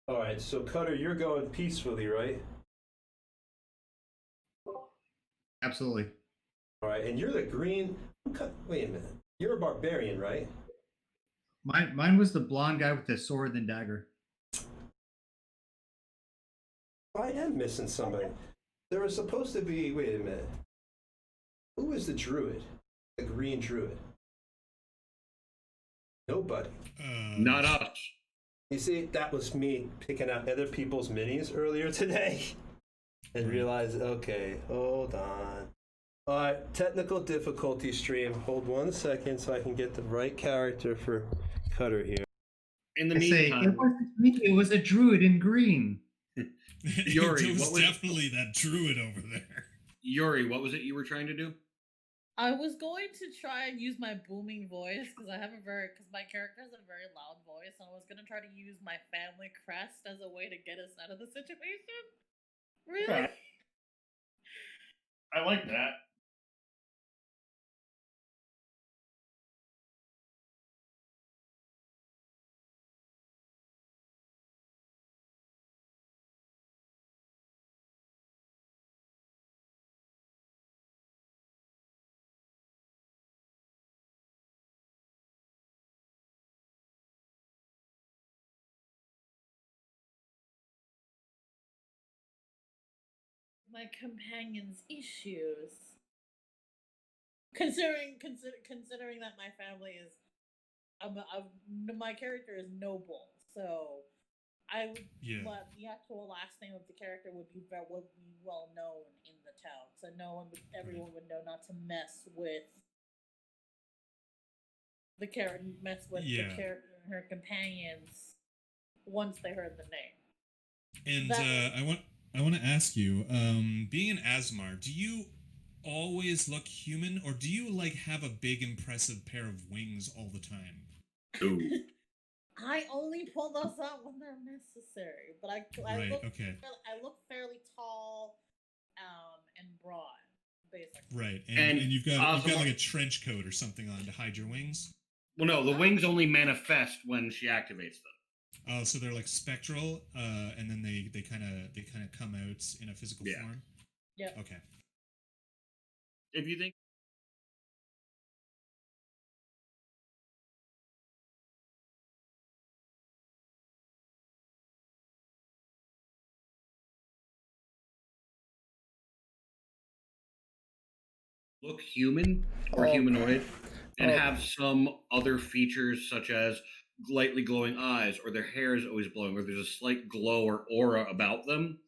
All right, so Cutter, you're going peacefully, right? Absolutely. All right, and you're the green. Wait a minute. You're a barbarian, right? Mine was the blonde guy with the sword and dagger. I am missing somebody. There was supposed to be. Wait a minute. Who was the druid? The green druid. Nobody. Not us. You see, that was me picking out other people's minis earlier today, and realized, okay, hold on. All right, technical difficulty stream. Hold 1 second so I can get the right character for Cutter here. In the I say, it meantime, wasn't me. It was a druid in green. Yuri, It was what was- definitely that druid over there. Yuri, what was it you were trying to do? I was going to try and use my booming voice because my character has a very loud voice, and I was gonna try to use my family crest as a way to get us out of the situation. Really? Okay. I like that. My companion's issues. Considering that my family is, my character is noble, so but the actual last name of the character would be well known in the town, so everyone would know not to mess with the character, the character and her companions once they heard the name. And I want to ask you, being an Asmar, do you always look human, or do you have a big impressive pair of wings all the time? Ooh. I only pull those out when they're necessary, but I look fairly tall, and broad, basically. Right, and you've got like a trench coat or something on to hide your wings. Well, no, the wings only manifest when she activates them. Oh, so they're like spectral, and then they kind of come out in a physical form. Yeah. Okay. If you think. Look human or humanoid and have some other features such as lightly glowing eyes, or their hair is always glowing, or there's a slight glow or aura about them,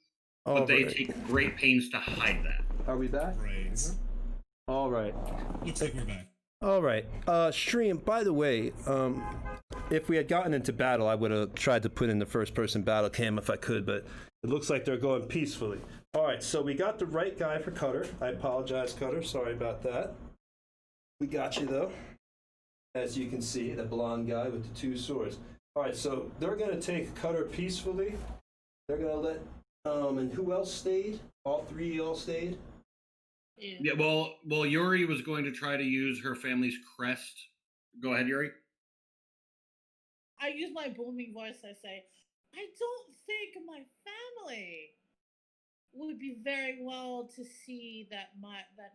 but they take great pains to hide that. Are we back? Right. All right. Looks like we're back. All right. Stream, by the way, if we had gotten into battle, I would have tried to put in the first-person battle cam if I could, but it looks like they're going peacefully. All right, so we got the right guy for Cutter. I apologize, Cutter. Sorry about that. We got you, though. As you can see, the blonde guy with the 2 swords. All right, so they're going to take Cutter peacefully. They're going to let... and who else stayed? All 3 all stayed? Yeah, well, Yuri was going to try to use her family's crest. Go ahead, Yuri. I use my booming voice. I say, I don't think my family would be very well to see that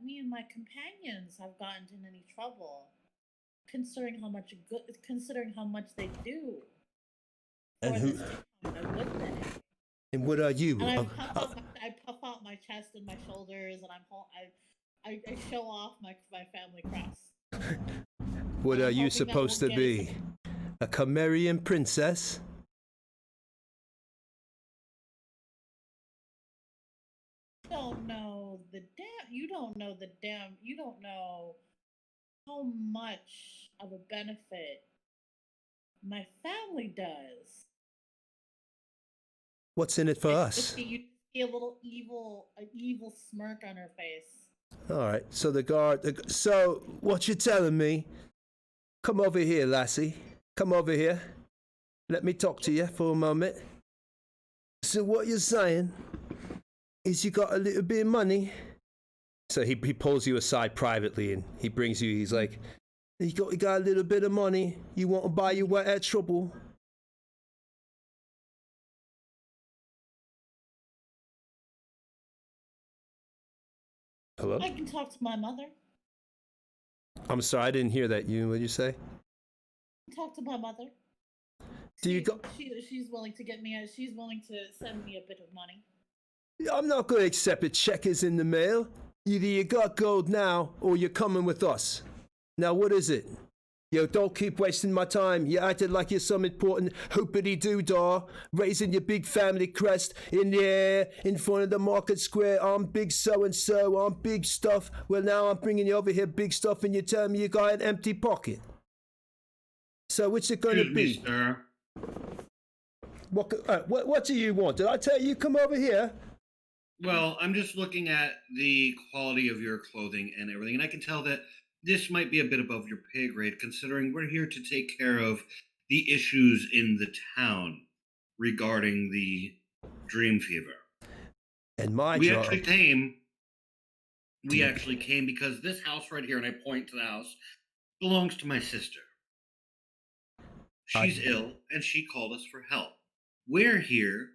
me and my companions have gotten in any trouble, considering how much they do And for who? this town, would they? And what are you? And I puff out my chest and my shoulders, and I show off my family crest. What are you hoping that supposed to we'll get be? A Cimmerian princess? You don't know how much of a benefit my family does. What's in it for us? You see a little evil smirk on her face. All right. So the guard. So what you telling me? Come over here, lassie. Come over here. Let me talk to you for a moment. So what you're saying is you got a little bit of money. So he pulls you aside privately and he brings you. He's like, you got a little bit of money. You want to buy your way out of trouble? Hello? I can talk to my mother. I'm sorry, I didn't hear that. What did you say? Talk to my mother. She's willing to get me. She's willing to send me a bit of money. I'm not going to accept a checkers in the mail. Either you got gold now, or you're coming with us. Now, what is it? Yo, don't keep wasting my time. You acted like you're some important hoopity-doo-dah, raising your big family crest in the air, in front of the market square. I'm big so-and-so, I'm big stuff. Well, now I'm bringing you over here big stuff, and you tell me you got an empty pocket. So what's it going to be? Excuse me, sir. What do you want? Did I tell you come over here? Well, I'm just looking at the quality of your clothing and everything, and I can tell that this might be a bit above your pay grade, considering we're here to take care of the issues in the town regarding the dream fever. And my We job... actually came because this house right here, and I point to the house, belongs to my sister. She's ill, and she called us for help. We're here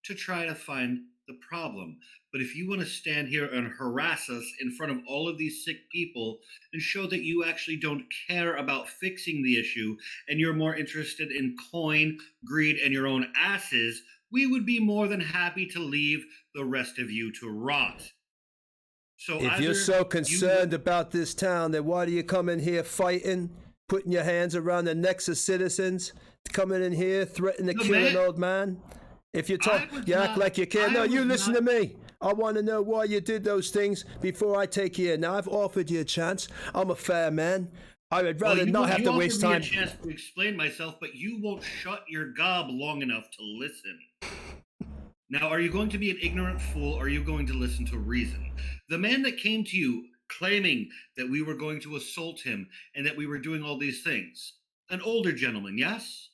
to try to find the problem. But if you want to stand here and harass us in front of all of these sick people and show that you actually don't care about fixing the issue and you're more interested in coin, greed, and your own asses, we would be more than happy to leave the rest of you to rot. So if you're so concerned about this town, then why do you come in here fighting, putting your hands around the necks of citizens, coming in here, threatening to kill an old man? If you talk, you act like you care. No, you listen to me. I want to know why you did those things before I take you in. Now, I've offered you a chance. I'm a fair man. I would rather not have to waste time. You offered me a chance to explain myself, but you won't shut your gob long enough to listen. Now, are you going to be an ignorant fool, or are you going to listen to reason? The man that came to you claiming that we were going to assault him and that we were doing all these things, an older gentleman, yes?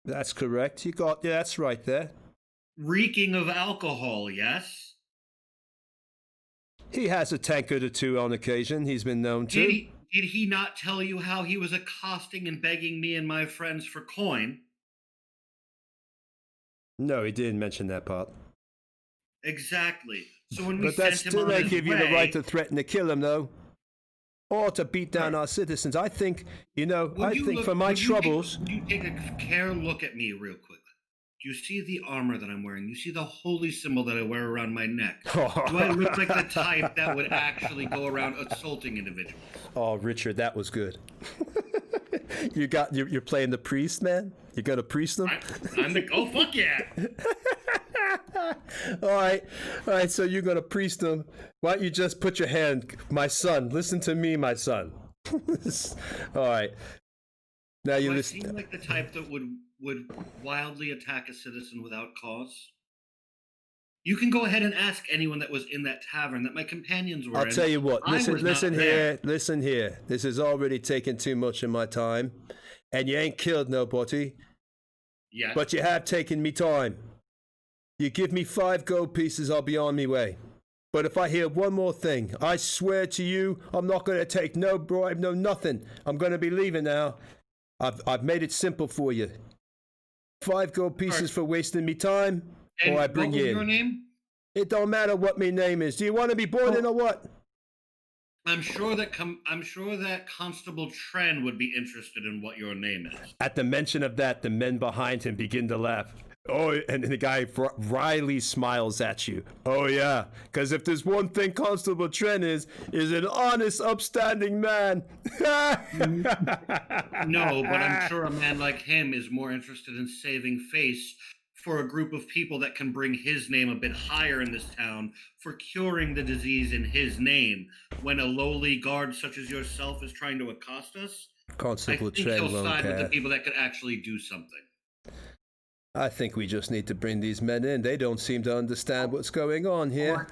That's correct. Yeah, that's right there. Reeking of alcohol, yes? He has a tankard or two on occasion. He's been known to. Did he not tell you how he was accosting and begging me and my friends for coin? No, he didn't mention that part. Exactly. So when we but that sent him still on ain't his give you way, the right to threaten to kill him, though, or to beat down our citizens. I think, for my troubles. You take a care look at me real quick. Do you see the armor that I'm wearing? You see the holy symbol that I wear around my neck? Do I look like the type that would actually go around assaulting individuals? Oh, Richard, that was good. You're playing the priest, man? You're gonna priest them? Oh, fuck yeah! All right, so you're gonna priest them. Why don't you just put your hand, my son, listen to me, my son. All right. Now you listen. Do I seem like the type that would wildly attack a citizen without cause? You can go ahead and ask anyone that was in that tavern that my companions were in. I'll tell you what, listen here. This has already taken too much of my time, and you ain't killed nobody. Yeah. But you have taken me time. You give me 5 gold pieces, I'll be on me way. But if I hear one more thing, I swear to you, I'm not going to take no bribe, no nothing. I'm going to be leaving now. I've made it simple for you. 5 gold pieces for wasting me time, or I bring you in. What was your name? It don't matter what my name is. Do you want to be brought in or what? I'm sure that Constable Tren would be interested in what your name is. At the mention of that, the men behind him begin to laugh. Oh, and the guy wryly smiles at you. Oh, yeah, because if there's one thing Constable Tren is an honest, upstanding man. No, but I'm sure a man like him is more interested in saving face for a group of people that can bring his name a bit higher in this town for curing the disease in his name when a lowly guard such as yourself is trying to accost us. Constable I think Tren he'll won't side with the care. people that could actually do something. I think we just need to bring these men in. They don't seem to understand what's going on here.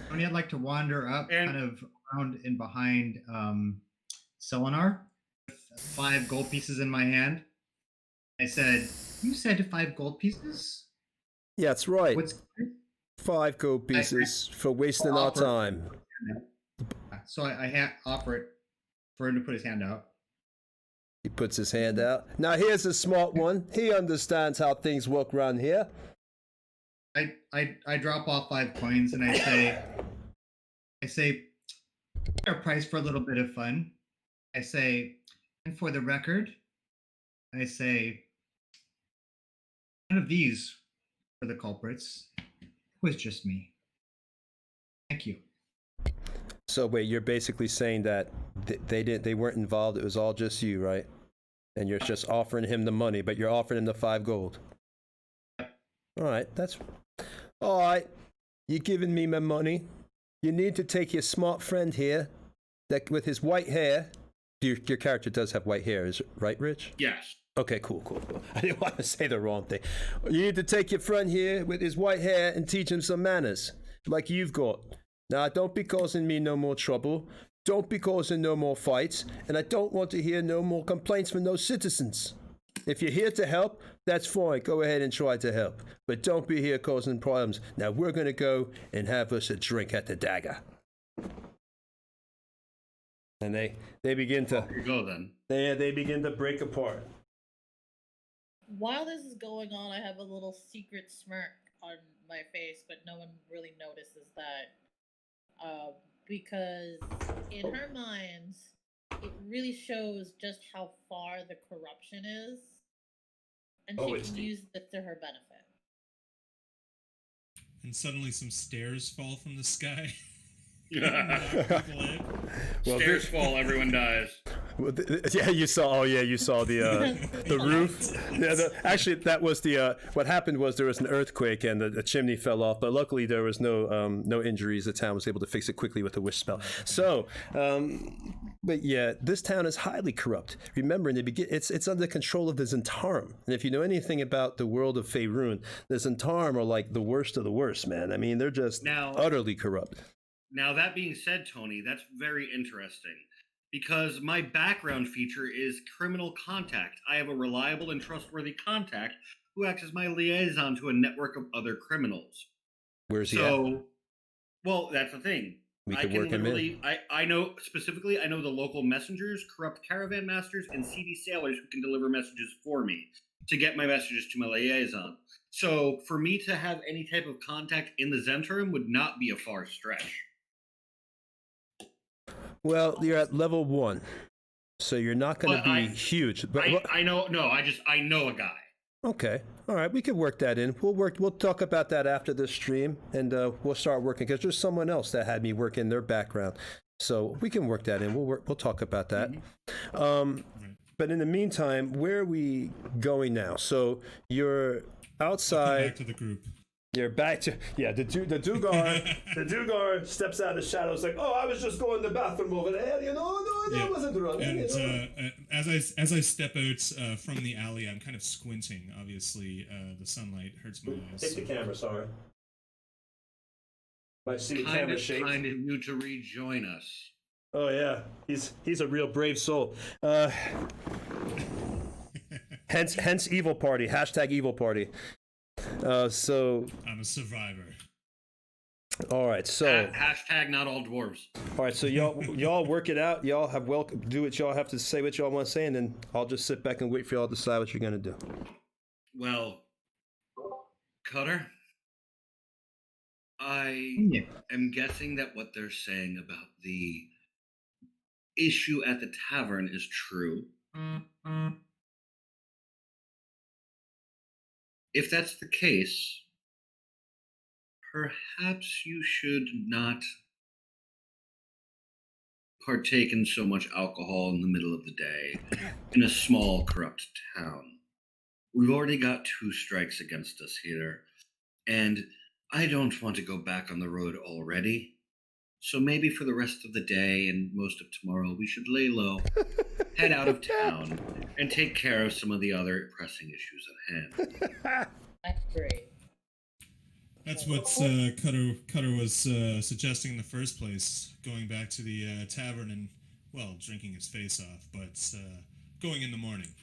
Tony, I'd like to wander up, And- kind of around and behind Selenar, with 5 gold pieces in my hand. I said, "You said 5 gold pieces? Yeah, that's right. What's 5 gold pieces for wasting our offer- time. So I offer it for him to put his hand out. He puts his hand out. Now here's a smart one. He understands how things work around here. I drop off 5 coins and I say, a price for a little bit of fun. I say, and for the record, I say, none of these were the culprits. It was just me. Thank you. So wait, you're basically saying that they weren't involved. It was all just you, right? And you're just offering him the money, but you're offering him the 5 gold. All right, that's all right. You're giving me my money. You need to take your smart friend here, that with his white hair. Your character does have white hair, is it right, Rich? Yes. Okay, cool. I didn't want to say the wrong thing. You need to take your friend here with his white hair and teach him some manners, like you've got. Now, don't be causing me no more trouble. Don't be causing no more fights. And I don't want to hear no more complaints from those citizens. If you're here to help, that's fine. Go ahead and try to help. But don't be here causing problems. Now, we're going to go and have us a drink at the Dagger. And they begin to... Here you go, then. They begin to break apart. While this is going on, I have a little secret smirk on my face, but no one really notices that. Because in her mind, it really shows just how far the corruption is, and she can use it to her benefit. And suddenly some stairs fall from the sky. Well, Stairs fall, everyone dies. Well, yeah, you saw. Oh, yeah, you saw the roof. Yeah, actually, that was the. What happened was there was an earthquake and the chimney fell off. But luckily, there was no injuries. The town was able to fix it quickly with a wish spell. So, but yeah, this town is highly corrupt. Remember, in the beginning, it's under control of the Zentarum. And if you know anything about the world of Faerun, the Zentarum are like the worst of the worst, man. I mean, they're just utterly corrupt. Now, that being said, Tony, that's very interesting. Because my background feature is criminal contact. I have a reliable and trustworthy contact who acts as my liaison to a network of other criminals. Where's he at? Well, that's the thing. We could work him in. I know the local messengers, corrupt caravan masters, and seedy sailors who can deliver messages for me to get my messages to my liaison. So for me to have any type of contact in the Zentarum would not be a far stretch. Well, you're at level 1, so you're not going to be huge. But I know a guy. Okay, all right, we can work that in. We'll talk about that after the stream, and we'll start working because there's someone else that had me work in their background, so we can work that in. We'll talk about that. But in the meantime, where are we going now? So you're outside. Back to the group. You're back to the Dugar steps out of the shadows like, oh, I was just going to the bathroom over there, that wasn't wrong. And as I step out from the alley, I'm kind of squinting. Obviously, the sunlight hurts my eyes. Hit the camera, sorry. Might see the camera shake. Kind of you to rejoin us. Oh yeah, he's a real brave soul. Hence evil party. # evil party. So I'm a survivor. All right, so # not all dwarves. All right, so y'all work it out. Y'all have do what y'all have to say, what y'all want to say, and then I'll just sit back and wait for y'all to decide what you're gonna do. Well, Cutter, I am guessing that what they're saying about the issue at the tavern is true. If that's the case, perhaps you should not partake in so much alcohol in the middle of the day in a small, corrupt town. We've already got 2 strikes against us here, and I don't want to go back on the road already. So maybe for the rest of the day and most of tomorrow, we should lay low, head out of town, and take care of some of the other pressing issues at hand. I agree. That's what Cutter was suggesting in the first place, going back to the tavern and, well, drinking his face off, but going in the morning.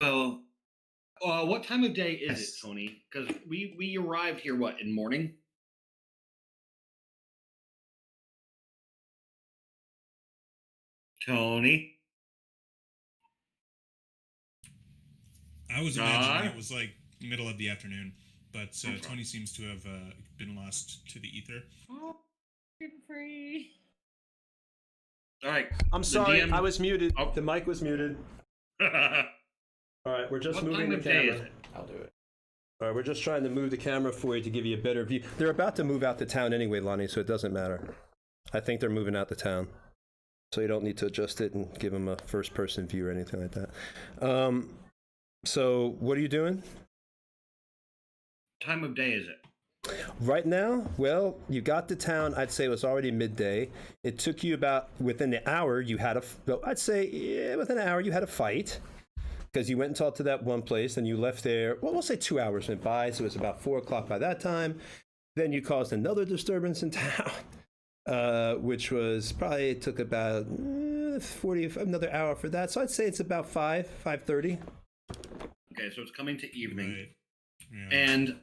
Well, what time of day is it, Tony? Because we arrived here, what, in morning? Tony? I was imagining it was like middle of the afternoon, but Tony seems to have been lost to the ether. Oh, free. All right. I'm sorry, DM... I was muted. Oh. The mic was muted. All right, we're just moving the camera. I'll do it. All right, we're just trying to move the camera for you to give you a better view. They're about to move out the town anyway, Lonnie, so it doesn't matter. I think they're moving out the town. So you don't need to adjust it and give them a first-person view or anything like that. So what are you doing? What time of day is it? Right now, well, you got to town. I'd say it was already midday. It took you about within an hour. You had within an hour you had a fight because you went and talked to that one place, and you left there. Well, we'll say 2 hours went by, so it was about 4 o'clock by that time. Then you caused another disturbance in town. Which was probably took about another hour for that. So I'd say it's about 5:30. Okay, so it's coming to evening. Right. Yeah. And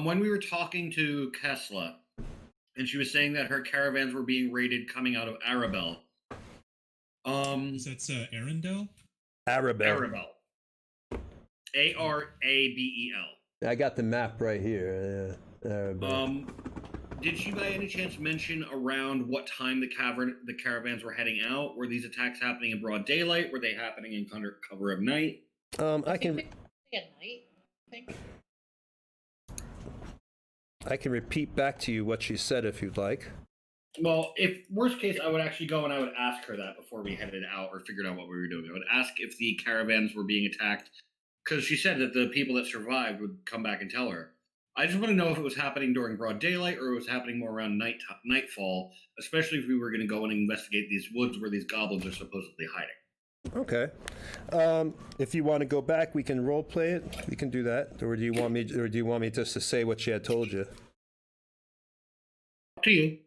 when we were talking to Kesla, and she was saying that her caravans were being raided coming out of Arabelle. That's Arendelle? Arabelle. Arabel. I got the map right here. Arabelle. Did she by any chance mention around what time the caravans were heading out? Were these attacks happening in broad daylight? Were they happening in cover of night? I can. At night, I think. I can repeat back to you what she said if you'd like. Well, if worst case, I would actually go and I would ask her that before we headed out or figured out what we were doing. I would ask if the caravans were being attacked because she said that the people that survived would come back and tell her. I just want to know if it was happening during broad daylight or it was happening more around nightfall, especially if we were going to go and investigate these woods where these goblins are supposedly hiding. Okay. If you want to go back, we can role play it. We can do that. Or do you want me just to say what she had told you? Up to you.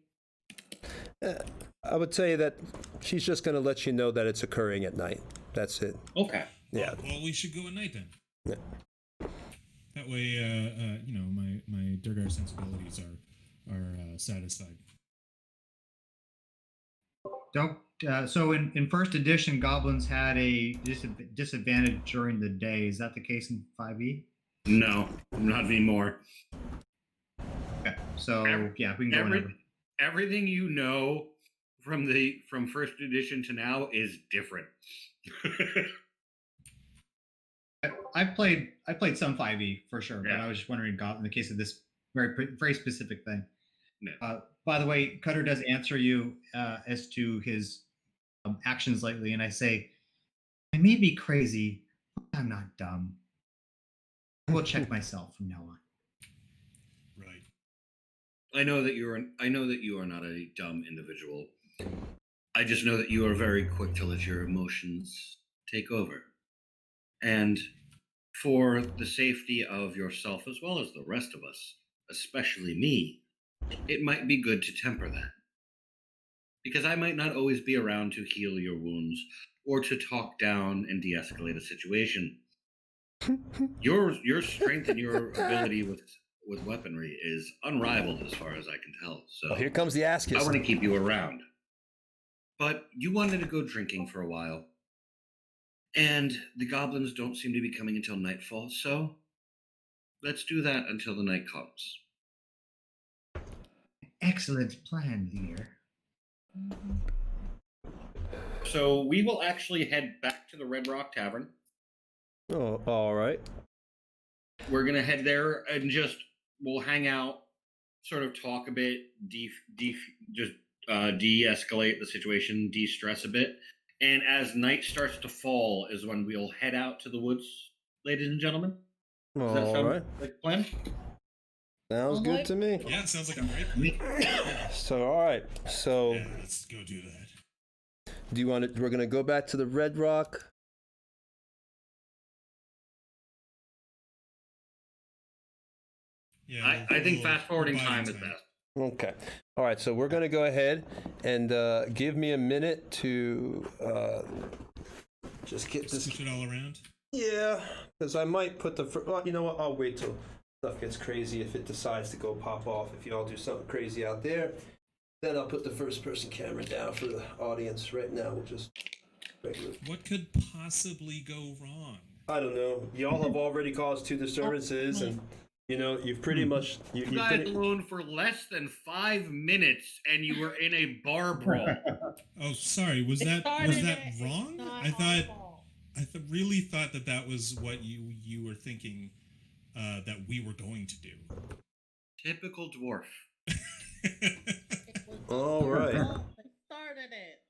I would say that she's just going to let you know that it's occurring at night. That's it. Okay. Yeah. Well, we should go at night then. Yeah. That way, my Durgar sensibilities are satisfied. So in first edition, goblins had a disadvantage during the day. Is that the case in 5e? No, not anymore. Okay, so yeah, we can go whenever. Everything you know from first edition to now is different. I've played some 5e for sure, Yeah. but I was just wondering in the case of this very specific thing. No. By the way, Cutter does answer you as to his actions lately, and I say, I may be crazy, but I'm not dumb. I will check myself from now on. Right. I know that you are not a dumb individual. I just know that you are very quick to let your emotions take over. And for the safety of yourself as well as the rest of us, especially me, it might be good to temper that. Because I might not always be around to heal your wounds or to talk down and de-escalate a situation. Your strength and your ability with weaponry is unrivaled as far as I can tell. So Well, here comes the ass kiss. I want to keep you around. But you wanted to go drinking for a while. And the goblins don't seem to be coming until nightfall, so let's do that until the night comes. Excellent plan, leader. So we will actually head back to the Red Rock Tavern. Oh, all right. We're gonna head there and we'll hang out, sort of talk a bit, de-escalate the situation, de-stress a bit. And as night starts to fall is when we'll head out to the woods, ladies and gentlemen. Does that sound like a plan? Sounds good to me. Yeah, it sounds like a great plan. So, all right. So, Yeah, let's go do that. do you want to? We're gonna go back to the Red Rock. Yeah, I think fast forwarding time is best. Okay. All right. So we're gonna go ahead and give me a minute to just get this. Switch it all around. Yeah, because I might put the. Well, you know what? I'll wait till stuff gets crazy. If it decides to go pop off, if y'all do something crazy out there, then I'll put the first-person camera down for the audience. Right now, we'll just regular. What could possibly go wrong? I don't know. Y'all have already caused 2 disturbances, and you know you've pretty much. You guys alone for less than 5 minutes, and you were in a bar brawl. Oh, sorry. Was that wrong? I really thought that was what you were thinking that we were going to do. Typical dwarf. All right. They started it.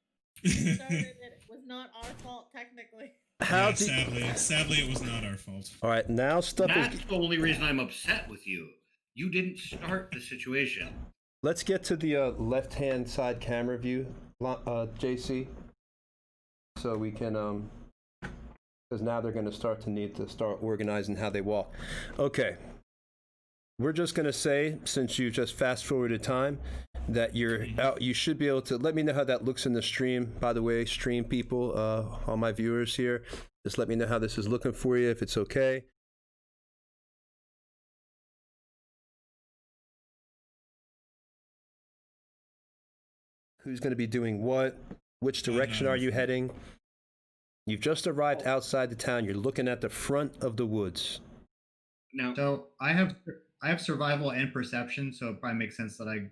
It was not our fault, technically. Sadly, it was not our fault. All right, now stuff is. That's the only reason I'm upset with you. You didn't start the situation. Let's get to the left-hand side camera view, JC, so we can because now they're going to need to start organizing how they walk. Okay. We're just going to say, since you just fast-forwarded time, that you're out. You should be able to let me know how that looks in the stream. By the way, stream people, all my viewers here, just let me know how this is looking for you, if it's okay. Who's going to be doing what? Which direction are you heading? You've just arrived outside the town. You're looking at the front of the woods. Now, So I have survival and perception, so it probably makes sense that I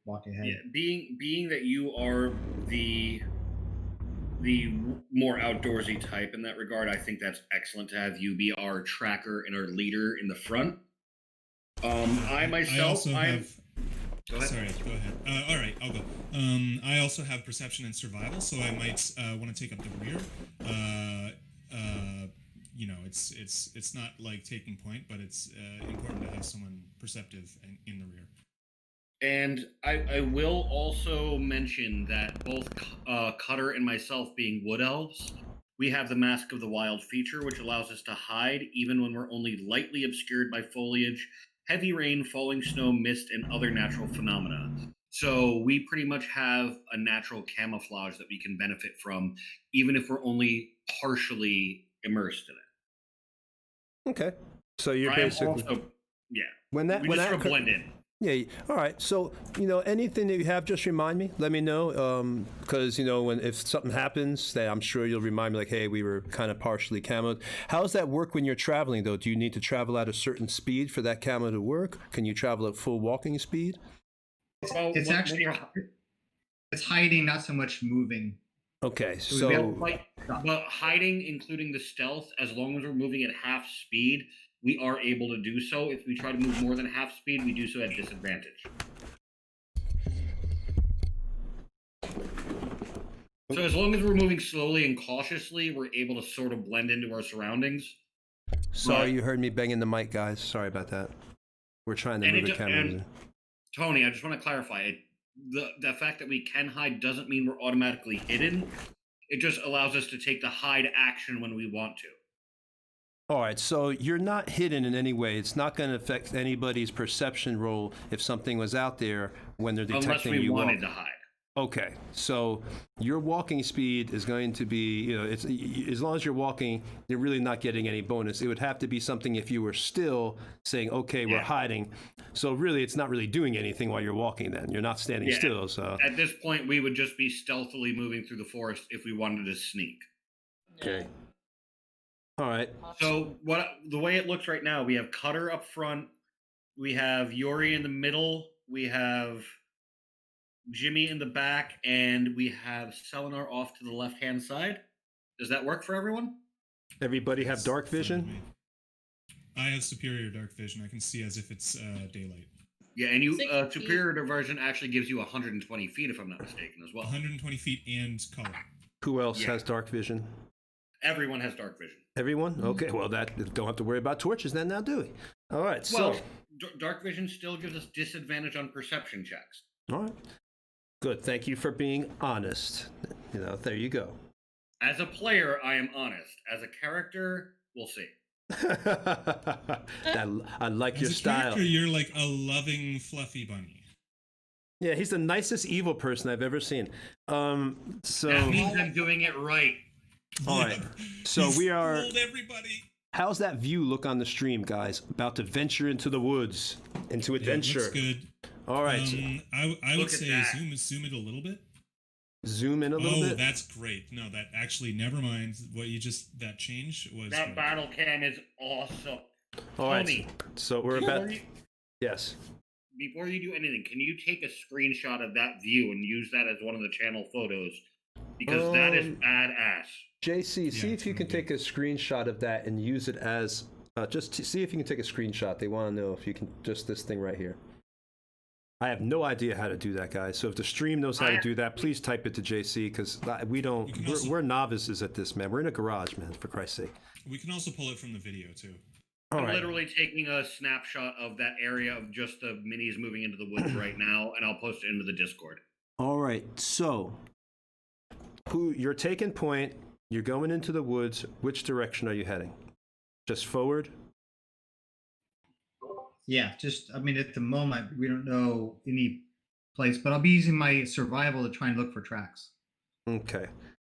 walk ahead. yeah, being that you are the more outdoorsy type in that regard, I think that's excellent to have you be our tracker and our leader in the front. I myself, Go ahead. Sorry, go ahead. All right, I'll go. I also have perception and survival, so I might want to take up the rear. You know, it's not like taking point, but it's important to have someone perceptive in the rear. And I will also mention that both Cutter and myself, being wood elves, we have the Mask of the Wild feature, which allows us to hide even when we're only lightly obscured by foliage, heavy rain, falling snow, mist, and other natural phenomena. So we pretty much have a natural camouflage that we can benefit from, even if we're only partially immersed in it. Okay. So you're basically we just sort of blend in. Yeah. All right. So, you know, anything that you have, just remind me. Let me know. Because, you know, if something happens, that I'm sure you'll remind me, like, hey, we were kind of partially camoed. How does that work when you're traveling, though? Do you need to travel at a certain speed for that camo to work? Can you travel at full walking speed? It's actually it's hiding, not so much moving. Okay. But hiding, including the stealth, as long as we're moving at half speed, we are able to do so. If we try to move more than half speed, we do so at disadvantage. So as long as we're moving slowly and cautiously, we're able to sort of blend into our surroundings. Sorry, you heard me banging the mic, guys. Sorry about that. We're trying to move the camera. Tony, I just want to clarify. The fact that we can hide doesn't mean we're automatically hidden. It just allows us to take the hide action when we want to. All right, so you're not hidden in any way. It's not going to affect anybody's perception roll if something was out there when they're detecting you. Unless we wanted to hide. Okay, so your walking speed is going to be, you know, it's as long as you're walking, you're really not getting any bonus. It would have to be something if you were still saying, okay, we're hiding. So really, it's not really doing anything while you're walking then. You're not standing still. So at this point, we would just be stealthily moving through the forest if we wanted to sneak. Okay. All right. So the way it looks right now, we have Cutter up front, we have Yuri in the middle, we have Jimmy in the back, and we have Selenar off to the left-hand side. Does that work for everyone? Everybody have Yes, dark fine with vision? me. I have superior dark vision. I can see as if it's daylight. Yeah, and you 60 feet. superior version actually gives you 120 feet, if I'm not mistaken, as well. 120 feet and color. Who else Yeah. has dark vision? Everyone has dark vision. Everyone? Okay, well, that don't have to worry about torches then now, do we? All right, so... Well, dark vision still gives us disadvantage on perception checks. All right. Good, thank you for being honest. You know, there you go. As a player, I am honest. As a character, we'll see. I like As your a style. character, you're like a loving, fluffy bunny. Yeah, he's the nicest evil person I've ever seen. So... That means I'm doing it right. All right, so He's we are... fooled everybody. How's that view look on the stream, guys? About to venture into the woods, into Yeah, it adventure. looks good. All right, so I Look would at say that. zoom it a little bit. zoom in a little Oh, bit. that's great. No, that actually, never mind. What you just, that change was That great. battle cam is awesome. All right, Tony, so we're about... Yes. before you do anything, can you take a screenshot of that view and use that as one of the channel photos? Because that is badass. JC, see Yeah, if you can totally. take a screenshot of that and use it as... just see if you can take a screenshot. They want to know if you can... Just this thing right here. I have no idea how to do that, guys. So if the stream knows how to do that, please type it to JC, because we don't... You can We're, also- we're novices at this, man. We're in a garage, man, for Christ's sake. We can also pull it from the video, too. All I'm right. literally taking a snapshot of that area of just the minis moving into the woods right now, and I'll post it into the Discord. All right, so... You're taking point. You're going into the woods. Which direction are you heading? Just forward? Yeah, just I mean, at the moment we don't know any place, but I'll be using my survival to try and look for tracks. Okay.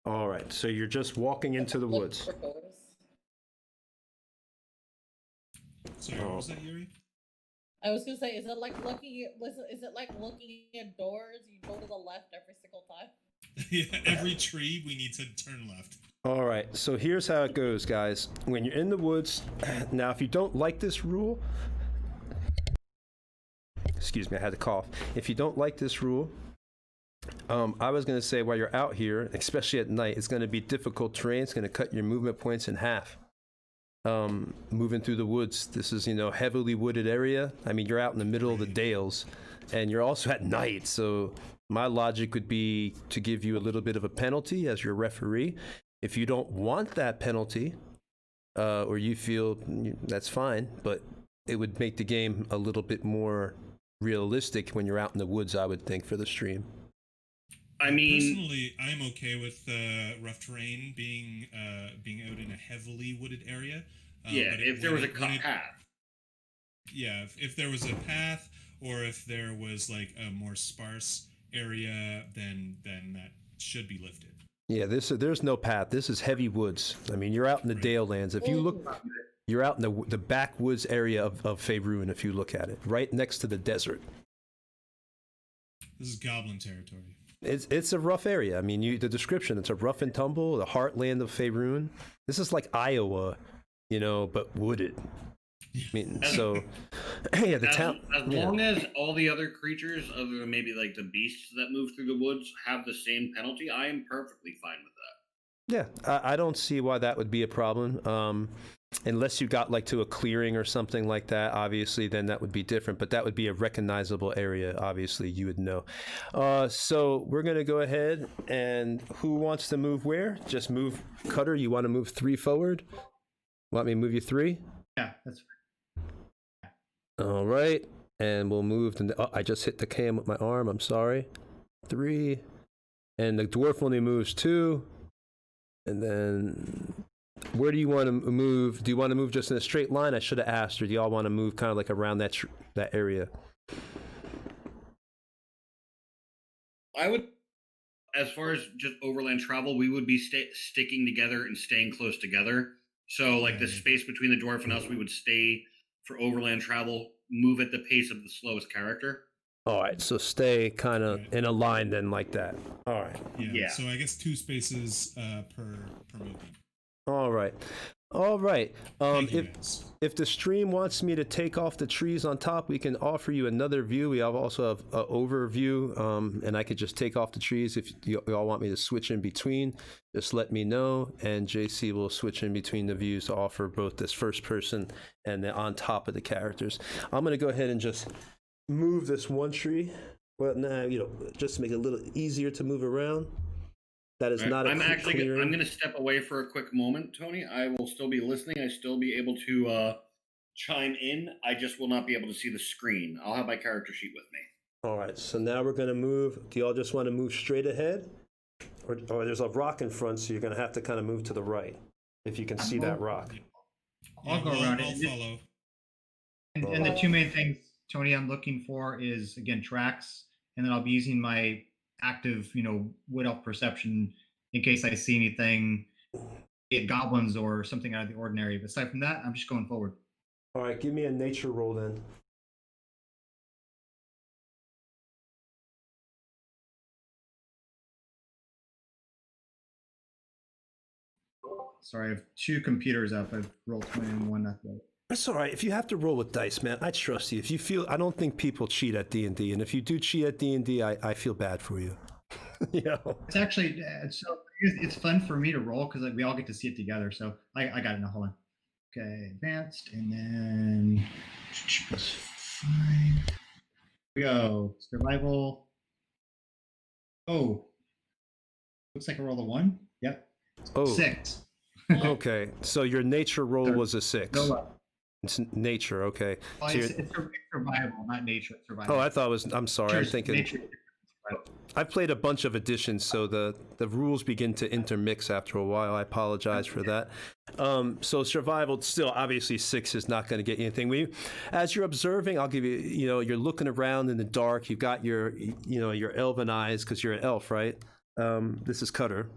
All right, so you're just walking into the Look woods. for doors. Sorry, what was that, Yuri? I was gonna say, is it like looking at is it like looking at doors? You go to the left every single time. Yeah, every tree we need to turn left. All right, so here's how it goes, guys. When you're in the woods, now if you don't like this rule, excuse me, I had to cough. If you don't like this rule, I was going to say while you're out here, especially at night, it's going to be difficult terrain. It's going to cut your movement points in half. Moving through the woods, this is, heavily wooded area. I mean, you're out in the middle of the dales, and you're also at night, so my logic would be to give you a little bit of a penalty as your referee. If you don't want that penalty, or you feel that's fine, but it would make the game a little bit more realistic when you're out in the woods, I would think, for the stream. I mean, Personally, I'm okay with rough terrain being out in a heavily wooded area. yeah, but if there was a cut path. Yeah, if there was a path, or if there was like a more sparse area, then that should be lifted. Yeah, there's no path. This is heavy woods. I mean, you're out in the Dale lands. If you look, you're out in the backwoods area of Faerun, if you look at it, right next to the desert. This is goblin territory. It's a rough area. I mean, the description, it's a rough and tumble, the heartland of Faerun. This is like Iowa, but wooded. I mean, so, yeah, the town. As long as all the other creatures, other than maybe like the beasts that move through the woods, have the same penalty, I am perfectly fine with that. Yeah, I don't see why that would be a problem. Unless you got like to a clearing or something like that, obviously, then that would be different. But that would be a recognizable area, obviously, you would know. So we're going to go ahead, and who wants to move where? Just move. Cutter, you want to move 3 forward? Want me to move you 3? Yeah, that's All right, and we'll move to... Oh, I just hit the cam with my arm. I'm sorry. 3. And the dwarf only moves 2. And then... Where do you want to move? Do you want to move just in a straight line? I should have asked, or do y'all want to move kind of like around that area? I would, as far as just overland travel, we would be sticking together and staying close together. So, like the space between the dwarf and us, we would stay for overland travel, move at the pace of the slowest character. All right, so stay kind of in a line then like that. All right. Yeah. Yeah. So I guess 2 spaces per movement. All right. All right. Thank you, guys. If the stream wants me to take off the trees on top, we can offer you another view. We also have an overview, and I could just take off the trees. If y'all want me to switch in between, just let me know, and JC will switch in between the views to offer both this first person and the on top of the characters. I'm going to go ahead and just move this one tree. Well, now, just to make it a little easier to move around. That is not a I'm clearing. going to step away for a quick moment, Tony. I will still be listening. I still be able to chime in. I just will not be able to see the screen. I'll have my character sheet with me. All right, so now we're going to move. Do y'all just want to move straight ahead? Or there's a rock in front, so you're going to have to kind of move to the right, if you can see that rock. I'll go around I'll it. follow. And the two main things, Tony, I'm looking for is, again, tracks, and then I'll be using my active, wood elf perception in case I see anything, be it goblins or something out of the ordinary. But aside from that, I'm just going forward. All right, give me a nature roll then. Sorry, I have two computers up. I've rolled 20 and one not good. That's all right. If you have to roll with dice, man, I trust you. If you feel, I don't think people cheat at D&D, and if you do cheat at D&D, I feel bad for you. It's actually it's fun for me to roll because we all get to see it together. So I got it now. Hold on. Okay, advanced, and then +5. We go survival. Oh, looks like I rolled a 1. Yep. Oh, 6. Okay, so your nature roll was a 6. No, It's nature, okay. well, So it's survival, not nature. It's survival. oh, I thought it was. I'm sorry. I'm thinking. Nature. I've played a bunch of editions, so the rules begin to intermix after a while. I apologize for that. So survival, still obviously 6 is not going to get you anything. As you're observing, I'll give you. You're looking around in the dark. You've got your elven eyes because you're an elf, right? This is Cutter.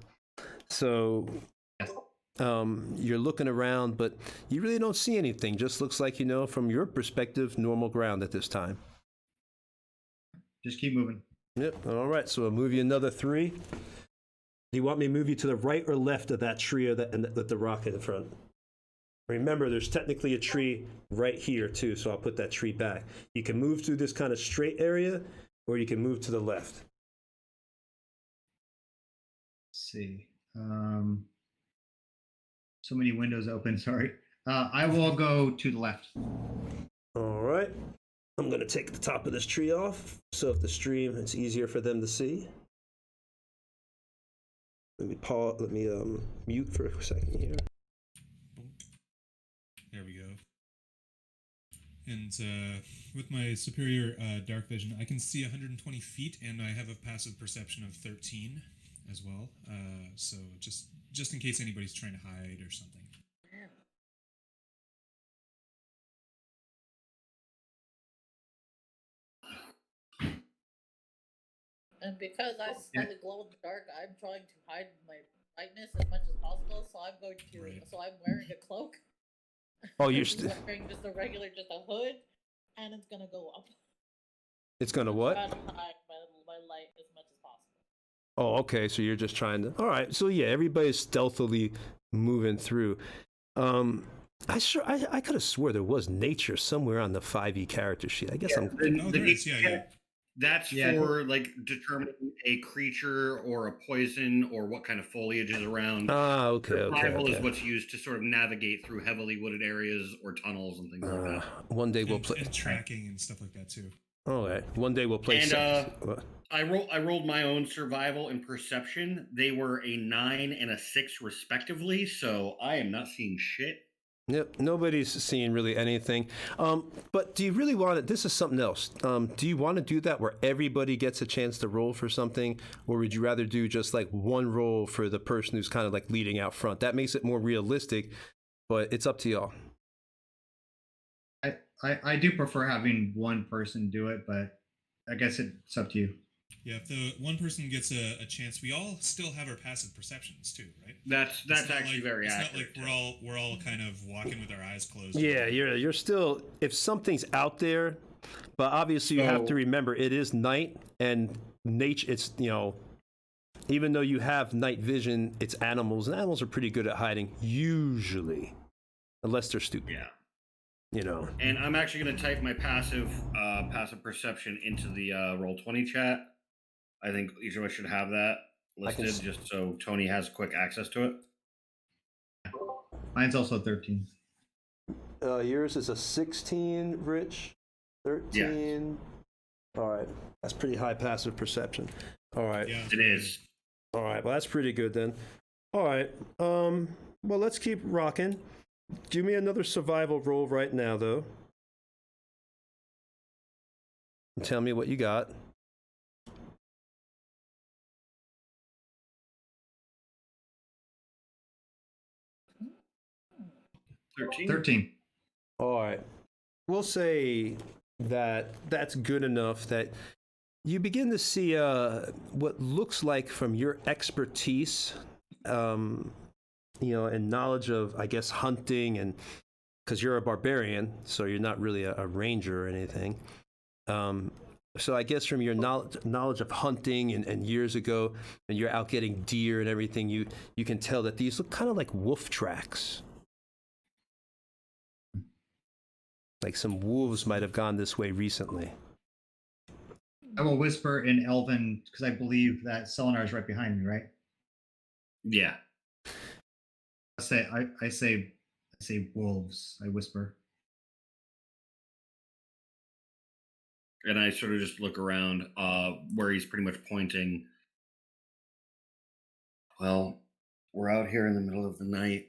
So you're looking around, but you really don't see anything. Just looks like from your perspective, normal ground at this time. Just keep moving. Yep. All right. So I'll move you another 3. Do you want me to move you to the right or left of that tree and the rock in front? Remember, there's technically a tree right here too, so I'll put that tree back. You can move through this kind of straight area, or you can move to the left. Let's see. So many windows open. Sorry. I will go to the left. All right. I'm going to take the top of this tree off, so if the stream, it's easier for them to see. Let me pause. Let me mute for a second here. There we go. And with my superior dark vision, I can see 120 feet, and I have a passive perception of 13 as well. So just in case anybody's trying to hide or something. And because I slightly glow in the dark, I'm trying to hide my brightness as much as possible. So I'm going to. Right. So I'm wearing a cloak. Oh, you're wearing just a regular, just a hood, and it's gonna go up. It's gonna what? Trying to hide my light as much as possible. Oh, okay. So you're just trying to. All right. So yeah, everybody's stealthily moving through. I could have swore there was nature somewhere on the 5e character sheet. I guess I'm. Oh, there is. Yeah. That's for like determining a creature or a poison or what kind of foliage is around. Ah, okay. Survival Okay. is what's used to sort of navigate through heavily wooded areas or tunnels and things like that. One day we'll play. And tracking and stuff like that too. All right. One day we'll play. And I rolled my own survival and perception. They were a 9 and a 6 respectively, so I am not seeing shit. Yep, nobody's seeing really anything. But do you really want it? This is something else. Do you want to do that where everybody gets a chance to roll for something? Or would you rather do just like one roll for the person who's kind of like leading out front? That makes it more realistic, but it's up to y'all. I do prefer having one person do it, but I guess it's up to you. Yeah, if the one person gets a chance, we all still have our passive perceptions too, right? That's actually very accurate. It's not like we're all kind of walking with our eyes closed. Yeah, you're still, if something's out there, but obviously you have to remember it is night and nature. It's even though you have night vision, it's animals, and animals are pretty good at hiding usually. unless they're stupid. Yeah. You know. And I'm actually going to type my passive perception into the Roll20 chat. I think each of us should have that listed just so Tony has quick access to it. Mine's also 13. Yours is a 16, Rich. 13. Yeah. All right. That's pretty high passive perception. All right. Yeah. It is. All right. Well, that's pretty good then. All right. Well, let's keep rocking. Give me another survival roll right now, though. And tell me what you got. Thirteen. All right. We'll say that that's good enough that you begin to see what looks like from your expertise, and knowledge of, I guess, hunting, and because you're a barbarian, so you're not really a ranger or anything. So I guess from your knowledge of hunting and years ago, and you're out getting deer and everything, you can tell that these look kind of like wolf tracks. Like some wolves might have gone this way recently. I will whisper in Elven because I believe that Selenar is right behind me, right? Yeah. I say wolves. I whisper. And I sort of just look around where he's pretty much pointing. Well, we're out here in the middle of the night.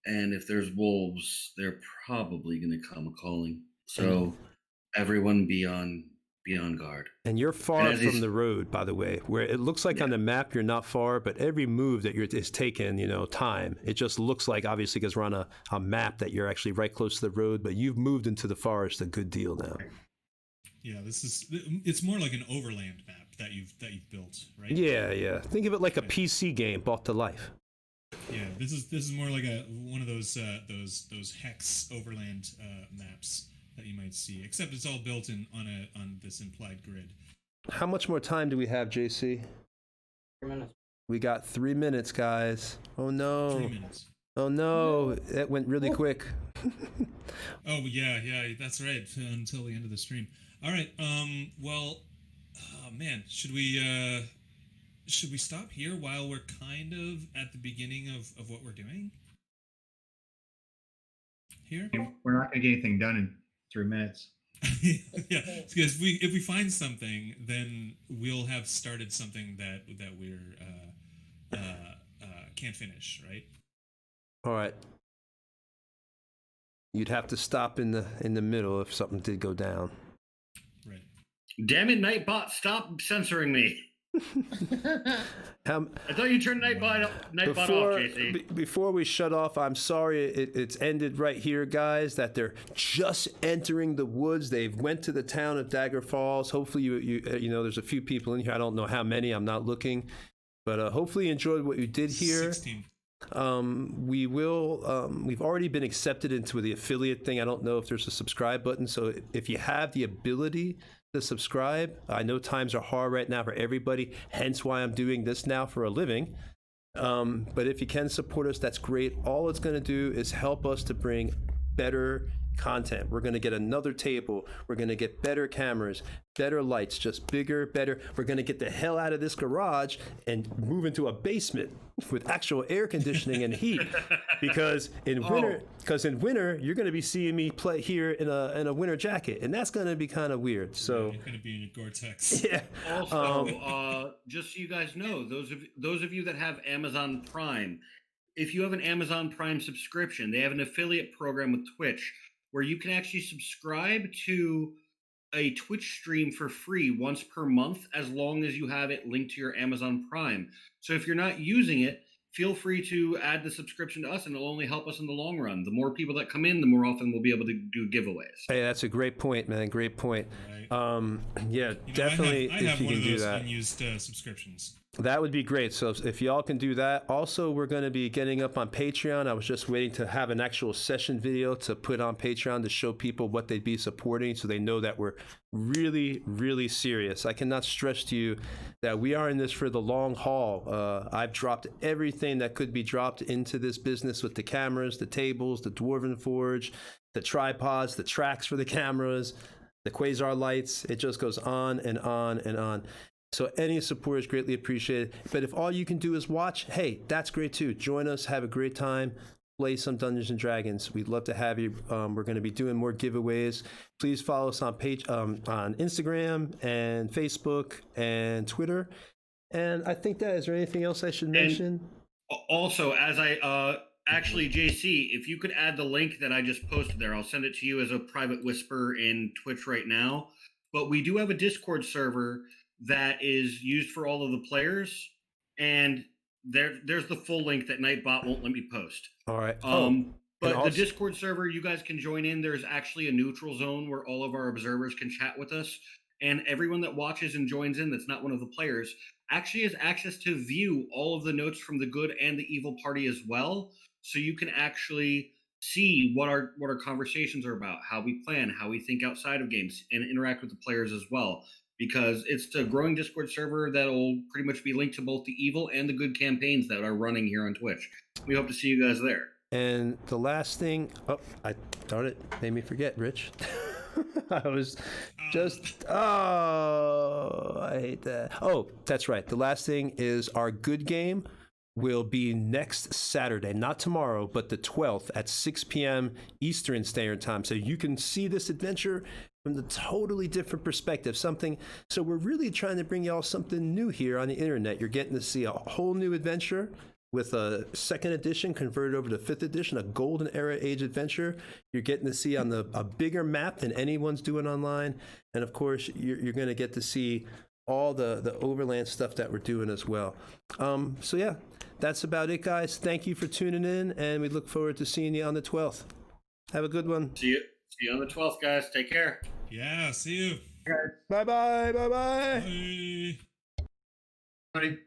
And if there's wolves, they're probably going to come calling. So everyone be on guard. And you're far from the road, by the way, where it looks like on the map you're not far, but every move that is taken, time. It just looks like, obviously, because we're on a map, that you're actually right close to the road, but you've moved into the forest a good deal now. Yeah, it's more like an overland map that you've built, right? Yeah. Think of it like a PC game brought to life. Yeah, this is more like one of those hex overland maps that you might see, except it's all built on this implied grid. How much more time do we have, JC? 3 minutes. We got 3 minutes, guys. Oh no. 3 minutes. Oh no, that went really quick. Oh yeah, that's right. Until the end of the stream. All right. Well, man, should we stop here while we're kind of at the beginning of what we're doing? Here? We're not going to get anything done in 3 minutes. Yeah, because if we find something, then we'll have started something that we're can't finish, right? All right. You'd have to stop in the middle if something did go down. Right. Damn it, Nightbot! Stop censoring me. I thought you turned Nightbot off, JC. Before we shut off, I'm sorry it's ended right here, guys, that they're just entering the woods. They've went to the town of Dagger Falls. Hopefully you there's a few people in here. I don't know how many. I'm not looking. But hopefully you enjoyed what you did here. 16. We've already been accepted into the affiliate thing. I don't know if there's a subscribe button. So if you have the ability to subscribe, I know times are hard right now for everybody, hence why I'm doing this now for a living. But if you can support us, that's great. All it's going to do is help us to bring better content. We're going to get another table. We're going to get better cameras, better lights, just bigger, better. We're going to get the hell out of this garage and move into a basement with actual air conditioning and heat. Because in winter, you're going to be seeing me play here in a winter jacket, and that's going to be kind of weird. So you're going to be in your Gore-Tex. Yeah. Also, just so you guys know, those of you that have Amazon Prime, if you have an Amazon Prime subscription, they have an affiliate program with Twitch where you can actually subscribe to a Twitch stream for free once per month, as long as you have it linked to your Amazon Prime. So if you're not using it, feel free to add the subscription to us, and it'll only help us in the long run. The more people that come in, the more often we'll be able to do giveaways. Hey, that's a great point, man. Great point. Right. Yeah, definitely. I have if you one can of do those that. unused subscriptions. That would be great. So if y'all can do that. Also, we're going to be getting up on Patreon. I was just waiting to have an actual session video to put on Patreon to show people what they'd be supporting so they know that we're really, really serious. I cannot stress to you that we are in this for the long haul. I've dropped everything that could be dropped into this business with the cameras, the tables, the Dwarven Forge, the tripods, the tracks for the cameras, the quasar lights. It just goes on and on and on. So any support is greatly appreciated. But if all you can do is watch, hey, that's great too. Join us, have a great time, play some Dungeons and Dragons. We'd love to have you. We're going to be doing more giveaways. Please follow us on on Instagram and Facebook and Twitter. And I think that is there anything else I should mention? Also, as I actually, JC, if you could add the link that I just posted there, I'll send it to you as a private whisper in Twitch right now. But we do have a Discord server that is used for all of the players, and there's the full link that Nightbot won't let me post. All right. But the Discord server, you guys can join in. There's actually a neutral zone where all of our observers can chat with us, and everyone that watches and joins in that's not one of the players actually has access to view all of the notes from the good and the evil party as well. So you can actually see what our conversations are about, how we plan, how we think outside of games, and interact with the players as well. Because it's a growing Discord server that'll pretty much be linked to both the evil and the good campaigns that are running here on Twitch. We hope to see you guys there. And the last thing, darn it, made me forget, Rich. I was just, I hate that. Oh, that's right. The last thing is our good game will be next Saturday, not tomorrow, but the 12th at 6 p.m. Eastern Standard Time. So you can see this adventure from the totally different perspective. So we're really trying to bring y'all something new here on the internet. You're getting to see a whole new adventure with a second edition converted over to fifth edition, a golden era age adventure. You're getting to see on a bigger map than anyone's doing online. And of course, you're going to get to see all the overland stuff that we're doing as well. So yeah, that's about it, guys. Thank you for tuning in, and we look forward to seeing you on the 12th. Have a good one. See you on the 12th, guys. Take care. Yeah, see you. Bye-bye. Bye-bye. Bye. Buddy.